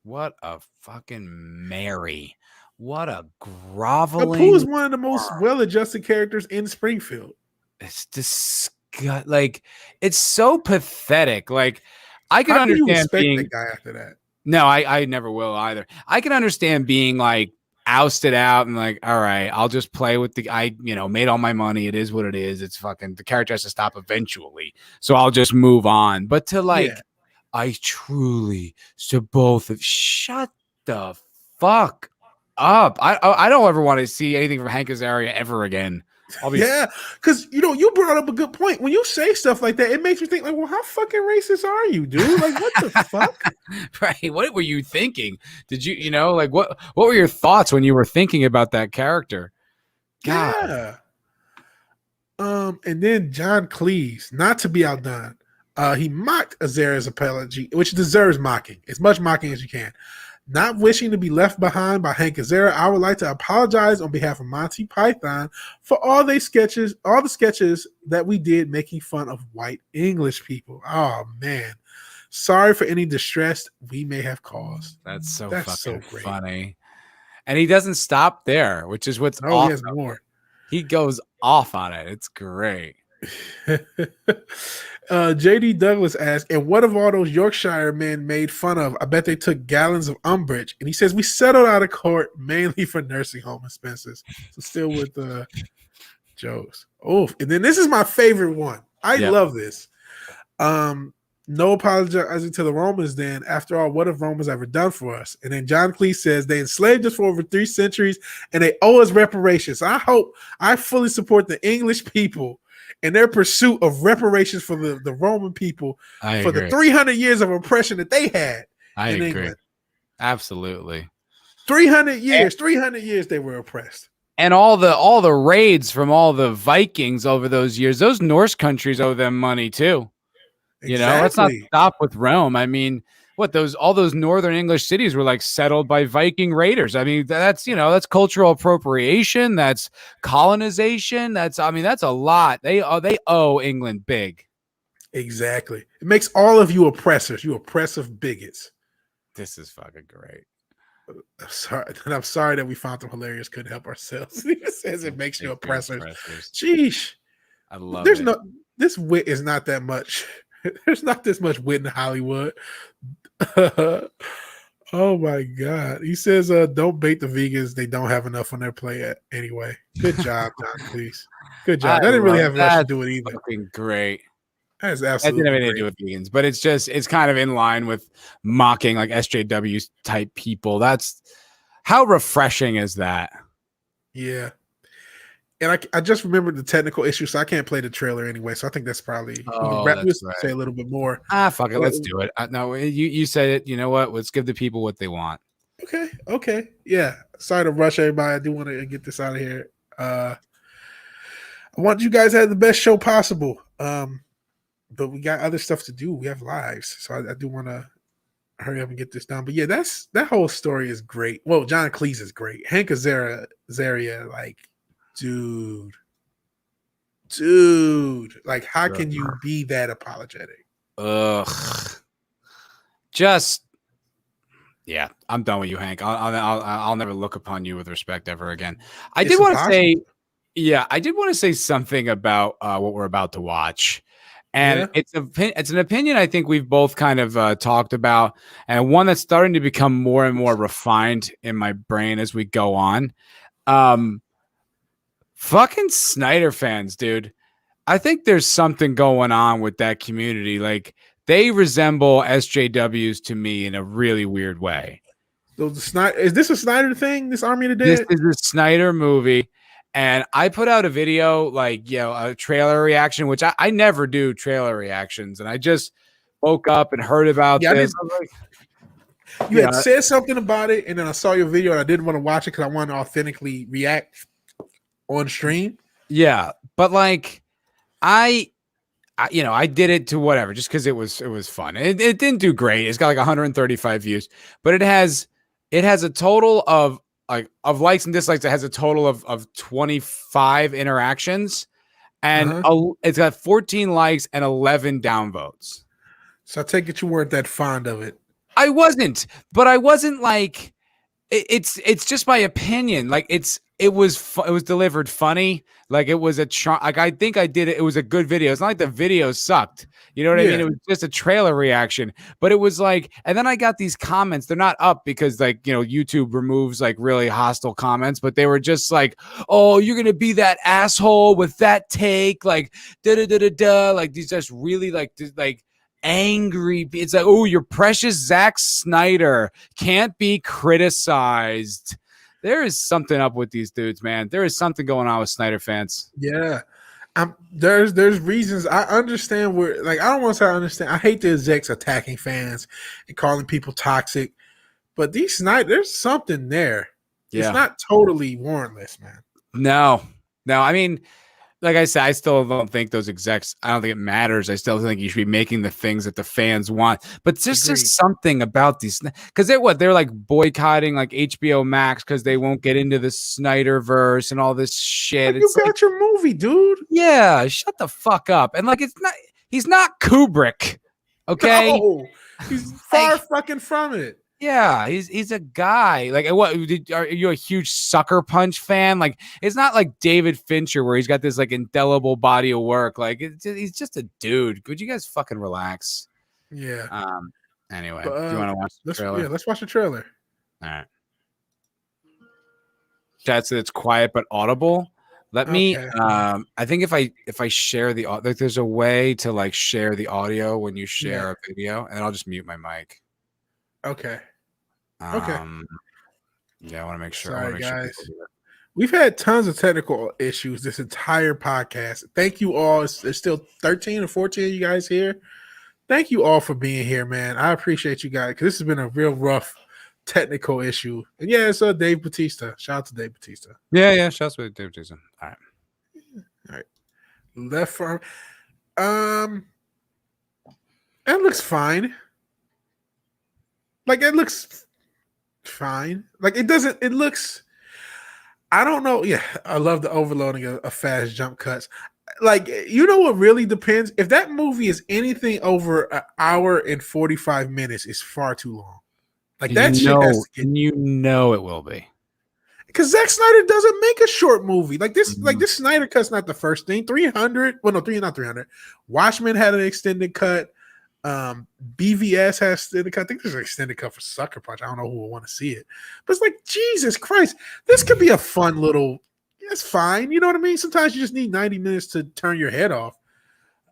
What a fucking Mary! What a groveling. The Pooh is one of the most well-adjusted characters in Springfield. It's disgusting. Like, it's so pathetic. Like, I can understand being the guy after that. No, I never will either. I can understand being like ousted out and like, all right, I'll just play with made all my money. It is what it is. It's fucking, the character has to stop eventually, so I'll just move on. But to I truly shut the fuck up. I don't ever want to see anything from Hank Azaria ever again. Because you brought up a good point. When you say stuff like that, it makes me think like, well, how fucking racist are you, dude? Like, what the fuck? Right? What were you thinking? Did you like what were your thoughts when you were thinking about that character? God. Yeah. And then John Cleese, not to be outdone, he mocked Azaria's apology, which deserves mocking, as much mocking as you can. Not wishing to be left behind by Hank Azaria, I would like to apologize on behalf of Monty Python for all the sketches that we did making fun of white English people. Oh man, sorry for any distress we may have caused. That's so funny. And he doesn't stop there, which is what's awesome. He has more. He goes off on it. It's great. JD Douglas asked, and what of all those Yorkshire men made fun of? I bet they took gallons of umbrage. And he says, we settled out of court mainly for nursing home expenses. So still with the jokes. Oh, and then this is my favorite one. I love this. No apologizing to the Romans then. After all, what have Romans ever done for us? And then John Cleese says they enslaved us for over 3 centuries and they owe us reparations. I fully support the English people in their pursuit of reparations for the Roman people for the 300 years of oppression that they had. I agree. England. Absolutely. 300 years. 300 years they were oppressed. And all the raids from all the Vikings over those years, those Norse countries owe them money too. You know, let's not stop with Rome. I mean, all those northern English cities were like settled by Viking raiders. I mean, that's cultural appropriation, that's colonization, that's a lot. They owe England big. Exactly. It makes all of you oppressors, you oppressive bigots. This is fucking great. I'm sorry that we found them hilarious. Couldn't help ourselves. It says it makes you oppressors. Sheesh. I love There's it. This wit is not that much. There's not this much wit in Hollywood. Oh my God. He says, don't bait the vegans. They don't have enough on their plate anyway. Good job, John, please. Good job. That didn't really have much to do with either. Fucking great. That is absolutely didn't have anything to do with vegans, but it's kind of in line with mocking like SJW type people. That's how refreshing is that? Yeah. And I just remembered the technical issue, so I can't play the trailer anyway. So I think that's probably say a little bit more. Fuck it, let's do it. No, you said it. You know what? Let's give the people what they want. Okay. Yeah. Sorry to rush everybody. I do want to get this out of here. I want you guys to have the best show possible. But we got other stuff to do. We have lives, so I do want to hurry up and get this done. But yeah, that whole story is great. Well, John Cleese is great. Hank Azaria, like, dude, like, how can you be that apologetic? Yeah, I'm done with you, Hank. I'll never look upon you with respect ever again. I did want to say something about what we're about to watch. And it's an opinion I think we've both kind of talked about, and one that's starting to become more and more refined in my brain as we go on. Fucking Snyder fans, dude. I think there's something going on with that community. Like, they resemble SJWs to me in a really weird way. So is this a Snyder thing? This Army of the This Dead? is a Snyder movie. And I put out a video, like, a trailer reaction, which I never do trailer reactions. And I just woke up and heard about this. You had said something about it, and then I saw your video, and I didn't want to watch it because I wanted to authentically react on stream. Yeah, but like, I did it to whatever, just because it was fun. It didn't do great. It's got like 135 views, but it has a total of likes and dislikes. It has a total of 25 interactions, and it's got 14 likes and 11 downvotes. So I take it you weren't that fond of it. I wasn't, but I wasn't like, it's just my opinion. Like, it was delivered funny. Like, it was like, I think I did it. It was a good video. It's not like the video sucked. You know what I mean? It was just a trailer reaction, but it was like, and then I got these comments. They're not up because, like, YouTube removes like really hostile comments, but they were just like, oh, you're going to be that asshole with that take. Like, like, these just really like angry. It's like, oh, your precious Zack Snyder can't be criticized. There is something up with these dudes, man. There is something going on with Snyder fans. Yeah. There's reasons. I understand where, like, I don't want to say I understand. I hate the execs attacking fans and calling people toxic, but these Snyder, there's something there. Yeah. It's not totally warrantless, man. No. I mean, like I said, I still don't think those execs, I don't think it matters. I still think you should be making the things that the fans want. But there's just something about these, because they're like boycotting like HBO Max because they won't get into the Snyderverse and all this shit. You got your movie, dude. Yeah, shut the fuck up. And like, he's not Kubrick. Okay. No, he's far fucking from it. Yeah, he's a guy. Like, what? Are you a huge Sucker Punch fan? Like, it's not like David Fincher where he's got this like indelible body of work. Like, he's just a dude. Could you guys fucking relax? Yeah. Anyway, do you want to watch the trailer? Yeah, let's watch the trailer. All right. Chat said it's quiet but audible. Let me. I think if I share the like, there's a way to like share the audio when you share a video, and I'll just mute my mic. Okay. Yeah, I want to make sure. Sorry, guys. We've had tons of technical issues this entire podcast. Thank you all. There's still 13 or 14 of you guys here. Thank you all for being here, man. I appreciate you guys because this has been a real rough technical issue. And yeah, it's Dave Bautista. Shout out to Dave Bautista. Yeah. Shouts with Dave Bautista. All right. Left arm. It looks fine. Like, it looks fine. Like, it doesn't. It looks. I don't know. Yeah, I love the overloading of fast jump cuts. Like, you know what really depends? If that movie is anything over an hour and 45 minutes, it's far too long. Like, that shit has to get. You know it will be. Because Zack Snyder doesn't make a short movie. Like this Snyder cut's not the first thing. 300. Well, no, not 300. Watchmen had an extended cut. BVS has extended cut. I think there's an extended cut for Sucker Punch. I don't know who will want to see it. But it's like, Jesus Christ. This could be a fun little. It's fine. You know what I mean? Sometimes you just need 90 minutes to turn your head off.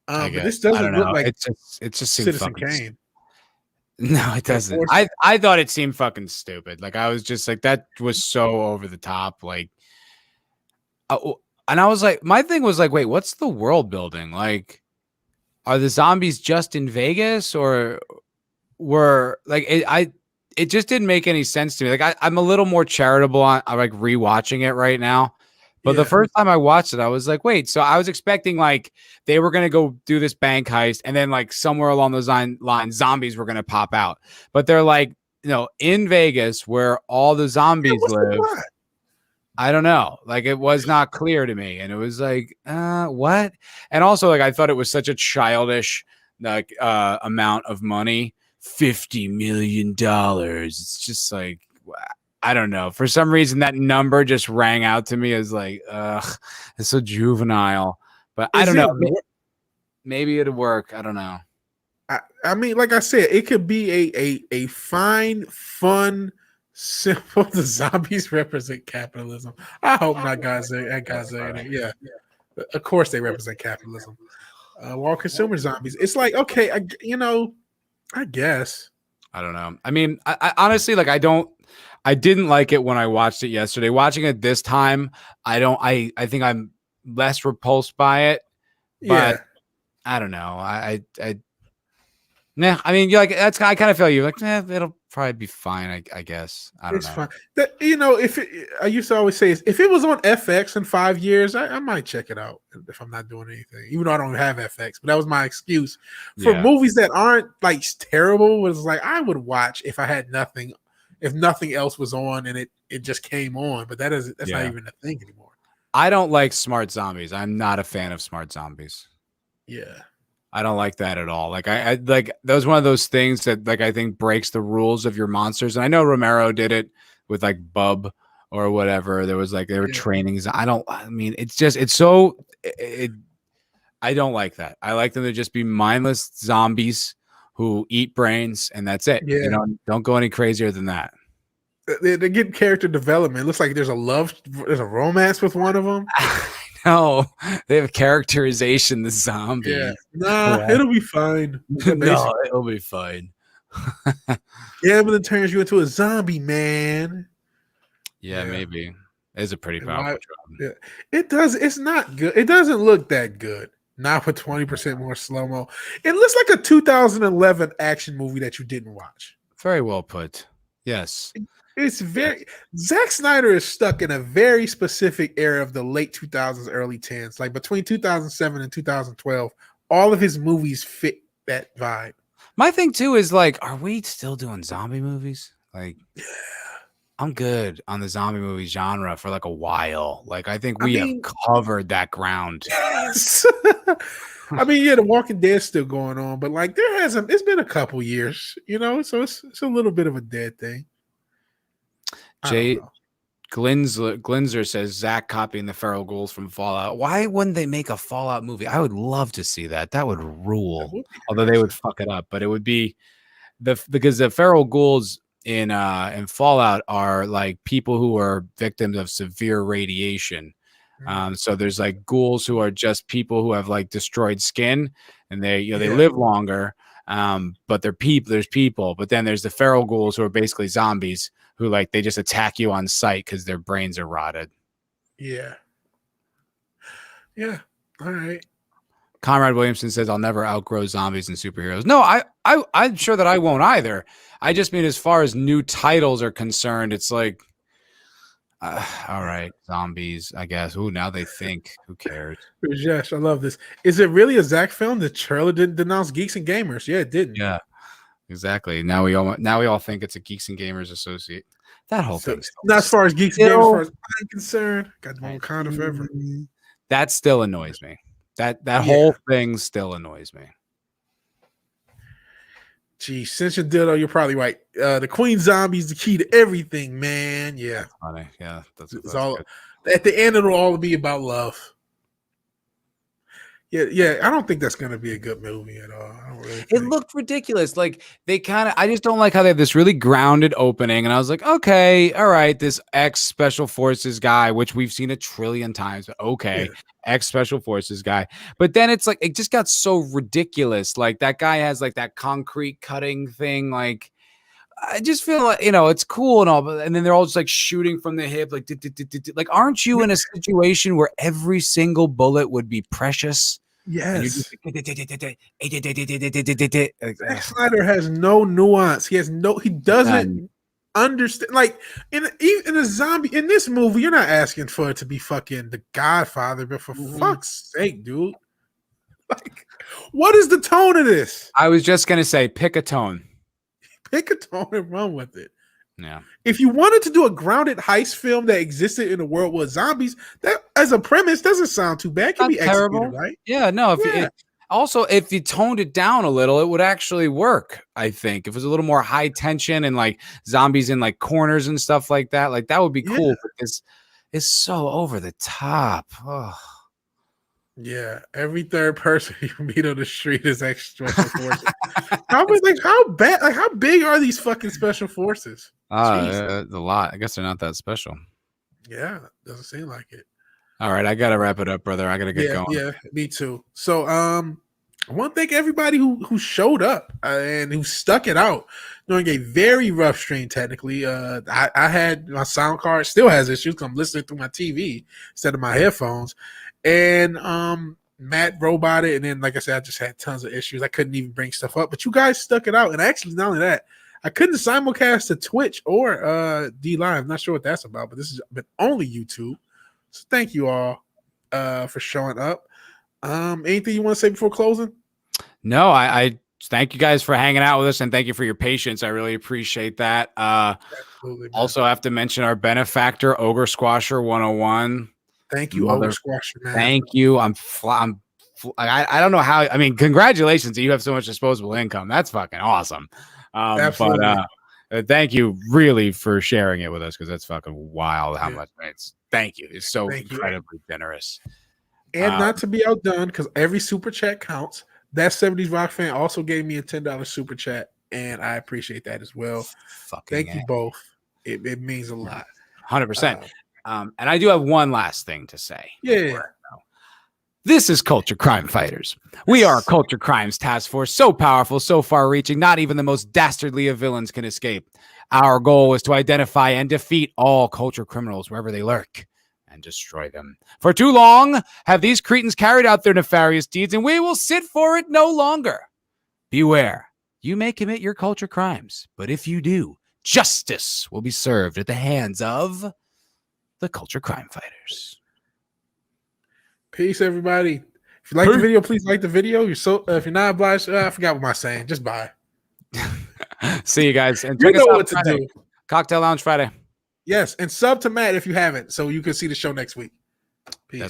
But this doesn't look like it just seems Citizen Kane. No, it doesn't. I thought it seemed fucking stupid. Like, I was just like, that was so over the top. Like, and I was like, my thing was like, wait, what's the world building? Like, are the zombies just in Vegas, or were like it just didn't make any sense to me. Like, I'm a little more charitable on like rewatching it right now. But the first time I watched it, I was like, wait, so I was expecting like they were going to go do this bank heist, and then like somewhere along those lines, zombies were going to pop out. But they're like, in Vegas where all the zombies live. I don't know. Like, it was not clear to me. And it was like, what? And also, like, I thought it was such a childish like amount of money. $50 million. It's just like, I don't know. For some reason, that number just rang out to me as like, it's so juvenile. But I don't know. Maybe it'll work. I don't know. I mean, like I said, it could be a fine, fun, simple. The zombies represent capitalism. I hope not, guys. Yeah, of course they represent capitalism. While consumer zombies, it's like, okay, I guess. I don't know. I mean, I honestly, like, I didn't like it when I watched it yesterday. Watching it this time, I think I'm less repulsed by it. But I don't know. I mean, you're like, I kind of feel you like, it'll probably be fine. I guess. I don't know. Fine. I used to always say, if it was on FX in 5 years, I might check it out if I'm not doing anything, even though I don't have FX. But that was my excuse for movies that aren't like terrible. Was like, I would watch if I had nothing. If nothing else was on and it just came on, but that's not even a thing anymore. I don't like smart zombies. I'm not a fan of smart zombies. Yeah. I don't like that at all. Like, I like, that was one of those things that like I think breaks the rules of your monsters. And I know Romero did it with like Bub or whatever. There was like, they were trainings. I don't like that. I like them to just be mindless zombies who eat brains, and that's it. Yeah. Don't go any crazier than that. They get character development. It looks like there's a romance with one of them. No, they have characterization. The zombie. Yeah, it'll be fine. No, it'll be fine. Yeah, but it turns you into a zombie, man. Yeah, maybe. It's a pretty powerful job. Yeah. It does. It's not good. It doesn't look that good. Not with 20% more slow-mo. It looks like a 2011 action movie that you didn't watch. Very well put. Yes. It's very Zack Snyder is stuck in a very specific era of the late 2000s, early 10s. Like between 2007 and 2012, all of his movies fit that vibe. My thing too is like, are we still doing zombie movies? Like, I'm good on the zombie movie genre for like a while. Like, I think we have covered that ground. Yes. I mean, The Walking Dead's still going on, but like it's been a couple years, so it's a little bit of a dead thing. Jay Glinzer says Zach copying the feral ghouls from Fallout. Why wouldn't they make a Fallout movie? I would love to see that. That would rule. Although they would fuck it up, but it would be because the feral ghouls in Fallout are like people who are victims of severe radiation. So there's like ghouls who are just people who have like destroyed skin, and they live longer. But there's people. But then there's the feral ghouls who are basically zombies who like they just attack you on sight because their brains are rotted. Yeah. Yeah. All right. Conrad Williamson says, "I'll never outgrow zombies and superheroes." No, I'm sure that I won't either. I just mean as far as new titles are concerned, it's like, all right, zombies, I guess. Ooh, now they think. Who cares? Yes, I love this. Is it really a Zach film? The trailer didn't denounce geeks and gamers. Yeah, it didn't. Yeah, exactly. Now we all think it's a Geeks and Gamers Associate. That whole thing. Not as far as geeks and gamers, as far as I'm concerned. Got the Wakanda forever. That still annoys me. That whole thing still annoys me. Gee, since you did, you're probably right. The Queen Zombie is the key to everything, man. Yeah, that's funny. Yeah, that's all. good. At the end, it'll all be about love. Yeah. I don't think that's gonna be a good movie at all. I don't really it looked ridiculous. Like they I just don't like how they have this really grounded opening. And I was like, okay, all right, this ex Special Forces guy, which we've seen a trillion times, but okay, ex Special Forces guy. But then it's like it just got so ridiculous. Like that guy has like that concrete cutting thing. Like I just feel like, it's cool and all, but and then they're all just like shooting from the hip, like aren't you in a situation where every single bullet would be precious? Yes. Zack Snyder has no nuance. He doesn't understand. Like in a zombie in this movie, you're not asking for it to be fucking The Godfather, but for fuck's sake, dude. Like, what is the tone of this? I was just gonna say, pick a tone. Pick a tone and run with it. Yeah. If you wanted to do a grounded heist film that existed in a world with zombies, that as a premise doesn't sound too bad. It can be executed, right? Yeah, no. If you toned it down a little, it would actually work. I think if it was a little more high tension and like zombies in like corners and stuff like that would be cool. Yeah. But it's so over the top. Oh. Yeah, every third person you meet on the street is extra special forces. How bad? Like, how big are these fucking special forces? A lot. I guess they're not that special. Yeah, doesn't seem like it. All right, I gotta wrap it up, brother. I gotta get going. Yeah, me too. So, I want to thank everybody who showed up and who stuck it out during a very rough stream. Technically, I had my sound card still has issues because I'm listening through my TV instead of my headphones. And Matt roboted, and then like I said, I just had tons of issues. I couldn't even bring stuff up, but you guys stuck it out. And actually, not only that, I couldn't simulcast to Twitch or D Live. I'm not sure what that's about, but this is only YouTube. So thank you all for showing up. Anything you want to say before closing? No, I thank you guys for hanging out with us, and thank you for your patience. I really appreciate that. Absolutely, also have to mention our benefactor, Ogre Squasher 101. Thank you, Ogre Squasher, man. Thank you. I don't know how. I mean, congratulations that you have so much disposable income. That's fucking awesome. Absolutely. But thank you really for sharing it with us, because that's fucking wild how much it's. Thank you. It's so incredibly generous. And not to be outdone, because every super chat counts. That 70s Rock fan also gave me a $10 super chat, and I appreciate that as well. Thank you both. It means a lot. 100%. And I do have one last thing to say. Yeah. This is Culture Crime Fighters. We are a culture crimes task force, so powerful, so far-reaching, not even the most dastardly of villains can escape. Our goal is to identify and defeat all culture criminals wherever they lurk and destroy them. For too long have these cretins carried out their nefarious deeds, and we will sit for it no longer. Beware, you may commit your culture crimes, but if you do, justice will be served at the hands of the Culture Crime Fighters. Peace, everybody. If you like the video, please like the video. If you're not obliged, I forgot what I'm saying. Just bye. See you guys. And you know what to do. Cocktail Lounge Friday. Yes, and sub to Matt if you haven't, so you can see the show next week. Peace.